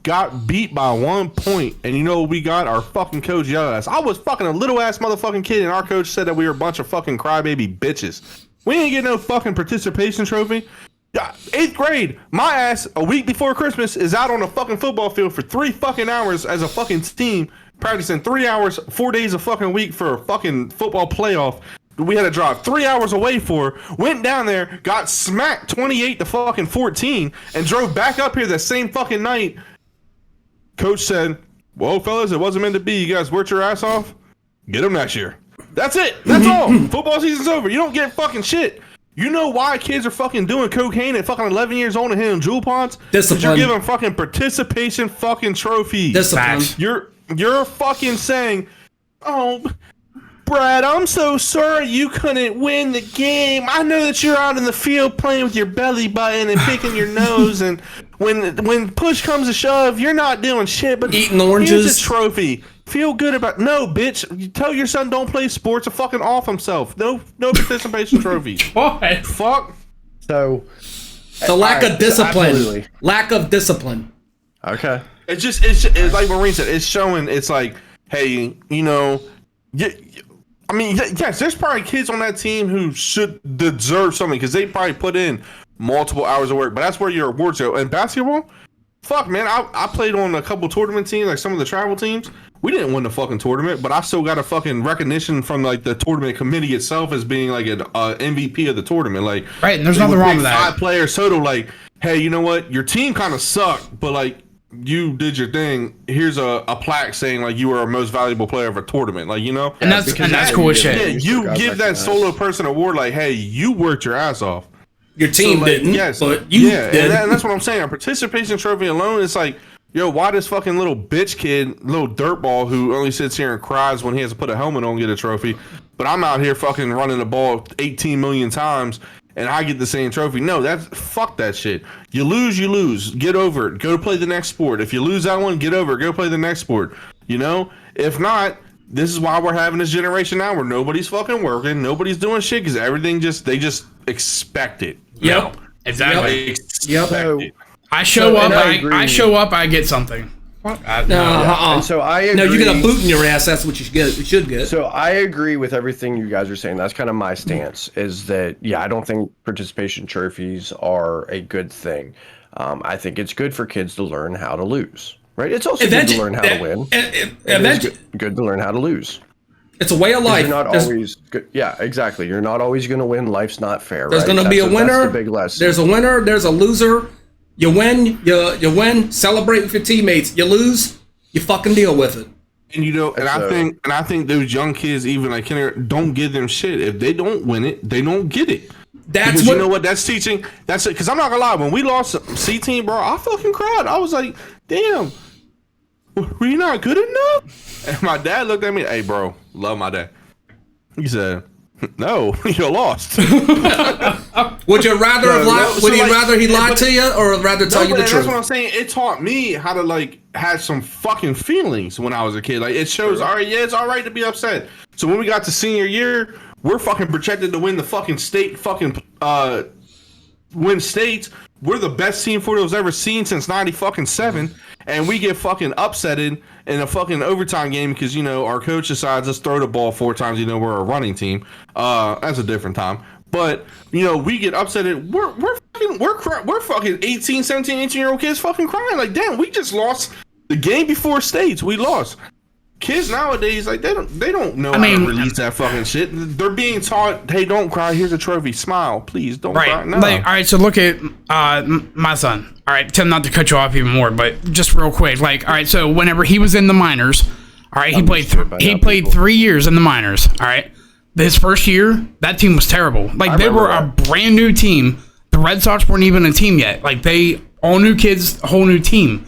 Got beat by 1 point, and you know what we got? Our fucking coach yelled at us. I was fucking a little ass motherfucking kid, and our coach said that we were a bunch of fucking crybaby bitches. We didn't get no fucking participation trophy. 8th grade, my ass a week before Christmas is out on a fucking football field for 3 fucking hours as a fucking team, practicing 3 hours, 4 days a fucking week for a fucking football playoff. We had to drive 3 hours away for, went down there, got smacked 28 to fucking 14, and drove back up here the same fucking night. Coach said, "Well, fellas, it wasn't meant to be. You guys worked your ass off. Get them next year." That's it. That's all. Football season's over. You don't get fucking shit. You know why kids are fucking doing cocaine at fucking 11 years old and hitting jewel pods? Discipline. You're giving fucking participation fucking trophies. Discipline. Facts. You're fucking saying, "Oh, Brad, I'm so sorry you couldn't win the game. I know that you're out in the field playing with your belly button and picking your nose, and when push comes to shove, you're not doing shit, but Eating oranges. here's a trophy. Feel good about No, bitch. You tell your son don't play sports or fucking off himself. No participation trophy. What? Fuck. So The lack of discipline. absolutely. Lack of discipline. Okay. It's like Marine said. It's showing. It's like, hey, you know, I mean, yes, there's probably kids on that team who should deserve something because they probably put in multiple hours of work. But that's where your awards go. And basketball, fuck, man, I played on a couple tournament teams, like some of the travel teams. We didn't win the fucking tournament, but I still got a fucking recognition from like the tournament committee itself as being like an MVP of the tournament. Like, Right, and there's they nothing would wrong pick with that. 5 players total. Like, hey, you know what? Your team kind of sucked, but like, you did your thing. Here's a plaque saying like you were our most valuable player of a tournament. Like, you know, And that's cool as shit. yeah, you Got give that recognized. solo person award. Like, hey, you worked your ass off. Your team So, like, didn't, yes, but you did. and that's what I'm saying. A participation trophy alone, it's like, yo, why this fucking little bitch kid, little dirtball who only sits here and cries when he has to put a helmet on get a trophy, but I'm out here fucking running the ball 18 million times and I get the same trophy. No, fuck that shit. You lose, you lose. Get over it. Go play the next sport. If you lose that one, get over it. Go play the next sport. You know? If not, this is why we're having this generation now where nobody's fucking working, nobody's doing shit because everything they just expect it. Yep. Exactly. Yep. I show up, I get something. And so I agree. No, you get a boot in your ass. That's what you get. You should get. So I agree with everything you guys are saying. That's kind of my stance. Is that I don't think participation trophies are a good thing. I think it's good for kids to learn how to lose. Right? It's also good to learn how to win. It's good to learn how to lose. It's a way of life. You're not always good. Yeah, exactly. You're not always going to win. Life's not fair. There's going to be a winner. That's the big lesson. There's a winner. There's a loser. You win. You win. Celebrate with your teammates. You lose. You fucking deal with it. And you know, I think those young kids, even like don't give them shit. If they don't win it, they don't get it. Because you know what that's teaching. That's it. Because I'm not gonna lie, when we lost C team, bro, I fucking cried. I was like, damn. Were you not good enough? And my dad looked at me. Hey, bro, love my dad. He said, "No, you lost." Would you rather have lied? Would you rather he lied to you, or rather tell you the truth? That's what I'm saying. It taught me how to like have some fucking feelings when I was a kid. Like it shows, all right, yeah, it's all right to be upset. So when we got to senior year, we're fucking projected to win the fucking state, win states. We're the best team Florida's ever seen since '97, and we get fucking upsetted in a fucking overtime game because you know our coach decides let's throw the ball 4 times. You know we're a running team. That's a different time. But you know we get upsetted. We're fucking 18, 17, 18-year-old kids fucking crying like damn. We just lost the game before states. We lost. Kids nowadays, like they don't know how to release that fucking shit. They're being taught, hey, don't cry. Here's a trophy. Smile, please. Don't cry. No. Like, all right, so look at my son. All right, Tim, not to cut you off even more, but just real quick. Like, all right, so whenever he was in the minors, all right, he played 3 years in the minors. All right, his first year, that team was terrible. Like they were a brand new team. The Red Sox weren't even a team yet. Like they all new kids, a whole new team.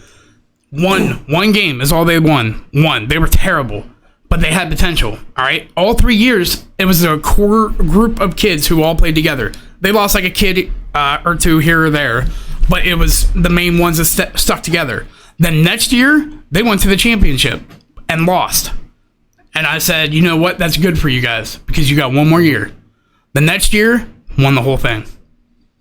One game is all they won. They were terrible, but they had potential. All right, all 3 years it was a core group of kids who all played together. They lost like a kid or two here or there, but it was the main ones that stuck together. Then next year they went to the championship and lost. And I said, you know what? That's good for you guys because you got one more year. The next year won the whole thing.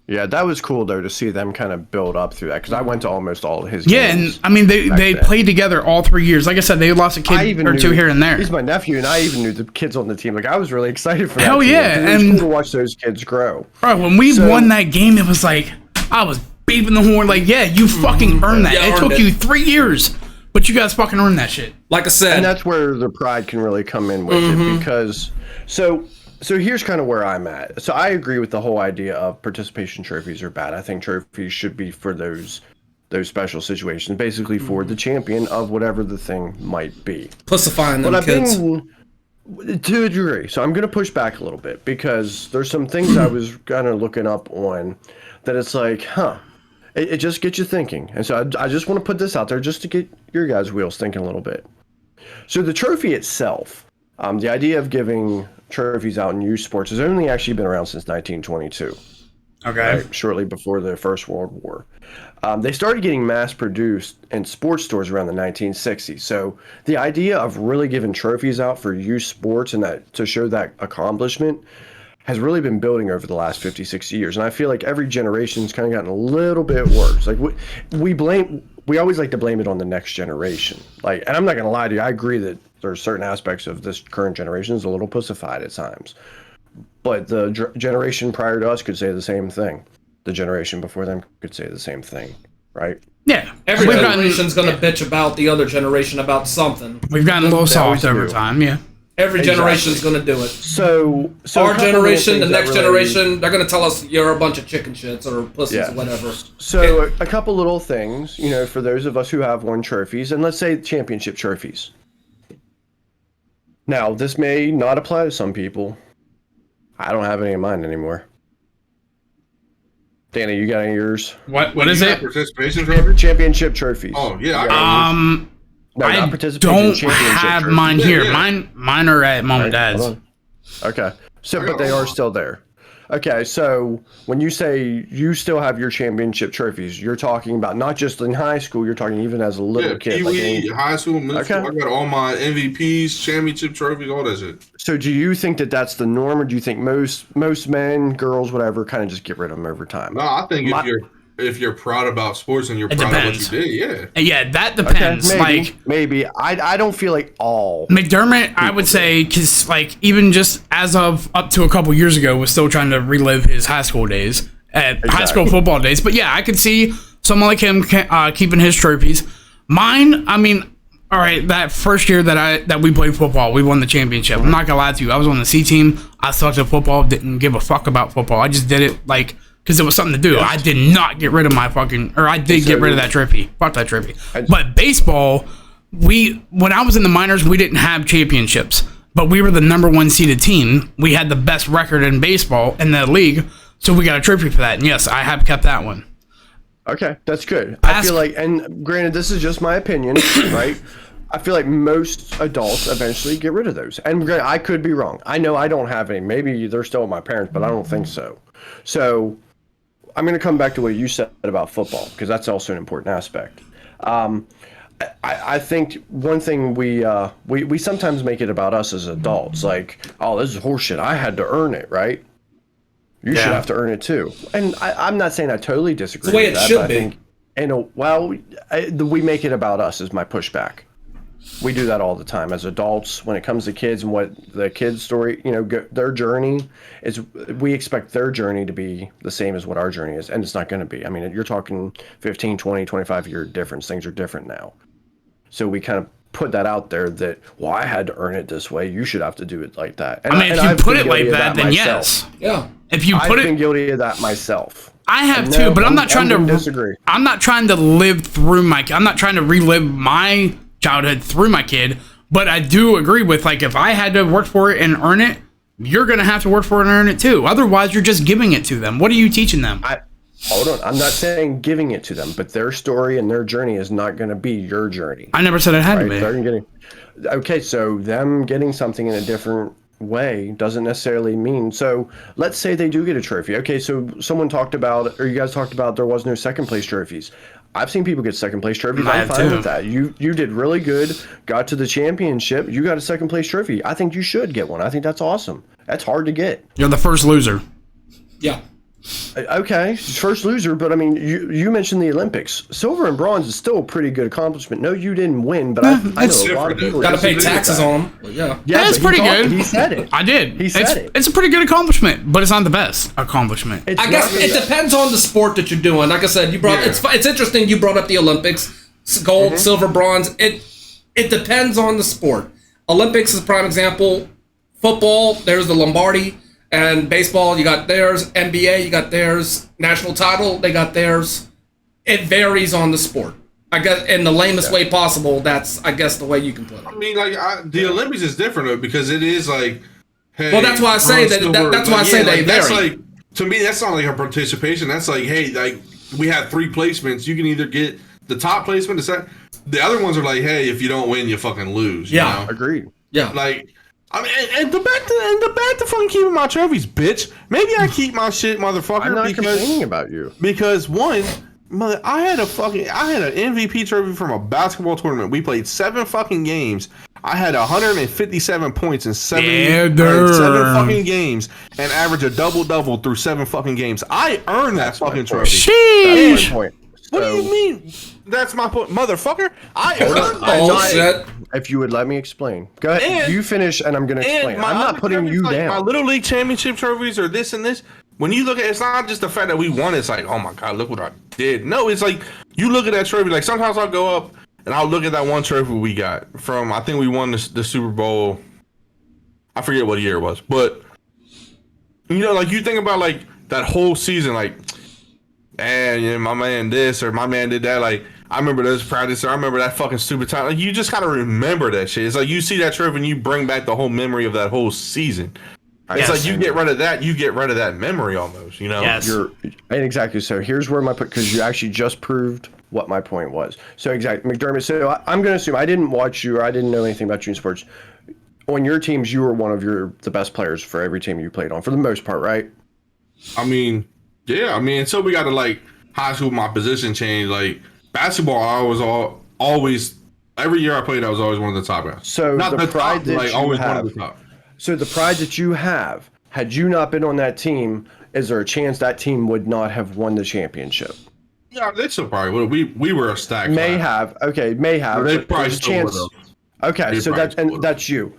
Yeah, that was cool though to see them kind of build up through that because I went to almost all of his games. Yeah, and I mean they played together all 3 years. Like I said, they lost a kid or two here and there. He's my nephew, and I even knew the kids on the team. Like I was really excited for that. Hell yeah, and it was cool to watch those kids grow. Bro, when we won that game, it was like I was beeping the horn. Like, yeah, you fucking earned that. It took you 3 years, but you guys fucking earned that shit. Like I said, and that's where the pride can really come in with it because So here's kind of where I'm at. So I agree with the whole idea of participation trophies are bad. I think trophies should be for those special situations, basically for the champion of whatever the thing might be. Pussifying them kids. To a degree. So I'm going to push back a little bit because there's some things I was kind of looking up on that it's like, it just gets you thinking. And so I just want to put this out there just to get your guys' wheels thinking a little bit. So the trophy itself, the idea of giving trophies out in youth sports has only actually been around since 1922. Okay. Right? Shortly before the First World War. They started getting mass produced in sports stores around the 1960s. So the idea of really giving trophies out for youth sports and that to show that accomplishment has really been building over the last 50, 60 years. And I feel like every generation's kind of gotten a little bit worse. Like we always like to blame it on the next generation. Like, and I'm not going to lie to you. I agree that there are certain aspects of this current generation is a little pussified at times. But the generation prior to us could say the same thing. The generation before them could say the same thing, right? Yeah. Every generation's going to bitch about the other generation about something. We've gotten a little soft over time, yeah. Every generation's going to do it. So our generation, the next generation, they're going to tell us you're a bunch of chicken shits or pussies or whatever. So a couple little things, for those of us who have won trophies, and let's say championship trophies. Now, this may not apply to some people. I don't have any in mind anymore. Danny, you got any of yours? What is it? Participation trophy? Championship trophies. Oh, yeah. I don't have mine here. Mine are at mom and dad's. Okay. So, but they are still there. Okay, so when you say you still have your championship trophies, you're talking about not just in high school, you're talking even as a little Yeah, kid. Pee-wee, high school, middle Okay. school. I got all my MVPs, championship trophies, all that shit. So do you think that that's the norm, or do you think most men, girls, whatever, kind of just get rid of them over time? No, I think if you're proud about sports and you're It proud depends. of what you did, yeah. Yeah, that depends. Maybe. I don't feel like all. McDermott, I would say, because even just as of up to a couple years ago, was still trying to relive his high school days, high school football days. But yeah, I could see someone like him keeping his trophies. Mine, I mean, all right, that first year that we played football, we won the championship. I'm not gonna lie to you, I was on the C team. I sucked at football, didn't give a fuck about football. I just did it because it was something to do. I did not get rid of I did get rid of that trophy. Fuck that trophy. But baseball, when I was in the minors, we didn't have championships, but we were the number 1 seeded team. We had the best record in baseball in the league, so we got a trophy for that. And yes, I have kept that one. Okay, that's good. I feel like, and granted, this is just my opinion, right? I feel like most adults eventually get rid of those. And I could be wrong. I know I don't have any. Maybe they're still with my parents, but I don't think so. So I'm going to come back to what you said about football, because that's also an important aspect. I think one thing we sometimes make it about us as adults, like, oh, this is horseshit. I had to earn it, right? You should have to earn it too. And I'm not saying I totally disagree. It's the way with it that, should but be. I think, we make it about us is my pushback. We do that all the time as adults when it comes to kids and what the kids' story, their journey is. We expect their journey to be the same as what our journey is, and it's not going to be. I mean, you're talking 15, 20, 25-year difference. Things are different now. So we kind of put that out there that, well, I had to earn it this way. You should have to do it like that. And if you put it like that, then yes. Yeah. If you I've been guilty of that myself. I have too, but I'm not trying to disagree. I'm not trying to live through I'm not trying to relive my childhood through my kid, but I do agree with, like, if I had to work for it and earn it, you're gonna have to work for it and earn it too. Otherwise, you're just giving it to them. What are you teaching them? Hold on, I'm not saying giving it to them, but their story and their journey is not going to be your journey. I never said it had to be. Okay, so them getting something in a different way doesn't necessarily mean. So let's say they do get a trophy. Okay, so someone talked about, or you guys talked about, there was no second place trophies. I've seen people get second place trophies. I'm fine with that. You did really good, got to the championship, you got a second place trophy. I think you should get one. I think that's awesome. That's hard to get. You're the first loser. Yeah. Okay, first loser, but I mean, you mentioned the Olympics. Silver and bronze is still a pretty good accomplishment. No, you didn't win, but I know a lot of people got to pay taxes on them. Well, yeah, that's pretty good. He said it. I did. He said it. It's a pretty good accomplishment, but it's not the best accomplishment. I guess it depends on the sport that you're doing. Like I said, it's interesting you brought up the Olympics, gold, silver, bronze. It depends on the sport. Olympics is a prime example. Football, there's the Lombardi. And baseball, you got theirs. NBA, you got theirs. National title, they got theirs. It varies on the sport. I guess in the lamest way possible. That's, I guess, the way you can put it. I mean, the Olympics is different though, because it is like, hey, well, that's why I say that's why I say they vary. That's like, to me, that's not like a participation. That's like, hey, like, we have 3 placements. You can either get the top placement, the other ones are like, hey, if you don't win, you fucking lose. Yeah, you know? Agreed. Yeah, like. I mean, and the back to fucking keeping my trophies, bitch. Maybe I keep my shit, motherfucker. I'm not complaining about you. Because one, I had an MVP trophy from a basketball tournament. We played 7 fucking games. I had 157 points in 7 fucking games and averaged a double through 7 fucking games. I earned that fucking trophy. Sheesh. Point. What do you mean? That's my point, motherfucker. I earned bullshit. If you would let me explain. Go ahead. You finish, and I'm going to explain. I'm not putting you down. My Little League championship trophies or this and this. When you look at it, it's not just the fact that we won. It's like, oh my God, look what I did. No, it's like, you look at that trophy. Like, sometimes I'll go up and I'll look at that one trophy we got from, I think we won the Super Bowl. I forget what year it was. But, you know, like, you think about, like, that whole season, like, and you know, my man this or my man did that. Like, I remember this practice, or I remember that fucking stupid time. Like, you just gotta remember that shit. It's like you see that trophy and you bring back the whole memory of that whole season. It's like you get rid of that, you get rid of that memory almost, you know? Yes. Exactly. So here's where because you actually just proved what my point was. So exactly, McDermott. So I'm going to assume I didn't watch you, or I didn't know anything about you in sports. On your teams, you were one of the best players for every team you played on, for the most part, right? I mean, yeah. I mean, until we got to like high school, my position changed. Like basketball, I was always every year I played, I was always one of the top guys. So not the the pride top, that like you always have, one of the top. So the pride that you have, had you not been on that team, is there a chance that team would not have won the championship? Yeah, they still probably would. We were a stack. May class. have. Okay, may have. They but probably there's a still chance. would've. Okay, They so probably that's you.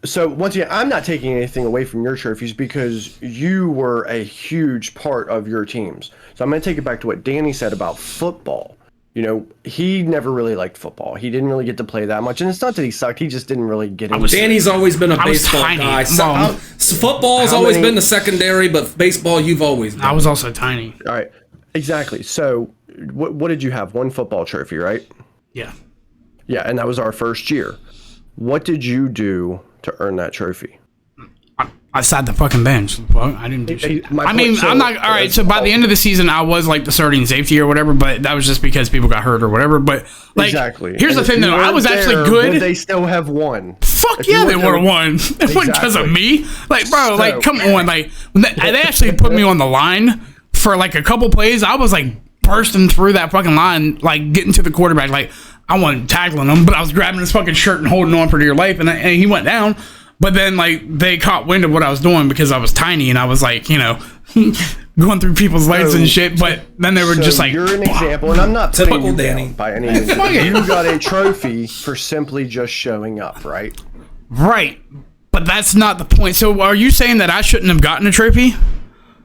So once again, I'm not taking anything away from your trophies because you were a huge part of your teams. So I'm going to take it back to what Danny said about football. You know, he never really liked football. He didn't really get to play that much, and it's not that he sucked. He just didn't really get into it. Danny's always been a I was baseball tiny. guy. Mom. Football's How always many- been the secondary, but baseball, you've always been. I was also tiny. All right, exactly. So what did you have? One football trophy, right? Yeah. Yeah, and that was our first year. What did you do to earn that trophy? I sat the fucking bench. Well, I didn't do shit. my I mean, point- so- I'm not all right. So by the end of the season, I was like the starting safety or whatever, but that was just because people got hurt or whatever. But like, Exactly. here's And the if thing you though, I weren't was actually there, good. would they still have won? Fuck If you yeah, they weren't would have there- won. It wasn't because of Exactly. me. Like, bro, like, So- come on. Like, when they actually put me on the line for like a couple plays. I was like bursting through that fucking line, like getting to the quarterback. Like, I wasn't tackling him, but I was grabbing his fucking shirt and holding on for dear life, and he went down. But then, like, they caught wind of what I was doing because I was tiny and I was like, you know, going through people's legs and shit. But then they were So just like, you're an example, and I'm not putting Typical you Danny. down by any means. Fuck it. You got a trophy for simply just showing up, right? right. But that's not the point. So are you saying that I shouldn't have gotten a trophy?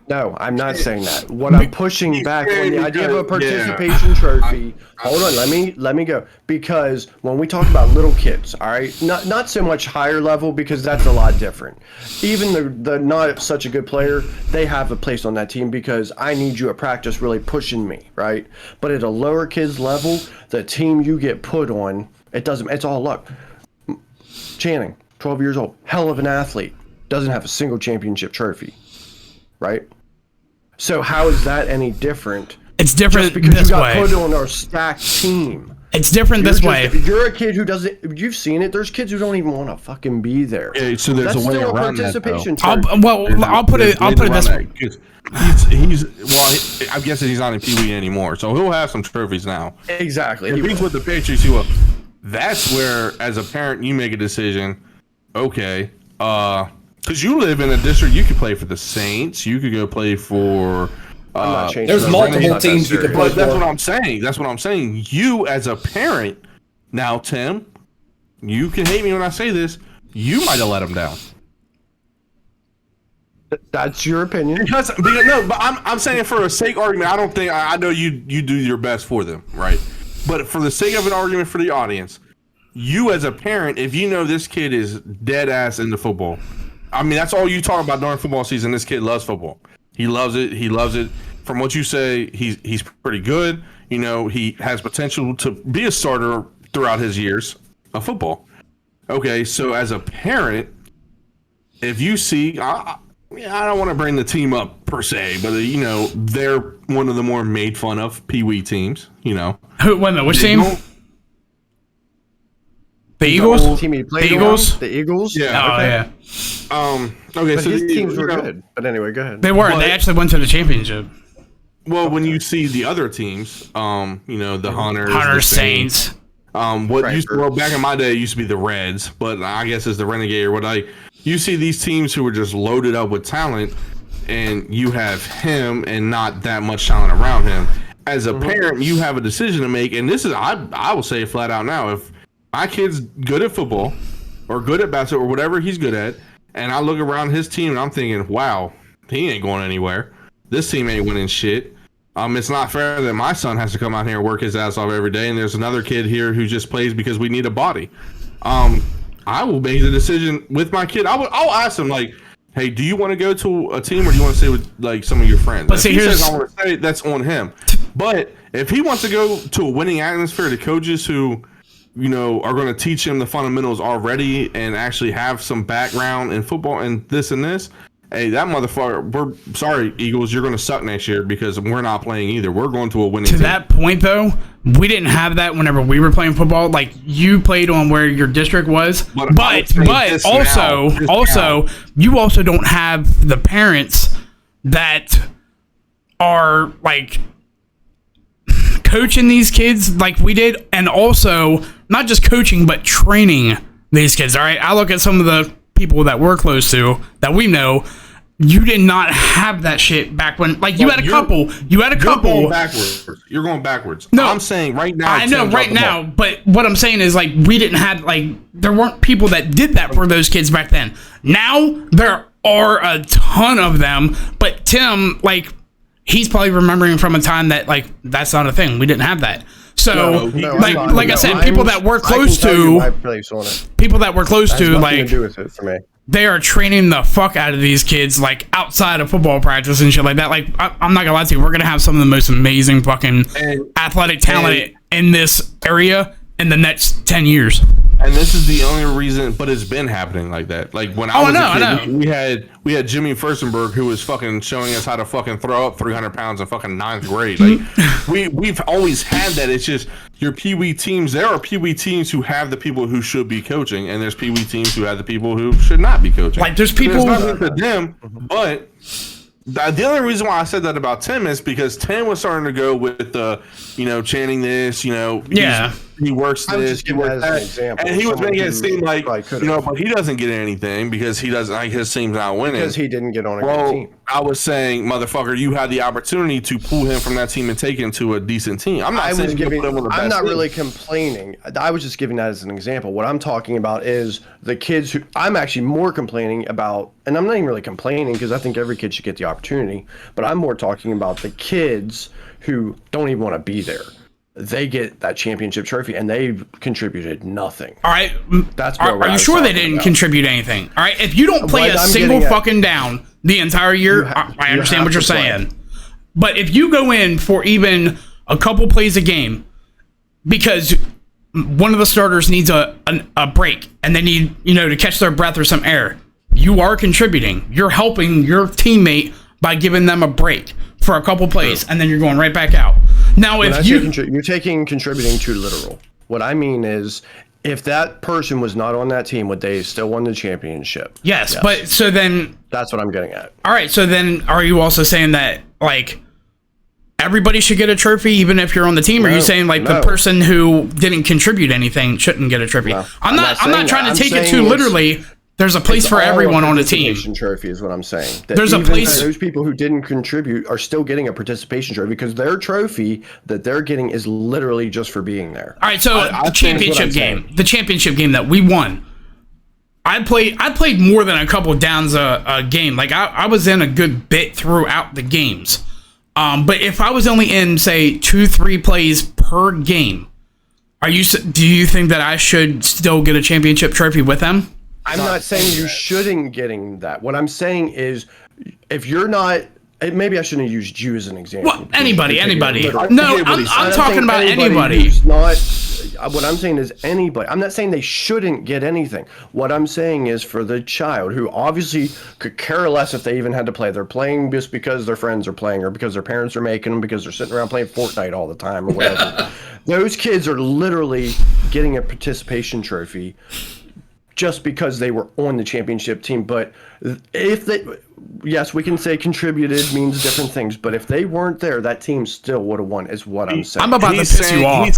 No, I'm not saying that. What I'm pushing back on the idea of a Yeah. participation trophy. Hold on, let me go. Because when we talk about little kids, all right, not so much higher level because that's a lot different. Even the not such a good player, they have a place on that team because I need you at practice really pushing me, right? But at a lower kids level, the team you get put on, it's all luck. Channing, 12 years old, hell of an athlete, doesn't have a single championship trophy, right? So how is that any different? It's different Just because this you got way. put on our stacked team. It's different this way. If you're a kid who doesn't, you've seen it. There's kids who don't even want to fucking be there. Yeah, so there's That's a way still a around that, participation though. trophy. I'll put it this way. I'm guessing he's not in Pee Wee anymore, so he'll have some trophies now. Exactly. If he's with the Patriots, he will. That's where, as a parent, you make a decision. Okay, because you live in a district, you could play for the Saints. You could go play for. I'm not changing there's the multiple rules. Not that teams you could serious. play But that's for. what I'm saying. That's what I'm saying. You, as a parent, now, Tim, you can hate me when I say this. You might have let him down. That's your opinion. Because no, but I'm saying for a sake argument, I don't think I know you do your best for them, right? But for the sake of an argument for the audience, you as a parent, if you know this kid is dead ass into football, I mean that's all you talk about during football season. This kid loves football. He loves it. He loves it. From what you say, he's pretty good. You know, he has potential to be a starter throughout his years of football. Okay, so as a parent, if you see, I don't want to bring the team up per se, but you know they're one of the more made fun of Pee Wee teams. You know, Wait a minute, which They team? don't- The The Eagles? old team he played The on? Eagles? The Eagles? Yeah. Oh, Okay. yeah. Okay, But so his the- teams you were know, good. But anyway, go ahead. They were. But- They actually went to the championship. Well, when you see the other teams, you know the Hunters, Hunter the Saints. What Right. used to, well back in my day it used to be the Reds, but I guess it's the Renegade or what you see these teams who are just loaded up with talent, and you have him and not that much talent around him. As a parent, you have a decision to make, and this is I will say it flat out now. If my kid's good at football or good at basketball or whatever he's good at, and I look around his team and I'm thinking, wow, he ain't going anywhere. This team ain't winning shit. It's not fair that my son has to come out here and work his ass off every day, and there's another kid here who just plays because we need a body. I will make the decision with my kid. I'll ask him like, "Hey, do you want to go to a team or do you want to stay with like some of your friends?" But If see, he says here's- I want to stay, that's on him. But if he wants to go to a winning atmosphere, to coaches who, you know, are going to teach him the fundamentals already and actually have some background in football and this, hey, that motherfucker, we're sorry, Eagles, you're going to suck next year because we're not playing either. We're going to a winning To team. that point, though, we didn't have that whenever we were playing football. Like, you played on where your district was. But I would say this But now, also, you also don't have the parents that are like coaching these kids like we did, and also not just coaching but training these kids. All right, I look at some of the people that we're close to that we know. You did not have that shit back when, like, you had a couple. You're going backwards. You're going backwards. No, I'm saying right now. I know right now, but what I'm saying is, like, we didn't have, like, there weren't people that did that for those kids back then. Now there are a ton of them, but Tim, like, he's probably remembering from a time that, like, that's not a thing. We didn't have that. So, like I said, people that we're close to, people that we're close to, like, to do with it for me. They are training the fuck out of these kids, like, outside of football practice and shit like that. Like, I'm not gonna lie to you, we're gonna have some of the most amazing fucking athletic talent in this area in the next 10 years. And this is the only reason, but it's been happening like that. Like when I was a kid, we had Jimmy Furstenberg who was fucking showing us how to fucking throw up 300 pounds in fucking 9th grade. Like we've always had that. It's just your Pee Wee teams. There are Pee Wee teams who have the people who should be coaching, and there's Pee Wee teams who have the people who should not be coaching. Like there's people. There's nothing to them, but. The only reason why I said that about Tim is because Tim was starting to go with the, chanting this, he works this, he works that, example, and he was making it seem like, but he doesn't get anything because he doesn't, like, his team's not winning. Because he didn't get on a good team. I was saying, motherfucker, you had the opportunity to pull him from that team and take him to a decent team. I'm not really complaining. I was just giving that as an example. What I'm talking about is the kids who I'm actually more complaining about, and I'm not even really complaining because I think every kid should get the opportunity, but I'm more talking about the kids who don't even want to be there. They get that championship trophy and they've contributed nothing. All right, that's are you sure they didn't contribute anything? All right, if you don't play a single fucking down the entire year, I understand what you're saying. But if you go in for even a couple plays a game because one of the starters needs a break and they need to catch their breath or some air, you are contributing. You're helping your teammate by giving them a break for a couple plays, and then you're going right back out. Now, if you're taking contributing too literal. What I mean is, if that person was not on that team, would they still won the championship? Yes, but so then that's what I'm getting at. All right, so then are you also saying that like everybody should get a trophy even if you're on the team? Or are you saying like the person who didn't contribute anything shouldn't get a trophy? No, I'm not trying to take it too literally. There's a place for everyone on a team. Trophy is what I'm saying. There's a place. Those people who didn't contribute are still getting a participation trophy because their trophy that they're getting is literally just for being there. All right, so the championship game that we won. I played more than a couple downs a game. Like I was in a good bit throughout the games. But if I was only in say 2-3 plays per game, do you think that I should still get a championship trophy with them? I'm not saying you shouldn't getting that. What I'm saying is, if you're not, maybe I shouldn't have used you as an example. Well, anybody. No, I'm talking about anybody. Who's not, what I'm saying is anybody. I'm not saying they shouldn't get anything. What I'm saying is for the child who obviously could care less if they even had to play. They're playing just because their friends are playing or because their parents are making them, because they're sitting around playing Fortnite all the time or whatever. Those kids are literally getting a participation trophy just because they were on the championship team. But if they, yes, we can say contributed means different things, but if they weren't there, that team still would have won, is what I'm saying. I'm about to piss you off. He's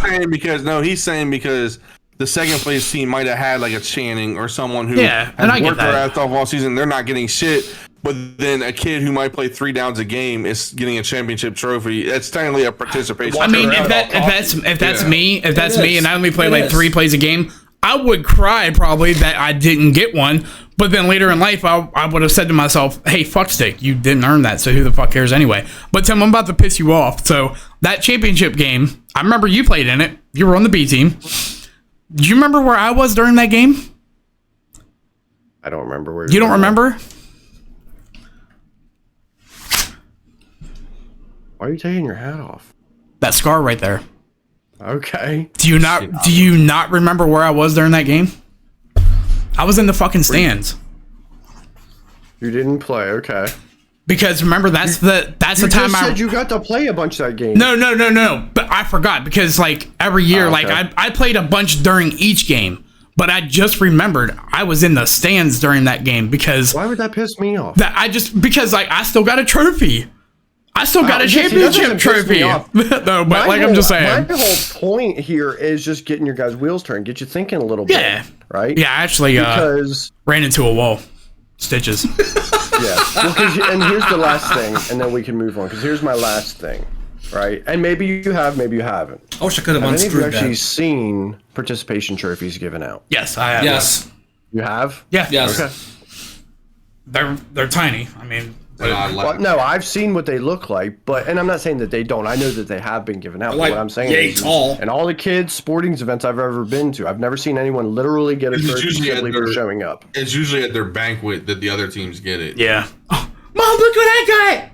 saying because the second place team might have had like a Channing or someone who has worked their ass off all season. They're not getting shit. But then a kid who might play 3 downs a game is getting a championship trophy. That's technically a participation. I mean, if that's me, and I only play like 3 plays a game, I would cry probably that I didn't get one, but then later in life, I would have said to myself, hey, fuckstick, you didn't earn that, so who the fuck cares anyway? But Tim, I'm about to piss you off. So that championship game, I remember you played in it. You were on the B team. Do you remember where I was during that game? I don't remember where you don't remember? Why are you taking your hat off? That scar right there. Okay. Do you not remember where I was during that game? I was in the fucking stands. You didn't play, okay. Because remember that's the time I said you got to play a bunch of that game. No. But I forgot because like every year, like I played a bunch during each game. But I just remembered I was in the stands during that game because Why would that piss me off? because like I still got a trophy. I still got a championship trophy. No, but I'm just saying. My whole point here is just getting your guys' wheels turned, get you thinking a little bit. Yeah. Right? Yeah, I actually ran into a wall. Stitches. Yeah. Well, and here's the last thing, and then we can move on, because here's my last thing. Right? And maybe you have, maybe you haven't. I wish I could have Have any of you unscrewed actually that. seen participation trophies given out? Yes, I have. Yes. You have? Yeah. Yes. Okay. They're tiny. I mean, Well, no, I've seen what they look like, and I'm not saying that they don't. I know that they have been given out. Like, what I'm saying yay is, tall. and all the kids' sporting events I've ever been to, I've never seen anyone literally get a It's trophy usually simply at for their- showing up. It's usually at their banquet that the other teams get it. yeah. Oh, Mom, look what I got!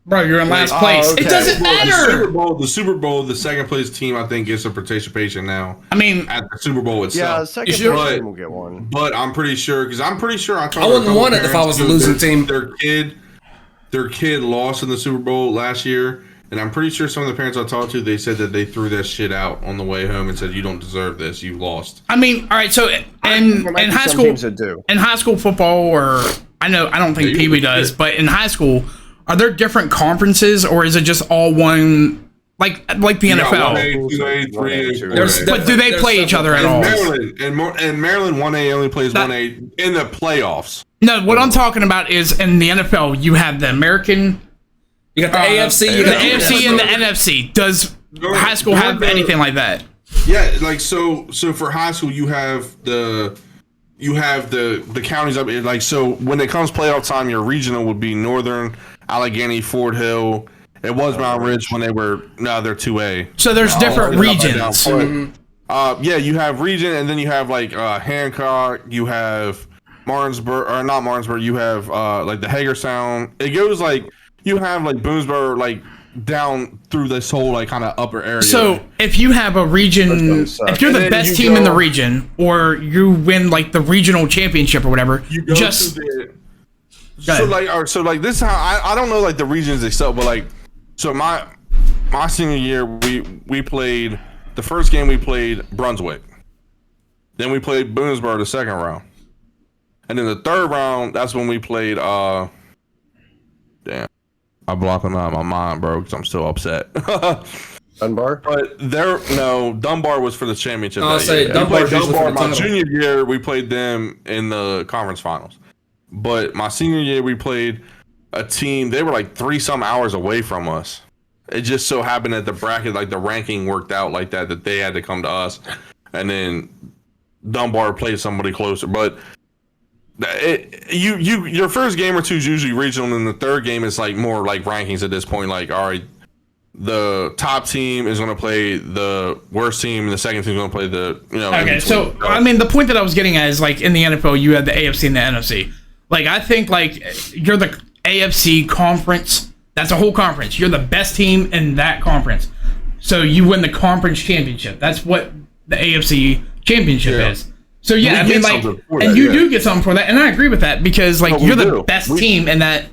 Bro, you're in last place. okay. It doesn't matter. The Super Bowl, the second place team, I think, gets a participation now. I mean, At the Super Bowl Yeah, itself. the second sure? place team will get one. But I'm pretty sure, because I told I wouldn't want it if I was the losing team. Their kid lost in the Super Bowl last year, and I'm pretty sure some of the parents I talked to, they said that they threw that shit out on the way home and said, "You don't deserve this. You lost." I mean, all right. So There in might be high some school, teams that do. in high school football, or I don't think Yeah, Pee Wee does, but in high school, are there different conferences, or is it just all one, like the NFL? 1A, 2A, 3A, 4A. But do they There's play each other at In all? Maryland, 1A only plays 1A in the playoffs. No, what I'm talking about is in the NFL, you have the American, You got the AFC, you the got AFC, and the NFC. Does high school have anything like that? Yeah, like so for high school you have the counties up, like, so when it comes playoff time, your regional would be Northern, Allegheny, Fort Hill. It was Mount Ridge when they're 2A. So there's different Up and down. regions. Yeah, you have region, and then you have like Hancock, you have Martinsburg, or not Martinsburg, you have like the Hagerstown. It goes like, you have like Boonesborough, like down through this whole like kind of upper area. So if you have a region, suck. if you're And the then best you team in the go- region, or you win like the regional championship or whatever, you go just to the, Go so ahead. like this is how I don't know like the regions itself, but like, so my senior year we played the first game, we played Brunswick, then we played Boonesborough the second round, and then the third round, that's when we played damn, I'm blocking out my mind, bro, because I'm still upset. Dunbar? But Dunbar was for the championship. I'll that say year. Dunbar's We played usually for the My title. junior year, we played them in the conference finals. But my senior year, we played a team. They were like 3-some hours away from us. It just so happened that the bracket, like the ranking, worked out like that they had to come to us, and then Dunbar played somebody closer. But your first game or two is usually regional, and the third game is like more like rankings at this point. Like, all right, the top team is going to play the worst team, and the second team is going to play the okay. So I mean, the point that I was getting at is like in the NFL, you have the AFC and the NFC. Like I think like you're the AFC conference. That's a whole conference. You're the best team in that conference. So you win the conference championship. That's what the AFC championship is. So yeah, We I mean get like, something for and that, you yeah. do get something for that, and I agree with that because like No, we you're the do. best We- team in that.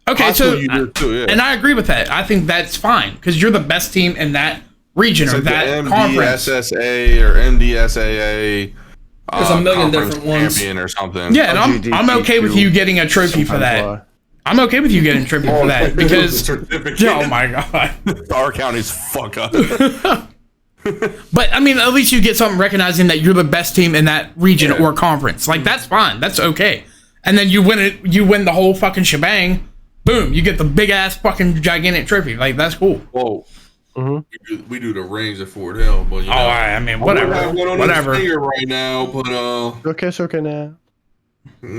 Okay, High so school you do too, yeah. and I agree with that. I think that's fine because you're the best team in that region or like that the conference. MDSSA or MDSAA. There's a million conference different ones. champion or something. Yeah, and I'm okay with you getting a trophy for that. I'm okay with you getting a trophy for that because Certificate. oh my god. Our county's fuck up. But I mean, at least you get something recognizing that you're the best team in that region or conference. Like that's fine. That's okay. And then you win it. You win the whole fucking shebang. Boom! You get the big ass fucking gigantic trophy. Like that's cool. Whoa. We do the rings at Fort Hill, but Oh, I mean, whatever. I don't have one on Whatever. his finger right now, but Okay, it's okay now.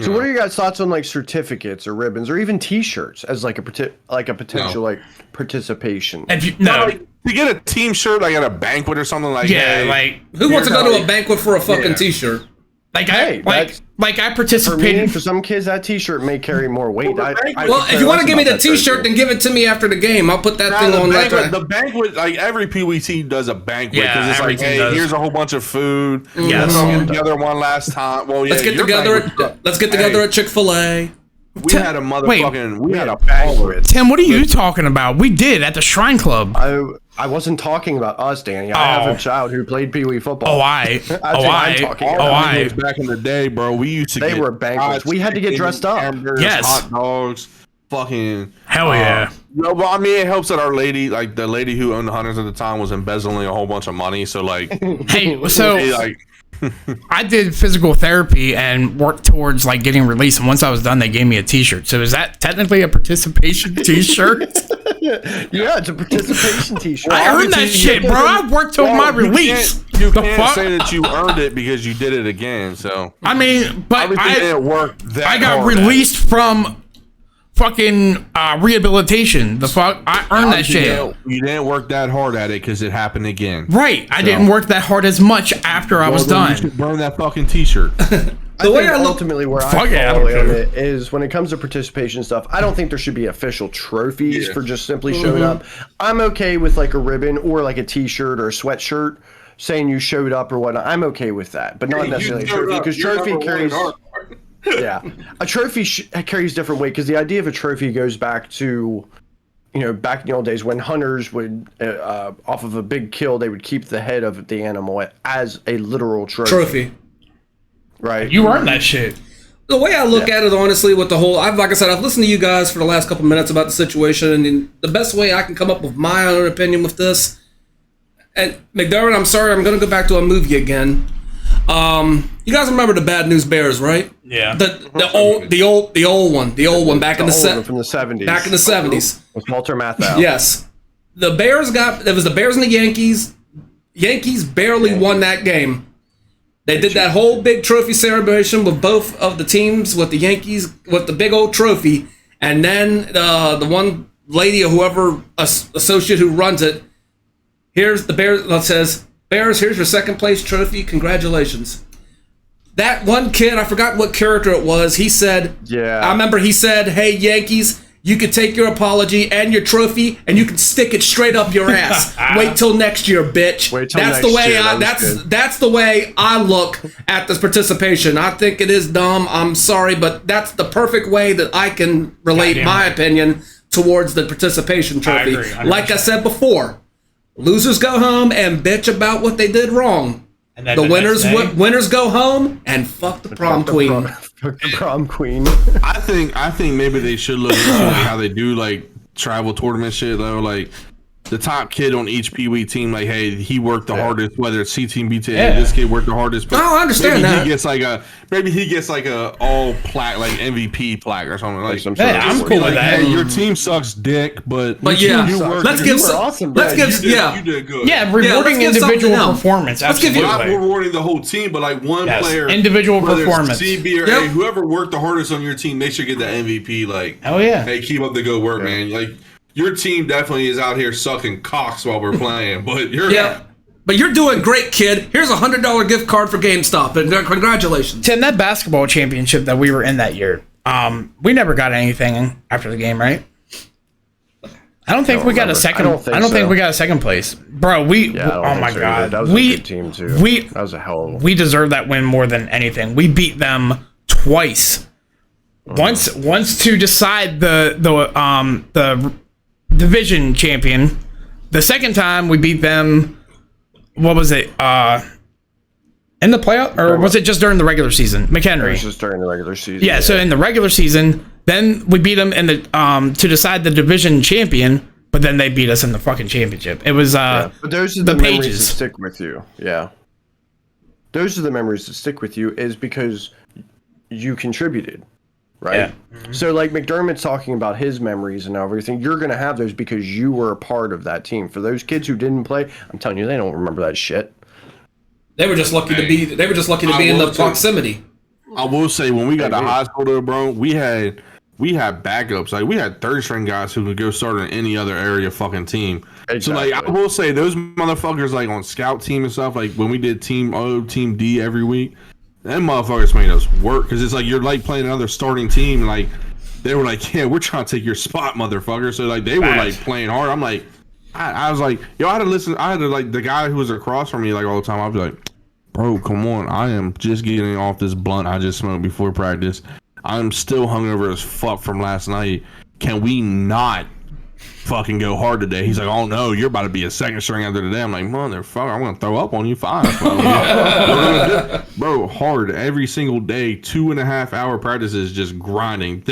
So what are your guys' thoughts on like certificates or ribbons or even T-shirts as like a potential like participation? If you no, like, to get a team shirt like at a banquet or something like yeah, hey, like Who wants to go to Here's a banquet for a fucking Yeah. t-shirt? Hey, I that's- I For participated. me, for some kids, that T-shirt may carry more weight. Well, Well, if you want to give me the t-shirt, then give it to me after the game. I'll put that Now, thing the on banquet, like the banquet, like every PWT does a banquet Yeah, because it's every like, team hey, does. here's a whole bunch of food. Yes. Let's all get together one last time. Well, yeah, Let's get your together. banquet- Let's get together at Chick-fil-A. We had a Wait. motherfucking, we had a banquet. Tim, what are you talking about? We did at the Shrine Club. I wasn't talking about us, Danny. I have a child who played Pee Wee football. I'm talking All about. was back in the day, bro. We used to. They get were banquets. We had to get dressed up. hamburgers, Yes. hot dogs, fucking Hell yeah. No, but I mean, it helps that our lady, like the lady who owned the Hunters at the time, was embezzling a whole bunch of money. So like, Hey, so like, I did physical therapy and worked towards like getting released. And once I was done, they gave me a T-shirt. So is that technically a participation T-shirt? Yeah, it's a participation T-shirt. I earned that shit, bro. I worked till my release. you The can't fuck? say that you earned it because you did it again. So I mean, but everything didn't work that I got hard at it. released from fucking rehabilitation. The fuck? I earned that shit. You didn't work that hard at it because it happened again. Right. I didn't work that hard as much after I was Well, then you done. should burn that fucking T-shirt. The way I look- ultimately where Fuck I yeah, I fall don't on care. it is when it comes to participation stuff, I don't think there should be official trophies for just simply showing up. I'm okay with like a ribbon or like a T-shirt or a sweatshirt saying you showed up or whatnot. I'm okay with that, but not necessarily a trophy because trophy carries. Yeah, a trophy carries different weight because the idea of a trophy goes back to, back in the old days when hunters would, off of a big kill, they would keep the head of the animal as a literal trophy. Right. You earned that shit. The way I look at it, honestly, with the whole, like I said, I've listened to you guys for the last couple minutes about the situation, and the best way I can come up with my own opinion with this, and McDermott, I'm sorry, I'm going to go back to a movie again. You guys remember the Bad News Bears, right? Yeah. The old one back in the from the 70s. back in the 70s. With Walter Matthau. Yes. The Bears it was the Bears and the Yankees. Yankees barely won that game. They did that whole big trophy celebration with both of the teams, with the Yankees, with the big old trophy. And then the one lady or whoever, associate who runs it, here's the Bears, that says, Bears, here's your second place trophy. Congratulations. That one kid, I forgot what character it was, he said, I remember he said, hey, Yankees, you can take your apology and your trophy and you can stick it straight up your ass. Wait till next year, bitch. That's the way I look at this participation. I think it is dumb. I'm sorry, but that's the perfect way that I can relate my opinion towards the participation trophy. I agree, like I said before, losers go home and bitch about what they did wrong. And then The next day- winners go home and fuck the prom queen. Fuck the prom queen. I think maybe they should look into like how they do like travel tournament shit though. Like the top kid on each Pee Wee team, like, hey, he worked the hardest, whether it's C team, B team, this kid worked the hardest. But I understand maybe that. He gets like a all plaque, like MVP plaque or something. Like, Some sort of I'm award. cool with like, that. hey, your team sucks dick, but yeah, you worked. let's You give were some. awesome, Let's Brad. give You did good. Yeah, let's rewarding give something individual else. performance. Let's give you- Not Absolutely. rewarding the whole team, but like one Yes, player, individual whether it's performance. C, B, or Yep. A, whoever worked the hardest on your team, they should get the MVP. Like, Hell yeah. hey, keep up the good work, man. Like, your team definitely is out here sucking cocks while we're playing, but But you're doing great, kid. Here's a $100 gift card for GameStop, and congratulations. Tim, that basketball championship that we were in that year, we never got anything after the game, right? I don't think we got a second. I don't think we got a second place, bro. Oh my god, That was a good team too. That was a hell of a. We deserve that win more than anything. We beat them twice. Once to decide the division champion. The second time we beat them. What was it? In the playoff, or was it just during the regular season? It McHenry. was just during the regular season. Yeah, so in the regular season, then we beat them in the to decide the division champion, but then they beat us in the fucking championship. It was But those are the memories that Pages. stick with you. Yeah. Those are the memories that stick with you is because you contributed, right? Yeah. So like McDermott's talking about his memories and everything, you're gonna have those because you were a part of that team. For those kids who didn't play, I'm telling you, they don't remember that shit. They were just lucky to be. They were just lucky to be in the proximity. I will say when we got to high school though, bro, we had backups. Like we had third string guys who could go start in any other area fucking team. Exactly. So like I will say those motherfuckers like on scout team and stuff, like when we did team O, team D every week, them motherfuckers made us work because it's like you're like playing another starting team. Like they were like, yeah, we're trying to take your spot, motherfucker. So like they were like playing hard. I'm like, I was like, yo, I had to listen. I had to like the guy who was across from me like all the time. I'd be like, bro, come on. I am just getting off this blunt I just smoked before practice. I'm still hungover as fuck from last night. Can we not fucking go hard today. He's like, oh no, you're about to be a second string after today. I'm like, motherfucker, I'm gonna throw up on you. Fine, bro. Hard every single day. 2.5 hour practices, just grinding.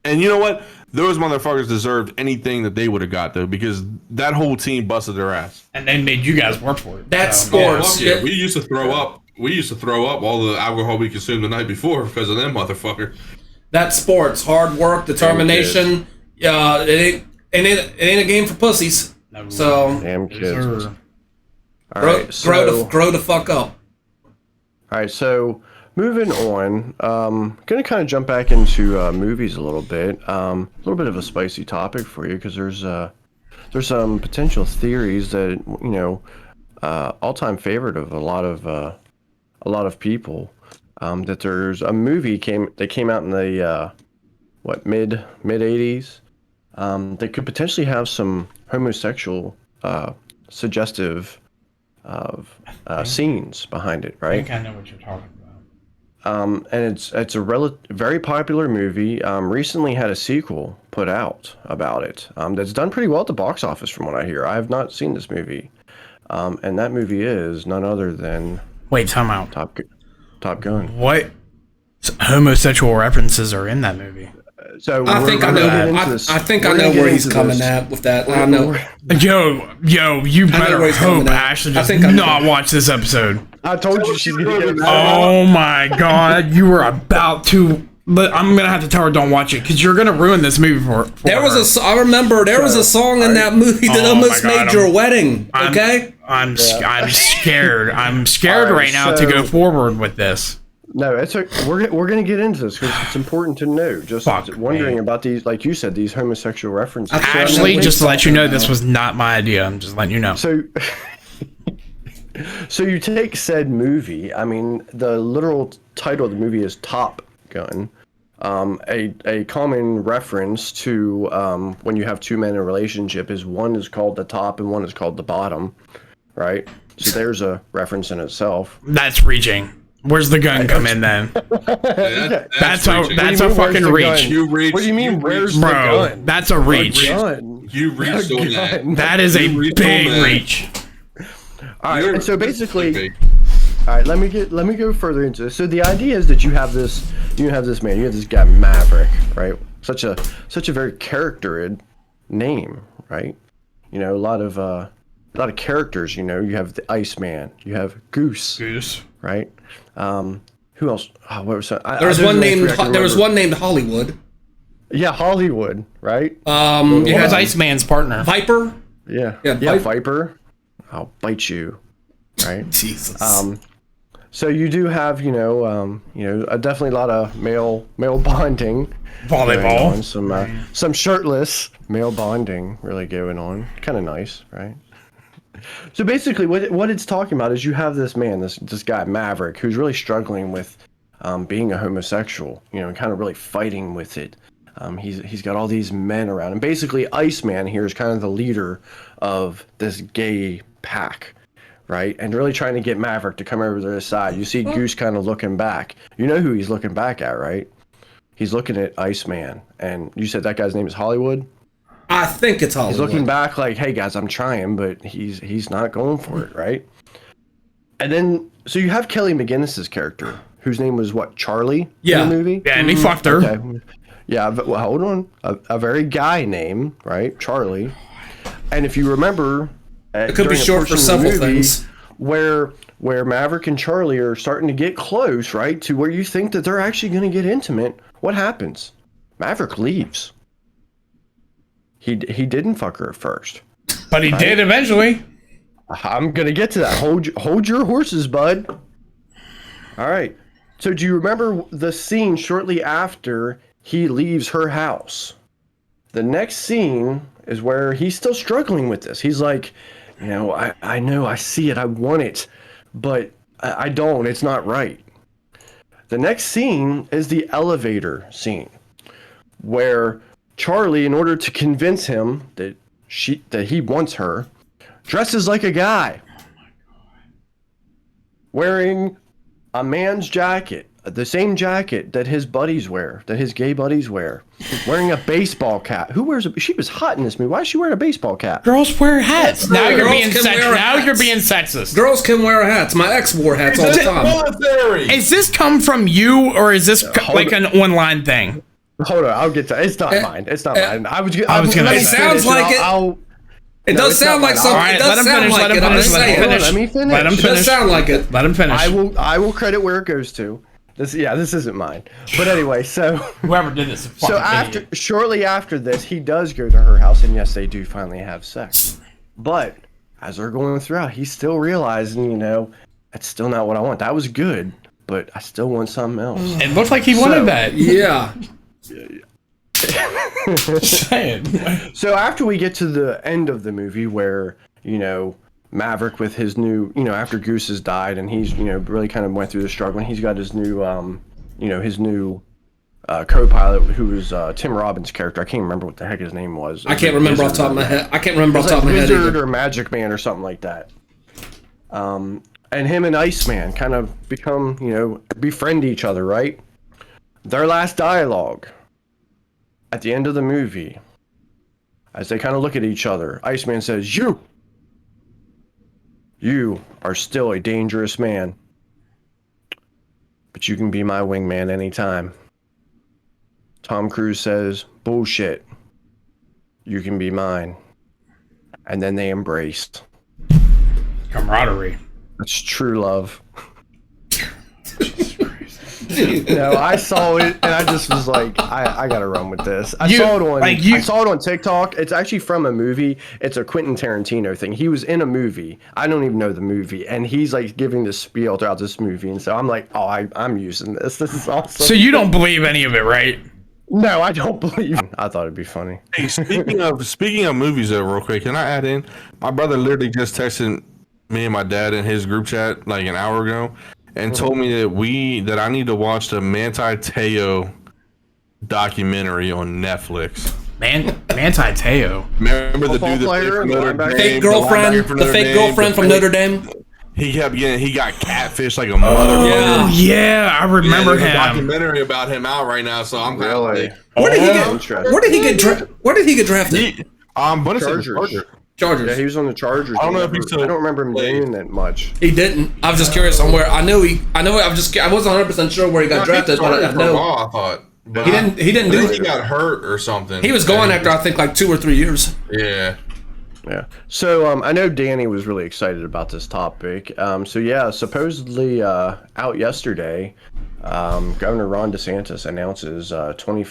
And you know what? Those motherfuckers deserved anything that they would have got though, because that whole team busted their ass. And they made you guys work for it. That's So, sports. Yeah, we used to throw up. We used to throw up all the alcohol we consumed the night before because of them motherfucker. That's sports. Hard work, determination. It ain't a game for pussies. No. So Damn kids. Sir. All right, grow the fuck up. All right, so moving on, gonna kind of jump back into movies a little bit. A little bit of a spicy topic for you because there's some potential theories that all-time favorite of a lot of people. That there's a movie that came out in the mid 80s that could potentially have some homosexual suggestive scenes behind it, I right? think I know what you're talking about. And it's a very popular movie. Recently had a sequel put out about it. That's done pretty well at the box office from what I hear. I have not seen this movie. And that movie is none other than Wait, time out. Top Gun. What homosexual references are in that movie? So I think I know. I think I know where he's coming at with that. I know. Yo, you better where he's hope coming at. Ashley I does think I know. not watch this episode. I told you she's gonna get Oh my god, you were about to. I'm gonna have to tell her don't watch it because you're gonna ruin this movie for There her. was I remember there was a song in that movie that Oh almost my God, made your wedding. Okay. I'm scared. I'm scared All right, right now to go forward with this. No, we're gonna get into this because it's important to know. Just Fuck wondering me. about these, like you said, these homosexual references. Ashley, just to let you know, this was not my idea. I'm just letting you know. So, so you take said movie. I mean, the literal title of the movie is Top Gun. A common reference to when you have two men in a relationship is one is called the top and one is called the bottom, right? So there's a reference in itself. That's reaching. Where's the gun come in then? That's a fucking reach. You reach. What do you mean? Where's the Bro, gun? that's a reach. Gun. You reached on that. That is a You reached big on that. reach. All right, and so basically, Big. all right, let me go further into this. So the idea is that you have this guy Maverick, right? Such a very charactered name, right? You know, a lot of characters. You know, you have the Iceman, you have Goose, right? Who else? Oh, what was that? There was one named Hollywood. Yeah, Hollywood, right? It has Iceman's partner. Viper. Yeah, Yeah, Viper. I'll bite you, right? Jesus. So you do have, definitely a lot of male bonding. Volleyball. Going on, some shirtless male bonding really going on. Kind of nice, right? So basically, what it's talking about is you have this man, this guy Maverick, who's really struggling with being a homosexual. You know, kind of really fighting with it. He's got all these men around, and basically, Iceman here is kind of the leader of this gay pack. Right, and really trying to get Maverick to come over to his side. You see Goose kind of looking back. You know who he's looking back at, right? He's looking at Iceman, and you said that guy's name is Hollywood. I think it's Hollywood. He's looking back like, "Hey guys, I'm trying," but he's not going for it, right? And then so you have Kelly McGinnis's character, whose name was what, Charlie? Yeah. In the movie. Yeah, and he fucked her. Okay. Yeah, but well, hold on. A very guy name, right? Charlie. And if you remember. It could be during a short for portion of the several movie things. Where Maverick and Charlie are starting to get close, right, to where you think that they're actually going to get intimate. What happens? Maverick leaves. He didn't fuck her at first. But he did eventually. I'm going to get to that. Hold your horses, bud. All right. So do you remember the scene shortly after he leaves her house? The next scene is where he's still struggling with this. He's like, I know, I see it, I want it, but I don't, it's not right. The next scene is the elevator scene, where Charlie, in order to convince him that he wants her, dresses like a guy. Wearing a man's jacket, the same jacket that his buddies wear, that his gay buddies wear, wearing a baseball cap. Who wears she was hot in this movie. Why is she wearing a baseball cap? Girls wear hats. Now you're Girls being can sexist. wear Now hats. you're being sexist. Girls can wear hats. My ex wore hats all the time. Military. Is this come from you or is this like an online thing? Hold on, I'll get to it's not mine. It's not mine. I was gonna It sounds like it. It does sound like something. Alright, It does sound like it. I'm just saying. Let me finish. Let him It does finish. sound like it. Let him finish. I will credit where it goes to. This isn't mine. But anyway, so Whoever did this. so shortly after this, he does go to her house, and yes, they do finally have sex. But as they're going throughout, he's still realizing, that's still not what I want. That was good, but I still want something else. It looked like he wanted that. Yeah. Saying. So after we get to the end of the movie where, Maverick with his new, after Goose has died and he's, really kind of went through the struggle and he's got his new, co-pilot who was Tim Robbins' character. I can't remember what the heck his name was. I can't remember off the top of my head. I can't remember off the top of my head Wizard either. or Magic Man or something like that. And him and Iceman kind of become, befriend each other, right? Their last dialogue at the end of the movie, as they kind of look at each other, Iceman says, You are still a dangerous man, but you can be my wingman anytime. Tom Cruise says, bullshit. You can be mine. And then they embraced. Camaraderie. That's true love. No, I saw it and I just was like, I gotta run with this. I saw it on TikTok. It's actually from a movie. It's a Quentin Tarantino thing. He was in a movie. I don't even know the movie, and he's like giving this spiel throughout this movie, and so I'm like, oh, I'm using this. This is awesome. So you don't believe any of it, right? No, I don't believe. I thought it'd be funny. Hey, speaking of movies, though, real quick, can I add in? My brother literally just texted me and my dad in his group chat like an hour ago, and told me that I need to watch the Manti Te'o documentary on Netflix. Manti Te'o. Remember the Football dude player, that Fake girlfriend, the fake girlfriend from Notre Dame. He got catfished like a motherfucker. Oh yeah, I remember There's a him. documentary about him out right now, so I'm kind of like, Where did he get drafted? But it's Chargers. Chargers. Yeah, he was on the Chargers. I don't know if he's still I don't remember him doing that much. He didn't. I was just curious on where. I wasn't 100% sure where he got drafted, but I know I thought. But he didn't I do think he it. got hurt or something. He was going after I think like 2 or 3 years. Yeah. Yeah. So I know Danny was really excited about this topic. Supposedly out yesterday, Governor Ron DeSantis announces 20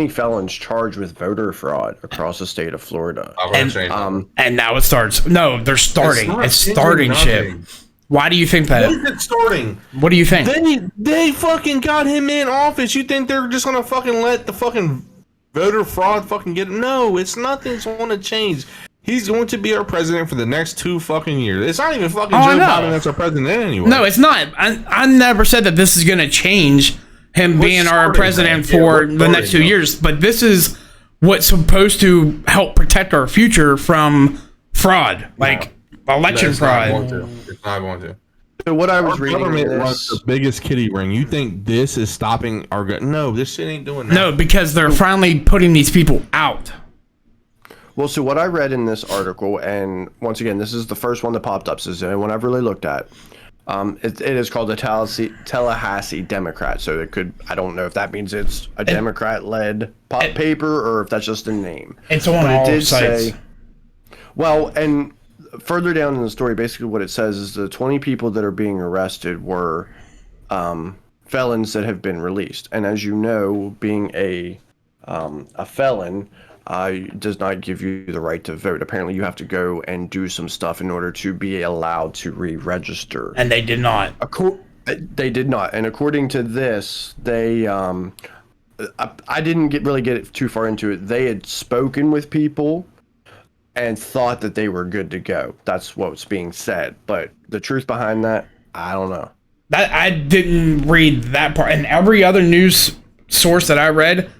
felons charged with voter fraud across the state of Florida. And now it starts. No, they're starting. It's starting shit. Why do you think that? What is it starting? What do you think? They fucking got him in office. You think they're just gonna fucking let the fucking voter fraud fucking get him? No, it's nothing's gonna change. He's going to be our president for the next 2 fucking years. It's not even fucking Joe Biden that's our president anyway. No, it's not. I never said that this is going to change him being our president for the next 2 years. But this is what's supposed to help protect our future from fraud, like election fraud. It's not going to. So what I was Our reading government is runs the biggest kitty ring. You think this is stopping our No, this shit ain't doing that. No, because they're finally putting these people out. Well, so what I read in this article, and once again, this is the first one that popped up, so it's the only one I've really looked at. It is called the Tallahassee Democrat. So it could, I don't know if that means it's a Democrat-led paper or if that's just a name. It's on all sites. Well, and further down in the story, basically what it says is the 20 people that are being arrested were felons that have been released. And as you know, being a felon does not give you the right to vote. Apparently, you have to go and do some stuff in order to be allowed to re-register. And they did not. They did not. And according to this, they I didn't really get too far into it. They had spoken with people and thought that they were good to go. That's what's being said. But the truth behind that, I don't know. That I didn't read that part. And every other news source that I read,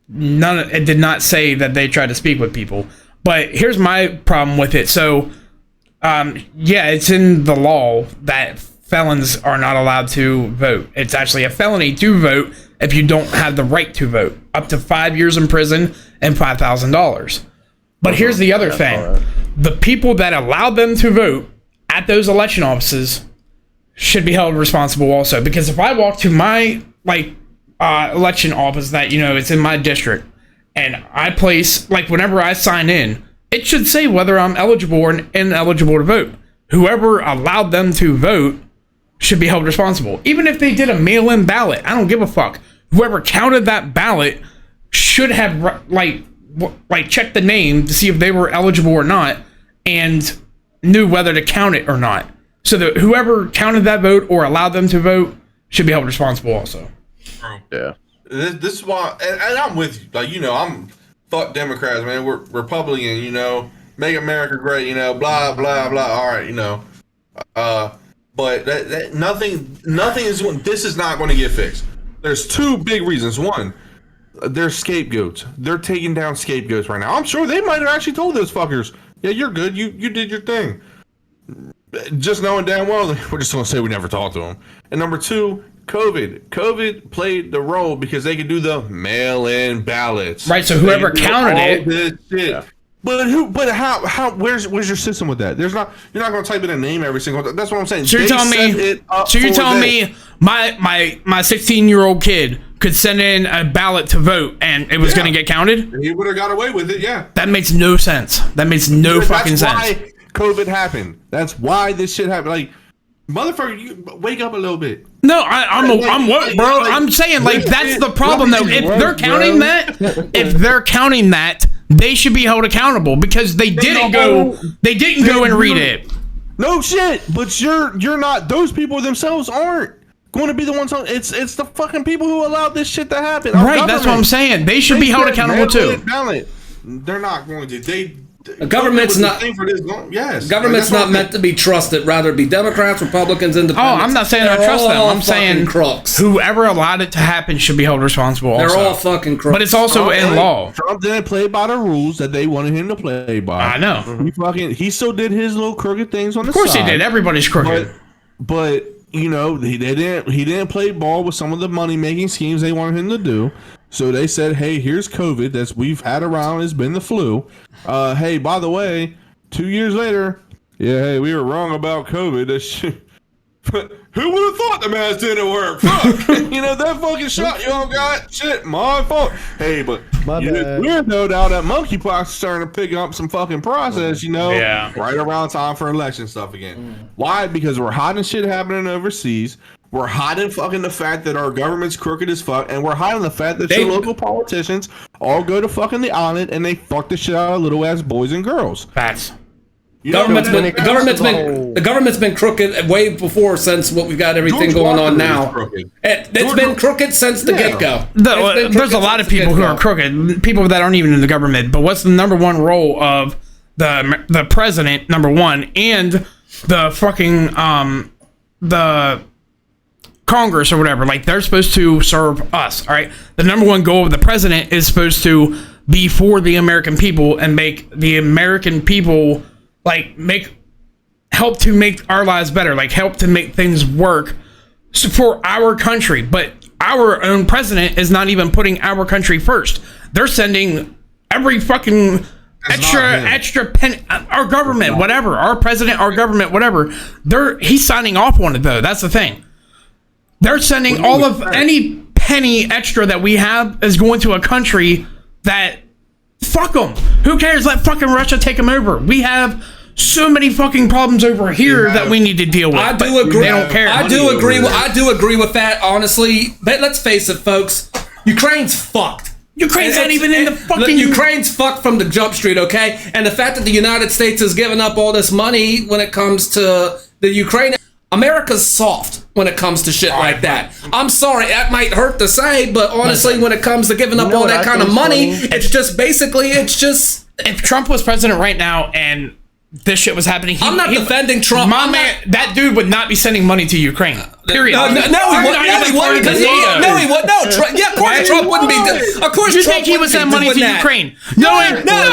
it did not say that they tried to speak with people. But here's my problem with it. So, it's in the law that felons are not allowed to vote. It's actually a felony to vote if you don't have the right to vote. Up to 5 years in prison and $5,000. But here's the other thing. The people that allowed them to vote at those election offices should be held responsible also. Because if I walk to my election office that, it's in my district, and I place, whenever I sign in, it should say whether I'm eligible or ineligible to vote. Whoever allowed them to vote should be held responsible. Even if they did a mail-in ballot, I don't give a fuck. Whoever counted that ballot should have checked the name to see if they were eligible or not, and knew whether to count it or not. So that whoever counted that vote or allowed them to vote should be held responsible also. Yeah. This is why, and I'm with you. I'm fuck Democrats, man. We're Republican, make America great, blah blah blah. All right, but that nothing is. This is not going to get fixed. There's two big reasons. One, they're scapegoats. They're taking down scapegoats right now. I'm sure they might have actually told those fuckers, "Yeah, you're good. You did your thing." Just knowing damn well, we're just going to say we never talked to them. And number two, COVID played the role because they could do the mail-in ballots. Right, so whoever counted it. Yeah. But how where's your system with that? You're not going to type in a name every single time. That's what I'm saying. So you're telling me my 16-year-old kid could send in a ballot to vote and it was going to get counted? And he would have got away with it, yeah. That makes no sense. That makes no fucking sense. That's why COVID happened. That's why this shit happened. Motherfucker, you wake up a little bit. No, I'm what, bro? I'm saying that's the problem though. If they're counting that, they should be held accountable because they didn't go and read it. No shit, but you're not. Those people themselves aren't going to be the ones. It's the fucking people who allowed this shit to happen. Right, that's what I'm saying. They should be held accountable too. They're not going to. The government's not. Government's not meant to be trusted. Rather be Democrats, Republicans, Independents. Oh, I'm not saying I trust them. I'm saying crooks. Whoever allowed it to happen should be held responsible. They're all fucking crooks. But it's also in law. Trump didn't play by the rules that they wanted him to play by. I know. He still did his little crooked things on the side. Of course he did. Everybody's crooked. But he didn't play ball with some of the money making schemes they wanted him to do. So they said, hey, here's COVID that we've had around. It's been the flu. Hey, by the way, 2 years later, hey, we were wrong about COVID. Who would have thought the mask didn't work? Fuck. That fucking shot y'all got. Shit, my fault. Hey, but we're no doubt that monkeypox is starting to pick up some fucking process, Yeah. right around time for election stuff again. Why? Because we're hiding shit happening overseas. We're hiding fucking the fact that our government's crooked as fuck, and we're hiding the fact that your local politicians all go to fucking the island and they fuck the shit out of little ass boys and girls. Facts. The government's been crooked way before since what we've got everything going on now. It's been crooked since the get-go. There's a lot of people who are crooked, people that aren't even in the government. But what's the number one role of the president? Number one, and the fucking the Congress or whatever, they're supposed to serve us, all right? The number one goal of the president is supposed to be for the American people and make the American people help to make our lives better, help to make things work for our country. But our own president is not even putting our country first. They're sending every fucking extra penny, our government, whatever, our president, our government, whatever. He's signing off on it though. That's the thing. They're sending any penny extra that we have is going to a country that, fuck them. Who cares? Let fucking Russia take them over. We have so many fucking problems over here that we need to deal with. I do agree. They don't care. I do agree with that, honestly. But let's face it, folks. Ukraine's fucked. Ukraine's not even in the fucking... Ukraine's fucked from the jump street, okay? And the fact that the United States has given up all this money when it comes to the Ukraine... America's soft when it comes to shit like that. I'm sorry, that might hurt to say, but honestly, when it comes to giving up all that kind of money, it's just... If Trump was president right now and this shit was happening... I'm not defending Trump. That dude would not be sending money to Ukraine. Period. No, he wouldn't. Because no, he wouldn't. No, yeah, of course Trump wouldn't be. Of course, you think he would send money to Ukraine? No,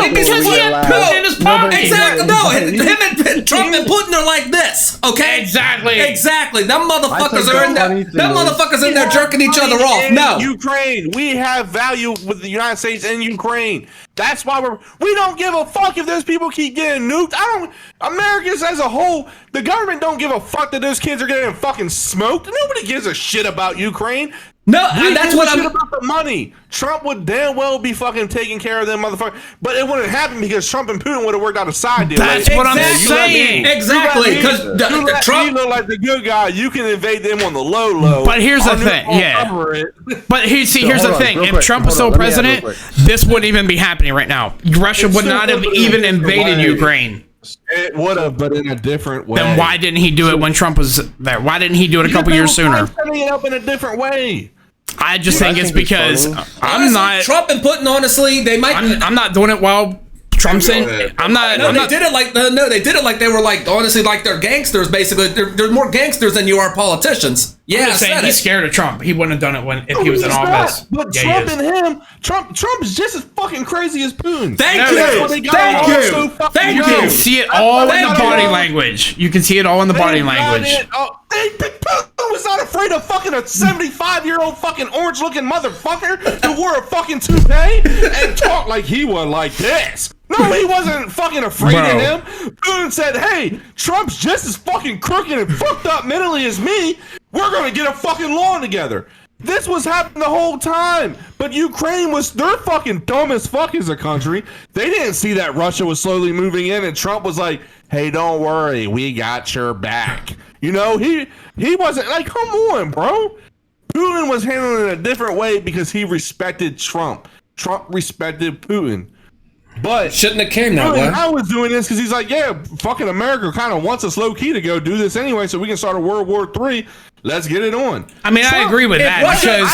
because he had Putin in his pocket. Exactly. No, him and Trump and Putin are like this. Okay. Exactly. Them motherfuckers are in there. Them motherfuckers in there jerking each other off. No. Ukraine. We have value with the United States in Ukraine. That's why we don't give a fuck if those people keep getting nuked. Americans as a whole, the government don't give a fuck that those kids are getting fucking smoked. Nobody gives a shit about Ukraine. No, that's what I'm about the money. Trump would damn well be fucking taking care of them motherfuckers, but it wouldn't happen because Trump and Putin would have worked out a side deal. That's what I'm saying. Exactly, because Trump, you look like the good guy. You can invade them on the low. But here's the thing, But here's the thing. If Trump was still president, this wouldn't even be happening right now. Russia would not have even invaded Ukraine. It would have, but in a different way. Then why didn't he do it when Trump was there? Why didn't he do it a couple years sooner? Setting it up in a different way. I just think it's because I'm not Trump and Putin. Honestly, they might. I'm not doing it while Trump's in. I'm not. They did it like they were like honestly like they're gangsters. Basically, they're more gangsters than you are politicians. Yeah, I'm saying he's scared of Trump. He wouldn't have done it if he was in office. But Trump and him, Trump is just as fucking crazy as Putin. Thank you. You can see it all in the body language. You can see it all in the body language. Putin was not afraid of fucking a 75-year-old fucking orange-looking motherfucker who wore a fucking toupee and talked like he was like this. No, he wasn't fucking afraid of him. Putin said, hey, Trump's just as fucking crooked and fucked up mentally as me. We're going to get a fucking law together. This was happening the whole time. But Ukraine they're fucking dumb as fuck as a country. They didn't see that Russia was slowly moving in and Trump was like, hey, don't worry, we got your back. You know, he wasn't like, come on, bro. Putin was handling it a different way because he respected Trump. Trump respected Putin. But shouldn't have came that way. I was doing this because he's like, yeah, fucking America kind of wants us low key to go do this anyway, so we can start a World War III. Let's get it on. I mean, I agree with that because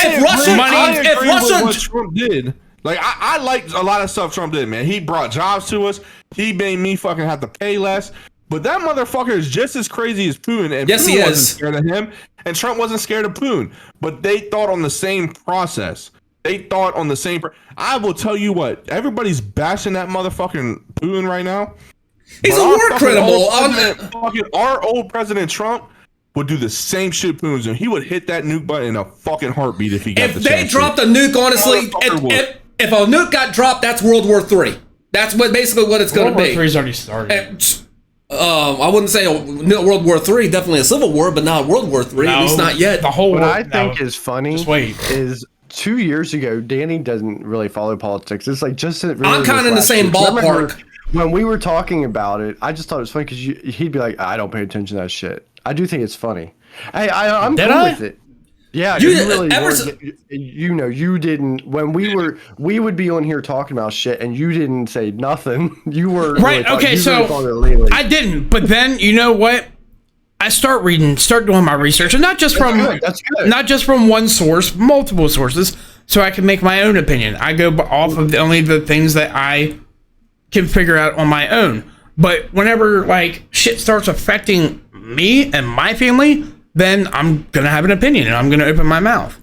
what Trump did. Like, I liked a lot of stuff Trump did, man. He brought jobs to us. He made me fucking have to pay less. But that motherfucker is just as crazy as Putin. And yes, Putin he wasn't is. scared of him, and Trump wasn't scared of Putin. But they thought on the same process. They thought on the same. I will tell you what. Everybody's bashing that motherfucking Putin right now. He's a war criminal. Our old President Trump would do the same shit Putin's doing. He would hit that nuke button in a fucking heartbeat if he got the chance. If they dropped a nuke, honestly, if a nuke got dropped, that's World War III. That's basically what it's going to be. World War III's already started. I wouldn't say World War III, definitely a civil war, but not World War III, at least not yet. What I think is funny is 2 years ago, Danny doesn't really follow politics. It's like just really I'm kind of in the same ballpark. When we were talking about it, I just thought it was funny because he'd be like, I don't pay attention to that shit. I do think it's funny. Hey, I'm cool with it. Yeah, you really you didn't when we would be on here talking about shit and you didn't say nothing. You were right. Really okay, so I didn't. But then you know what? I start doing my research, and not just not just from one source, multiple sources, so I can make my own opinion. I go off of only the things that I can figure out on my own. But whenever like shit starts affecting me and my family, then I'm gonna have an opinion and I'm gonna open my mouth.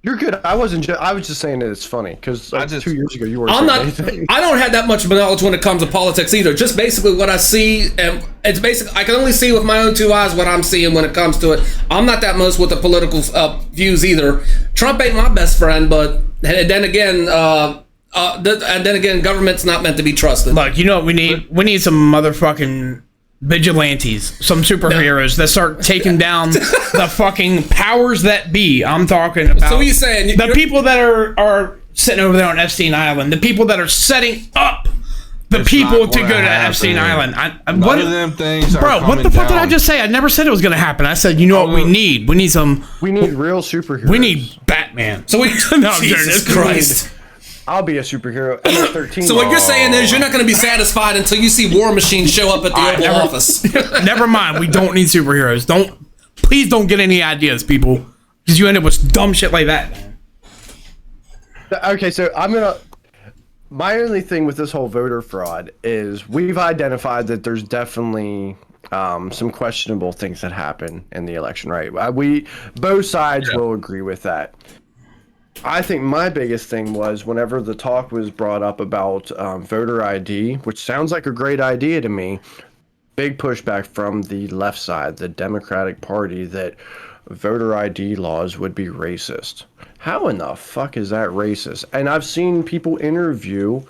You're good. I was just saying that it's funny because 2 years ago you were. I don't have that much knowledge when it comes to politics either. Just basically what I see, and it's basically I can only see with my own two eyes what I'm seeing when it comes to it. I'm not that much with the political views either. Trump ain't my best friend, but then again, government's not meant to be trusted. Look, you know what we need? We need some motherfucking vigilantes, some superheroes that start taking down the fucking powers that be. I'm talking about. So what are you saying? The people that are sitting over there on Epstein Island, the people that are setting up the people to go to Epstein Island. One of them things, bro. What the fuck did I just say? I never said it was going to happen. I said, you know what we need? We need real superheroes. We need Batman. So Jesus Christ. I'll be a superhero. M13. So what you're saying is you're not going to be satisfied until you see War Machine show up at the Oval Office. Never mind. We don't need superheroes. Please don't get any ideas, people, because you end up with dumb shit like that. Okay, so my only thing with this whole voter fraud is we've identified that there's definitely some questionable things that happen in the election, right? We both sides will agree with that. I think my biggest thing was whenever the talk was brought up about voter ID, which sounds like a great idea to me, big pushback from the left side, the Democratic Party, that voter ID laws would be racist. How in the fuck is that racist? And I've seen people interview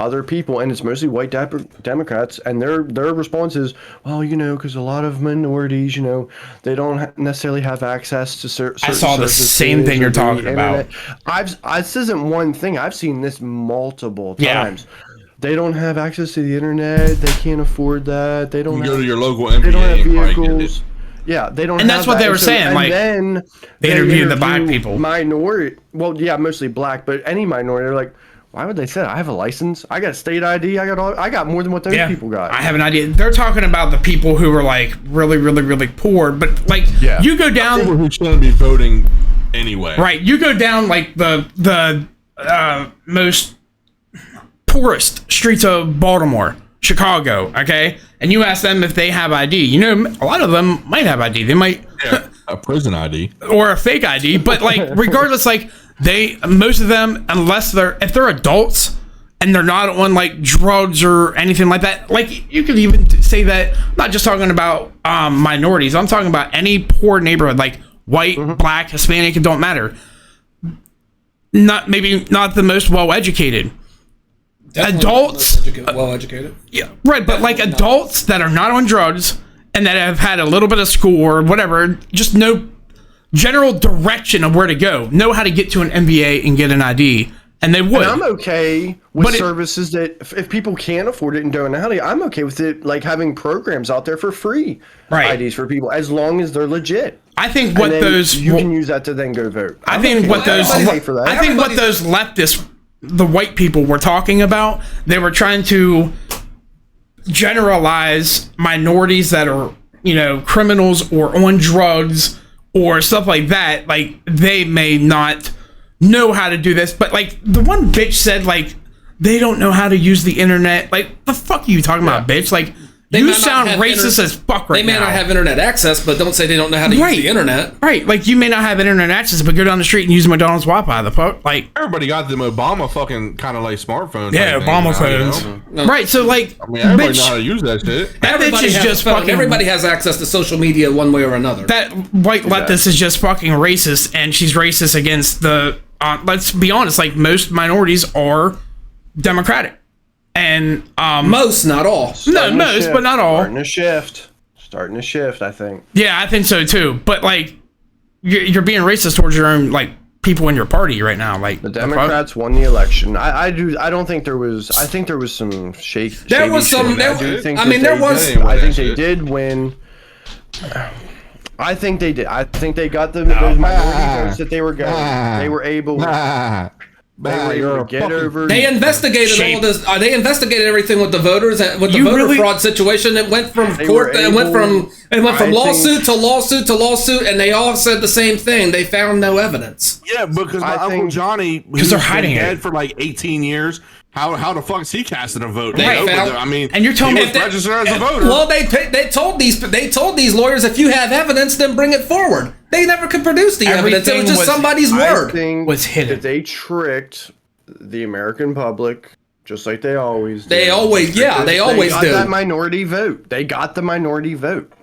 other people, and it's mostly white Democrats, and their response is, well, because a lot of minorities, they don't necessarily have access to certain I saw the same thing you're talking about. This isn't one thing. I've seen this multiple times. They don't have access to the internet. They can't afford that. They don't go to your local They don't have MBA vehicles. Yeah, they don't. And that's what they were saying. And like, then they interviewed the black people. Minority. Well, yeah, mostly black, but any minority. They're like, why would they say that? I have a license. I got state ID. I got more than what those people got. I have an idea. They're talking about the people who were like really, really, really poor, but like you go down. People who shouldn't be voting anyway. Right. You go down like the most poorest streets of Baltimore, Chicago. Okay, and you ask them if they have ID. A lot of them might have ID. They might a prison ID or a fake ID, but like regardless, like. Most of them, unless if they're adults and they're not on like drugs or anything like that, like you could even say that. I'm not just talking about minorities. I'm talking about any poor neighborhood, like white, black, Hispanic. It don't matter. Not the most well educated. Adults, well educated. Yeah, right. But like adults that are not on drugs and that have had a little bit of school or whatever, just know general direction of where to go, know how to get to an MBA and get an ID, and they would. And I'm okay with services that if people can't afford it and don't know how to, I'm okay with it, like having programs out there for free IDs for people as long as they're legit. I think what those you can use that to then go vote. I think what those leftists, the white people were talking about, they were trying to generalize minorities that are criminals or on drugs or stuff like that. Like they may not know how to do this, but like the one bitch said like they don't know how to use the internet. Like the fuck are you talking about, bitch? Like you sound racist as fuck right now. They may not have internet access, but don't say they don't know how to use the internet. Right, like you may not have internet access, but go down the street and use McDonald's Wi-Fi. The fuck, like everybody got them Obama fucking kind of like smartphones. Yeah, Obama phones. Right, so like, everybody know how to use that shit. That bitch is just fucking. Everybody has access to social media one way or another. That white leftist is just fucking racist, and she's racist against the. Let's be honest, like most minorities are Democratic. And most, not all. Most, but not all. Starting to shift, I think. Yeah, I think so too. But like, you're being racist towards your own like people in your party right now. Like the Democrats won the election. I don't think there was. I think there was some shady. There was some. I think they did win. I think they did. I think they got those minority votes that they were going. They were able. They were able to get over. They investigated all this. They investigated everything with the voters and with the voter fraud situation. It went from court. It went from lawsuit to lawsuit to lawsuit, and they all said the same thing. They found no evidence. Yeah, because my Uncle Johnny, because they're hiding dead it for like 18 years. How the fuck is he casting a vote? And you're telling me registered as a voter. Well, they told these lawyers, if you have evidence, then bring it forward. They never could produce the evidence. It was just somebody's word. Was hidden. That they tricked the American public, just like they always do. They always do. That minority vote. They got the minority vote.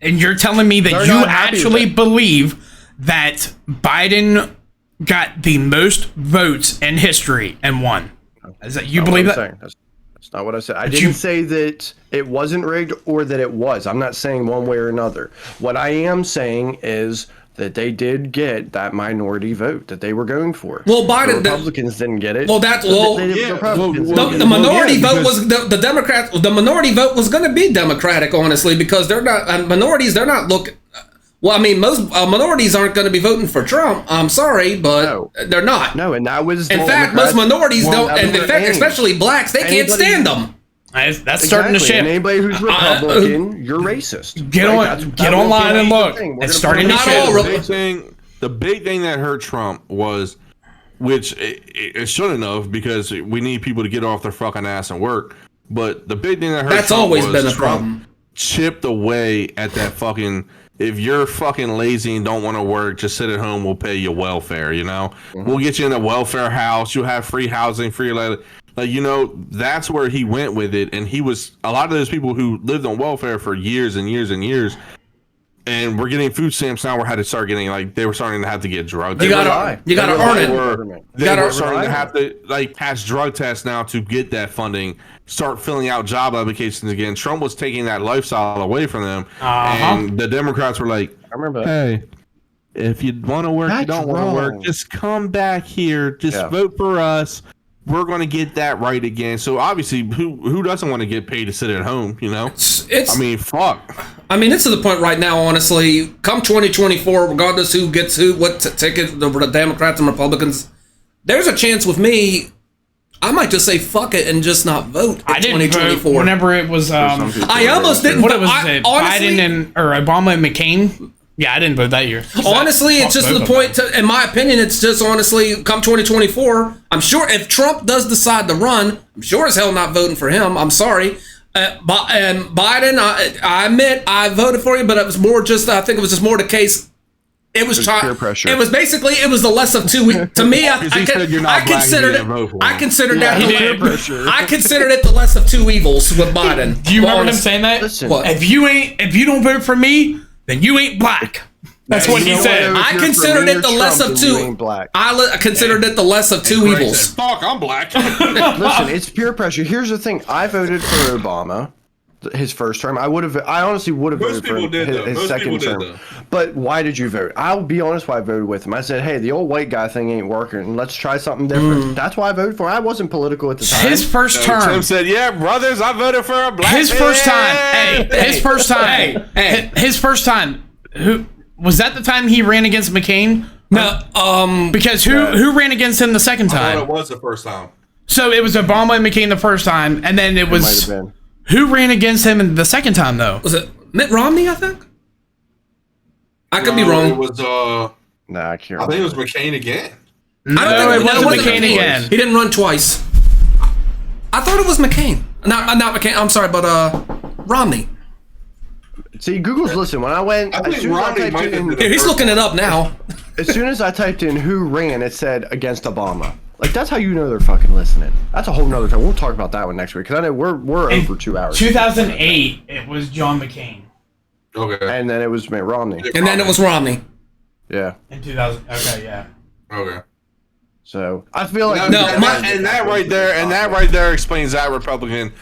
And you're telling me that you actually believe that Biden got the most votes in history and won? Is that you believe that? That's not what I said. I didn't say that it wasn't rigged or that it was. I'm not saying one way or another. What I am saying is that they did get that minority vote that they were going for. Well, Biden, the Republicans didn't get it. Well, the minority vote was the Democrats. The minority vote was going to be Democratic, honestly, because they're not minorities. They're not looking. Well, I mean, most minorities aren't going to be voting for Trump. I'm sorry, but they're not. No, and that was. In fact, most minorities don't, and in fact, especially blacks, they can't stand them. That's starting to shift. Anybody who's Republican, you're racist. Get online and look. It's starting to shift. The big thing that hurt Trump was, which it shouldn't have, because we need people to get off their fucking ass and work. But the big thing that hurt That's Trump always was been a Trump problem. chipped away at that fucking. If you're fucking lazy and don't want to work, just sit at home. We'll pay you welfare. You know, we'll get you in a welfare house. You'll have free housing, free like that's where he went with it. And he was a lot of those people who lived on welfare for years and years and years. And we're getting food stamps now. We're had to start getting they were starting to have to get drugs. You gotta earn it. They were starting to have to pass drug tests now to get that funding. Start filling out job applications again. Trump was taking that lifestyle away from them, and the Democrats were like, I remember that. "Hey, if you want to work, you don't want to work. Just come back here. Just vote for us. We're going to get that right again." So obviously, who doesn't want to get paid to sit at home? You know, I mean, fuck. I mean, it's to the point right now, honestly, come 2024, regardless who gets what ticket, the Democrats and Republicans, there's a chance with me, I might just say fuck it and just not vote in 2024. Vote whenever it was, I almost didn't. What was it? Biden or Obama and McCain? Yeah, I didn't vote that year. Honestly, it's just to the point, in my opinion, it's just honestly, come 2024, I'm sure if Trump does decide to run, I'm sure as hell not voting for him. I'm sorry. And Biden, I admit I voted for you, but it was more just, I think it was just more the case. It was peer pressure. It was basically, it was the less of two. To me, I considered it the less of two evils with Biden. Do you remember him saying that? Listen, if you don't vote for me, then you ain't black. That's what he said. I considered it the less of two. I considered it the less of two evils. Fuck, I'm black. Listen, it's peer pressure. Here's the thing. I voted for Obama, his first term. I honestly would have voted for his second term. But why did you vote? I'll be honest why I voted with him. I said, hey, the old white guy thing ain't working. Let's try something different. That's why I voted for him. I wasn't political at the time. His first term. Tim said, yeah, brothers, I voted for a black His first time. His first time. Who was that? The time he ran against McCain? No, because who ran against him the second time? I thought it was the first time. So it was Obama and McCain the first time, and then it was who ran against him the second time though? Was it Mitt Romney? I think. I could be wrong. It was I can't. I think it was McCain again. No, it wasn't McCain again. He didn't run twice. I thought it was McCain. Not McCain. I'm sorry, but Romney. See, Google's listen. When I went, he's looking it up now. As soon as I typed in who ran, it said against Obama. Like, that's how you know they're fucking listening. That's a whole nother time. We'll talk about that one next week because I know we're over 2 hours. 2008, it was John McCain. Okay. And then it was Mitt Romney. And then it was Romney. Yeah. In 2000. Okay, yeah. Okay. So I feel like that right there explains that Republican.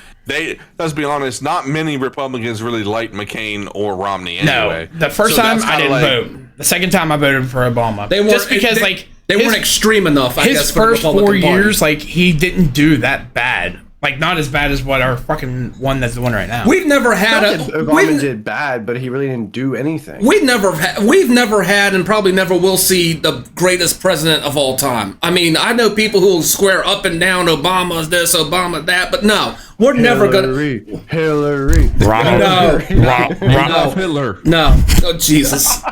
Let's be honest, not many Republicans really liked McCain or Romney anyway. No, the first time I didn't vote. The second time I voted for Obama. They just because they weren't extreme enough. I guess his first 4 years, he didn't do that bad. Like, not as bad as what our fucking one that's the one right now. We've never had Obama did bad, but he really didn't do anything. We've never had and probably never will see the greatest president of all time. I mean, I know people who will swear up and down Obama's this, Obama that, but no, we're never gonna Hillary. Hitler. No. Oh, Jesus.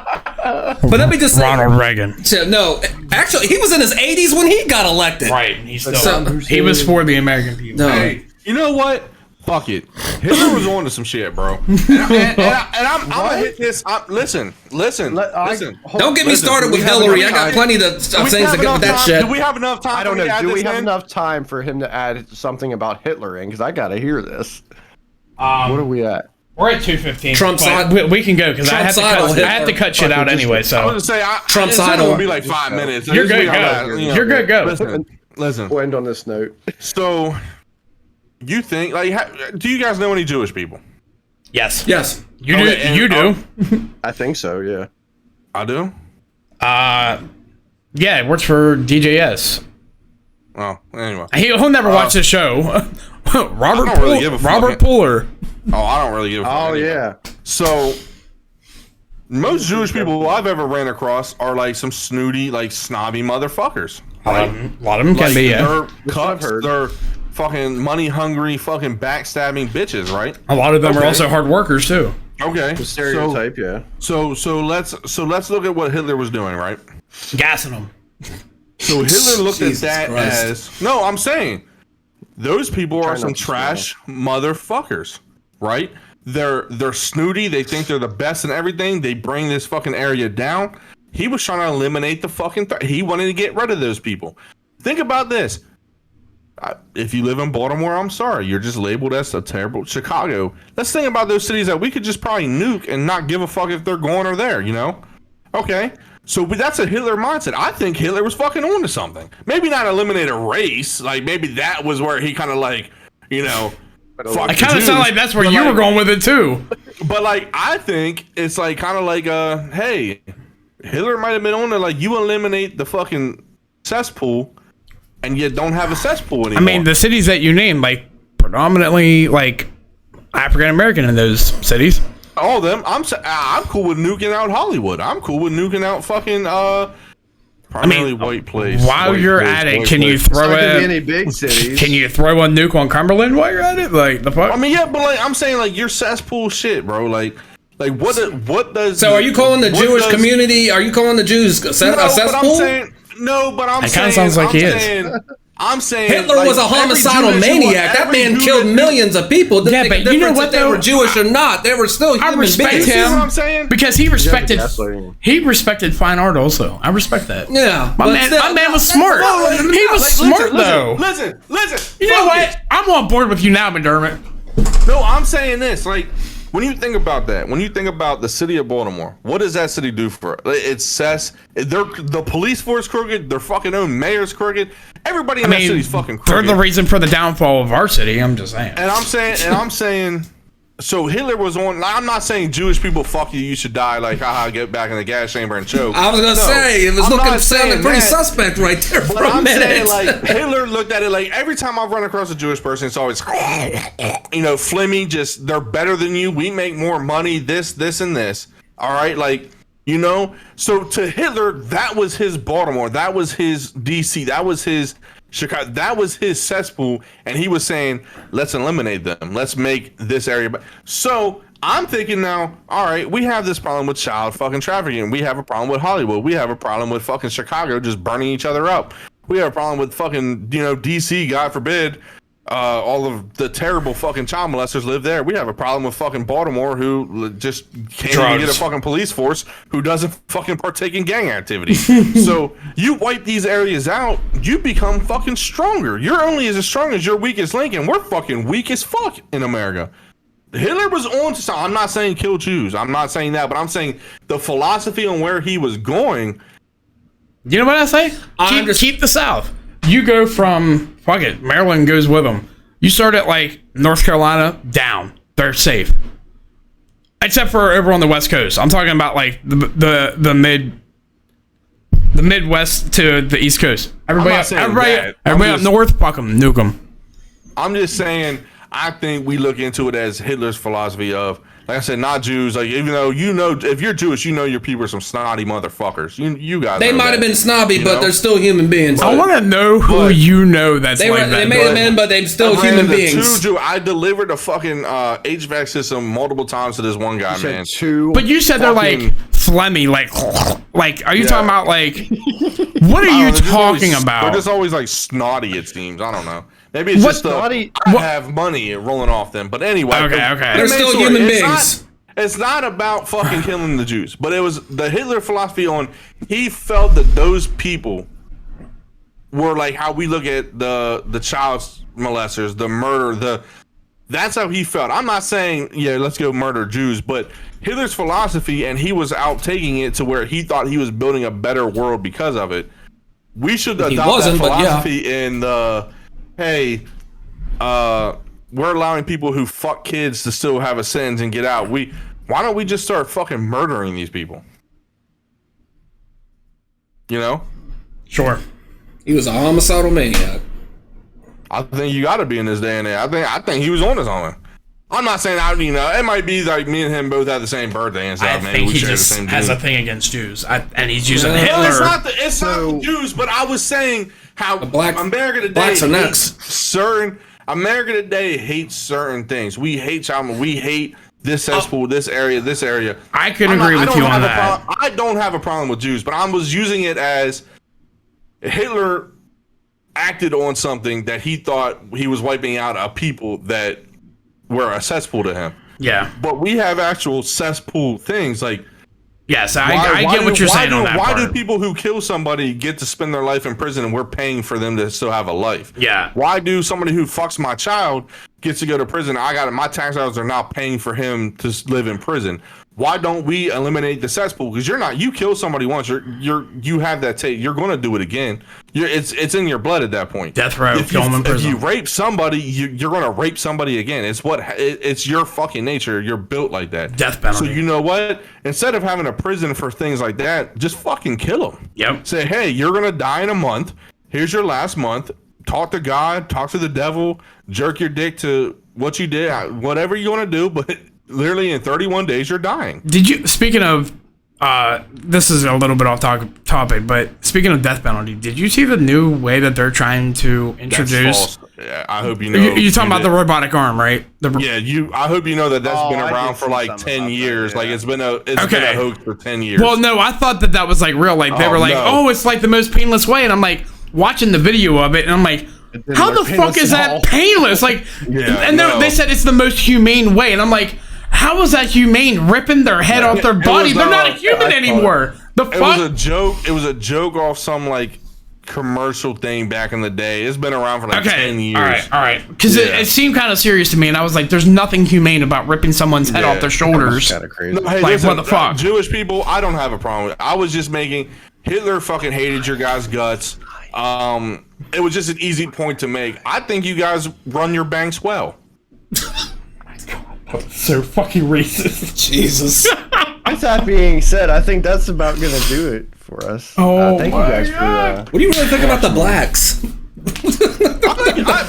But let me just say, Ronald Reagan. No, actually, he was in his 80s when he got elected. Right. He was for the American people. No. Hey, you know what? Fuck it. Hitler was on to some shit, bro. And I'm gonna hit this. Listen. Don't get me started with Hillary. I got plenty of things to get with that shit. Do we have enough time? I don't know. Do we have enough time for him to add something about Hitler in? Because I gotta hear this. What are we at? We're at 2:15. Trump's we can go because I have to cut shit out anyway. So I was gonna say Trump's idol will be like 5 minutes. You're good. Go. You're good. Go. Listen. We'll end on this note. So, you think do you guys know any Jewish people? Yes. You do. You do. I think so. Yeah. I do. Yeah, it works for DJS. Oh, anyway. He'll never watch this show. Robert fuck. Puller. Oh, I don't really give a fuck. Oh, yeah. So, most Jewish people I've ever ran across are like some snooty, snobby motherfuckers. A lot of them can be, yeah. They're cucks, they're fucking money-hungry, fucking backstabbing bitches, right? A lot of them are also hard workers, too. Okay. The stereotype, yeah. So let's look at what Hitler was doing, right? Gassing them. So Hitler looked at that as... No, I'm saying... those people are Try some not to trash motherfuckers, right? They're snooty. They think they're the best in everything. They bring this fucking area down. He was trying to eliminate the fucking he wanted to get rid of those people. Think about this. If you live in Baltimore, I'm sorry. You're just labeled as a terrible Chicago. Let's think about those cities that we could just probably nuke and not give a fuck if they're gone or there, you know? Okay. So that's a Hitler mindset. I think Hitler was fucking onto something. Maybe not eliminate a race. Like, maybe that was where he kind of like, you know, fuck It kind of sounded like that's where you were going with it too. But like, I think it's like kind of like, hey, Hitler might have been on there. Like, you eliminate the fucking cesspool, and you don't have a cesspool anymore. I mean, the cities that you named, like, predominantly, like, African American in those cities. All of them. I'm cool with nuking out Hollywood. I'm cool with nuking out fucking primarily white place. While you're at it, can you throw any big cities? Can you throw a nuke on Cumberland while you're at it? Like, the fuck? I mean, yeah, but like I'm saying, like, your cesspool shit, bro. Like what does? So are you calling the Jewish community? Are you calling the Jews a cesspool? But I'm It saying. kind of sounds like he is. I'm saying Hitler like, was a homicidal maniac. That man killed millions of people. Didn't Yeah, make but a you know difference what, if they though? were Jewish or not. They were still I human respect beings. You see him what I'm saying? because he respected gaslighting. he respected fine art also. I respect that. Yeah, My man was smart. He was smart though. Listen. You know fuck what? it. I'm on board with you now, McDermott. No, I'm saying this. Like, when you think about that, when you think about the city of Baltimore, what does that city do for it? It's cess. The police force crooked. Their fucking own mayor's crooked. Everybody in that city's fucking they're crooked. the reason for the downfall of our city. I'm just saying. And I'm saying, so Hitler was on. Like, I'm not saying Jewish people, fuck you, you should die. Like, haha, get back in the gas chamber and choke. I was gonna say it was sounding pretty suspect right there for But a I'm minute. saying, like, Hitler looked at it like every time I've run across a Jewish person, it's always, you know, flimmy, just they're better than you. We make more money, this, and this. All right, like, you know. So to Hitler, that was his Baltimore, that was his DC, that was his Chicago, that was his cesspool, and he was saying, let's eliminate them. Let's make this area. So I'm thinking now, all right, we have this problem with child fucking trafficking. We have a problem with Hollywood. We have a problem with fucking Chicago just burning each other up. We have a problem with fucking, you know, DC, God forbid, all of the terrible fucking child molesters live there. We have a problem with fucking Baltimore, who just can't even get a fucking police force who doesn't fucking partake in gang activity. So you wipe these areas out, you become fucking stronger. You're only as strong as your weakest link, and we're fucking weak as fuck in America. Hitler was on to something. I'm not saying kill Jews. I'm not saying that, but I'm saying the philosophy on where he was going. You know what I say? Keep the South. You go from, fuck it, Maryland goes with them. You start at, like, North Carolina, down. They're safe. Except for over on the West Coast. I'm talking about, like, the Midwest to the East Coast. Everybody up north, fuck them, nuke them. I'm just saying, I think we look into it as Hitler's philosophy of, like I said, not Jews. Like, even though, you know, if you're Jewish, you know your people are some snotty motherfuckers. You guys. They might have been snobby, but they're still human beings. I want to know who you know that's they like were, that. They made them in, but they're still human beings. I delivered a fucking HVAC system multiple times to this one guy, man. But you said they're like phlegmy, like are you talking about like? What are you talking about? They're just always like snotty. It seems. I don't know. Maybe it's just I have money rolling off them. But anyway, okay. They're still human beings. It's not about fucking killing the Jews, but it was the Hitler philosophy on. He felt that those people were like how we look at the child molesters, the murder, that's how he felt. I'm not saying let's go murder Jews, but Hitler's philosophy, and he was out taking it to where he thought he was building a better world because of it. We should adopt that philosophy in the hey, we're allowing people who fuck kids to still have a sentence and get out. Why don't we just start fucking murdering these people? You know? Sure. He was a homicidal maniac. I think you got to be in this day and age. I think he was on his own. I'm not saying it might be like me and him both had the same birthday and stuff. I think he just has a thing against Jews, and he's using Hitler. No, it's not the Jews, but I was saying how America today America today hates certain things. We hate child. We hate this cesspool, this area. I can agree with you on that. I don't have a problem with Jews, but I was using it as Hitler acted on something that he thought he was wiping out a people that were a cesspool to him. Yeah. But we have actual cesspool things like. Yes, I get what you're saying on that Why part. do people who kill somebody get to spend their life in prison and we're paying for them to still have a life? Yeah. Why do somebody who fucks my child gets to go to prison? My tax dollars are not paying for him to live in prison. Why don't we eliminate the cesspool? Because you kill somebody once, you have that tape. You're going to do it again. It's in your blood at that point. Death row, kill them in If prison. you rape somebody, you're going to rape somebody again. It's your fucking nature. You're built like that. Death penalty. So you know what? Instead of having a prison for things like that, just fucking kill them. Yep. Say, hey, you're going to die in a month. Here's your last month. Talk to God, talk to the devil, jerk your dick to what you did, whatever you want to do, but literally in 31 days you're dying. Did you, speaking of, this is a little bit off topic, but speaking of death penalty, did you see the new way that they're trying to introduce? That's false. Yeah, I hope you know. You're talking about the robotic arm, right? I hope you know that's been I around did for see like something 10 about that, years. yeah. Like it's been a hoax for 10 years. Well, no, I thought that was like real. Like they were like, no. oh, it's like the most painless way, and I'm like watching the video of it, and I'm like, didn't how the look fuck painless is at all. that painless? Like, and no. they said it's the most humane way, and I'm like, how is that humane? Ripping their head off their body? was, They're not a I human thought anymore. The it was a fuck? joke. It was a joke off some like commercial thing back in the day. It's been around for like 10 years. All right. Because Yeah. it seemed kind of serious to me, and I was like, there's nothing humane about ripping someone's head Yeah. off their shoulders. Kind of crazy. No, hey, Like, listen, what the fuck? Jewish people, I don't have a problem with it. I was just making Hitler fucking hated your guys' guts. It was just an easy point to make. I think you guys run your banks well. So fucking racist. Jesus. With that being said, I think that's about gonna do it for us. Oh thank you my guys God. What do you really think about the blacks?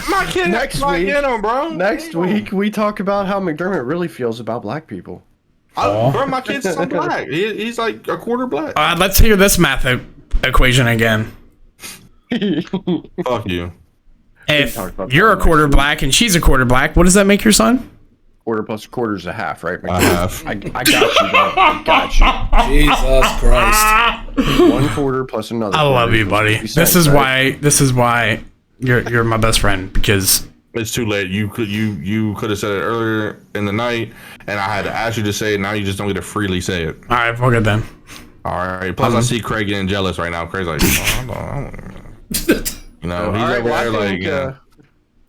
My kid Next locked week- in on, bro. Next week we talk about how McDermott really feels about black people. Bro, my kid's some black. He's like a quarter black. Let's hear this math equation again. Fuck you. If talked about you're a that quarter black and she's a quarter black, what does that make your son? Quarter plus a quarter is a half, right? A half. I got you, bro. I got Jesus Christ. you. 1 quarter plus another. I love quarter you, buddy. equals This 50 is cents, right? why you're my best friend, because It's too late. You could have said it earlier in the night, and I had to ask you to say it. Now you just don't get to freely say it. all right, fuck it then. All right. Plus, I see Craig getting jealous right now. Craig's like, he's All right, over well, there I like,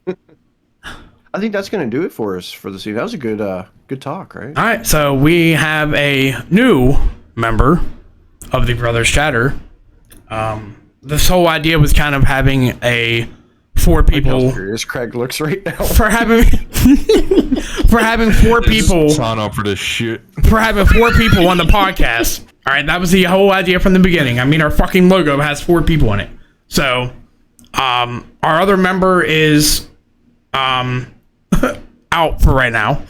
think, I think that's gonna do it for us for this evening. That was a good talk, right? All right, so we have a new member of the Brothers Chatter. This whole idea was kind of having a 4 I was people curious. Craig looks right now. for having 4 people sign up for this shit. for having 4 people on the podcast. All right, that was the whole idea from the beginning. I mean, our fucking logo has 4 people in it. So, our other member is out for right now.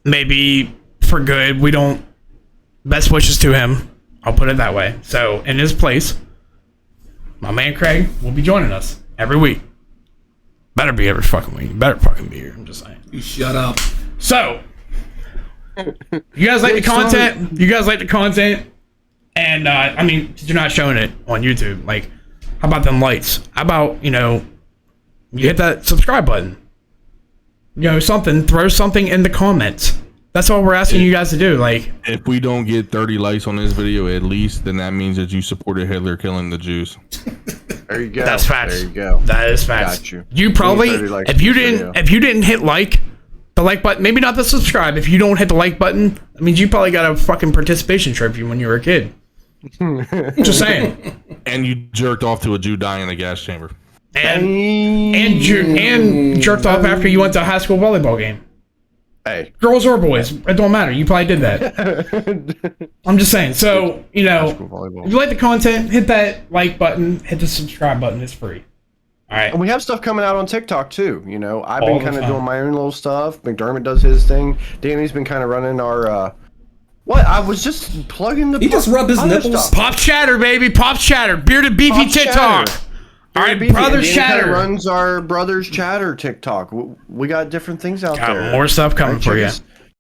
Maybe for good. We don't. Best wishes to him. I'll put it that way. So, in his place, my man Craig will be joining us every week. Better be every fucking week. Better fucking be here. I'm just saying. You shut up. So, you guys like the content? You guys like the content? And, I mean, you're not showing it on YouTube. Like, how about them lights? How about, you hit that subscribe button? Something. Throw something in the comments. That's all we're asking you guys to do. Like, If we don't get 30 likes on this video at least, then that means that you supported Hitler killing the Jews. There you go. that's facts. There you go. That is facts. Got you. You probably, 30 likes if you on this didn't, video. if you didn't hit the like button, maybe not the subscribe. If you don't hit the like button, that means you probably got a fucking participation trophy when you were a kid. Just saying. And you jerked off to a Jew dying in the gas chamber. And jerked off after you went to a high school volleyball game. Hey. Girls or boys, it don't matter. You probably did that. I'm just saying. So, volleyball. if you like the content, hit that like button, hit the subscribe button. It's free. All right. And we have stuff coming out on TikTok too. I've All been the kind of time. doing my own little stuff. McDermott does his thing. Danny's been kind of running our. What? I was just plugging the. He just rubbed his other nipples? stuff. Pop chatter, baby. Pop chatter. Bearded Beefy Pop TikTok. chatter. All right, Beefy, Brothers and Danny kinda Chatter. runs our Brothers Chatter TikTok. We got different things out Got there. more stuff coming Right, for you. check us-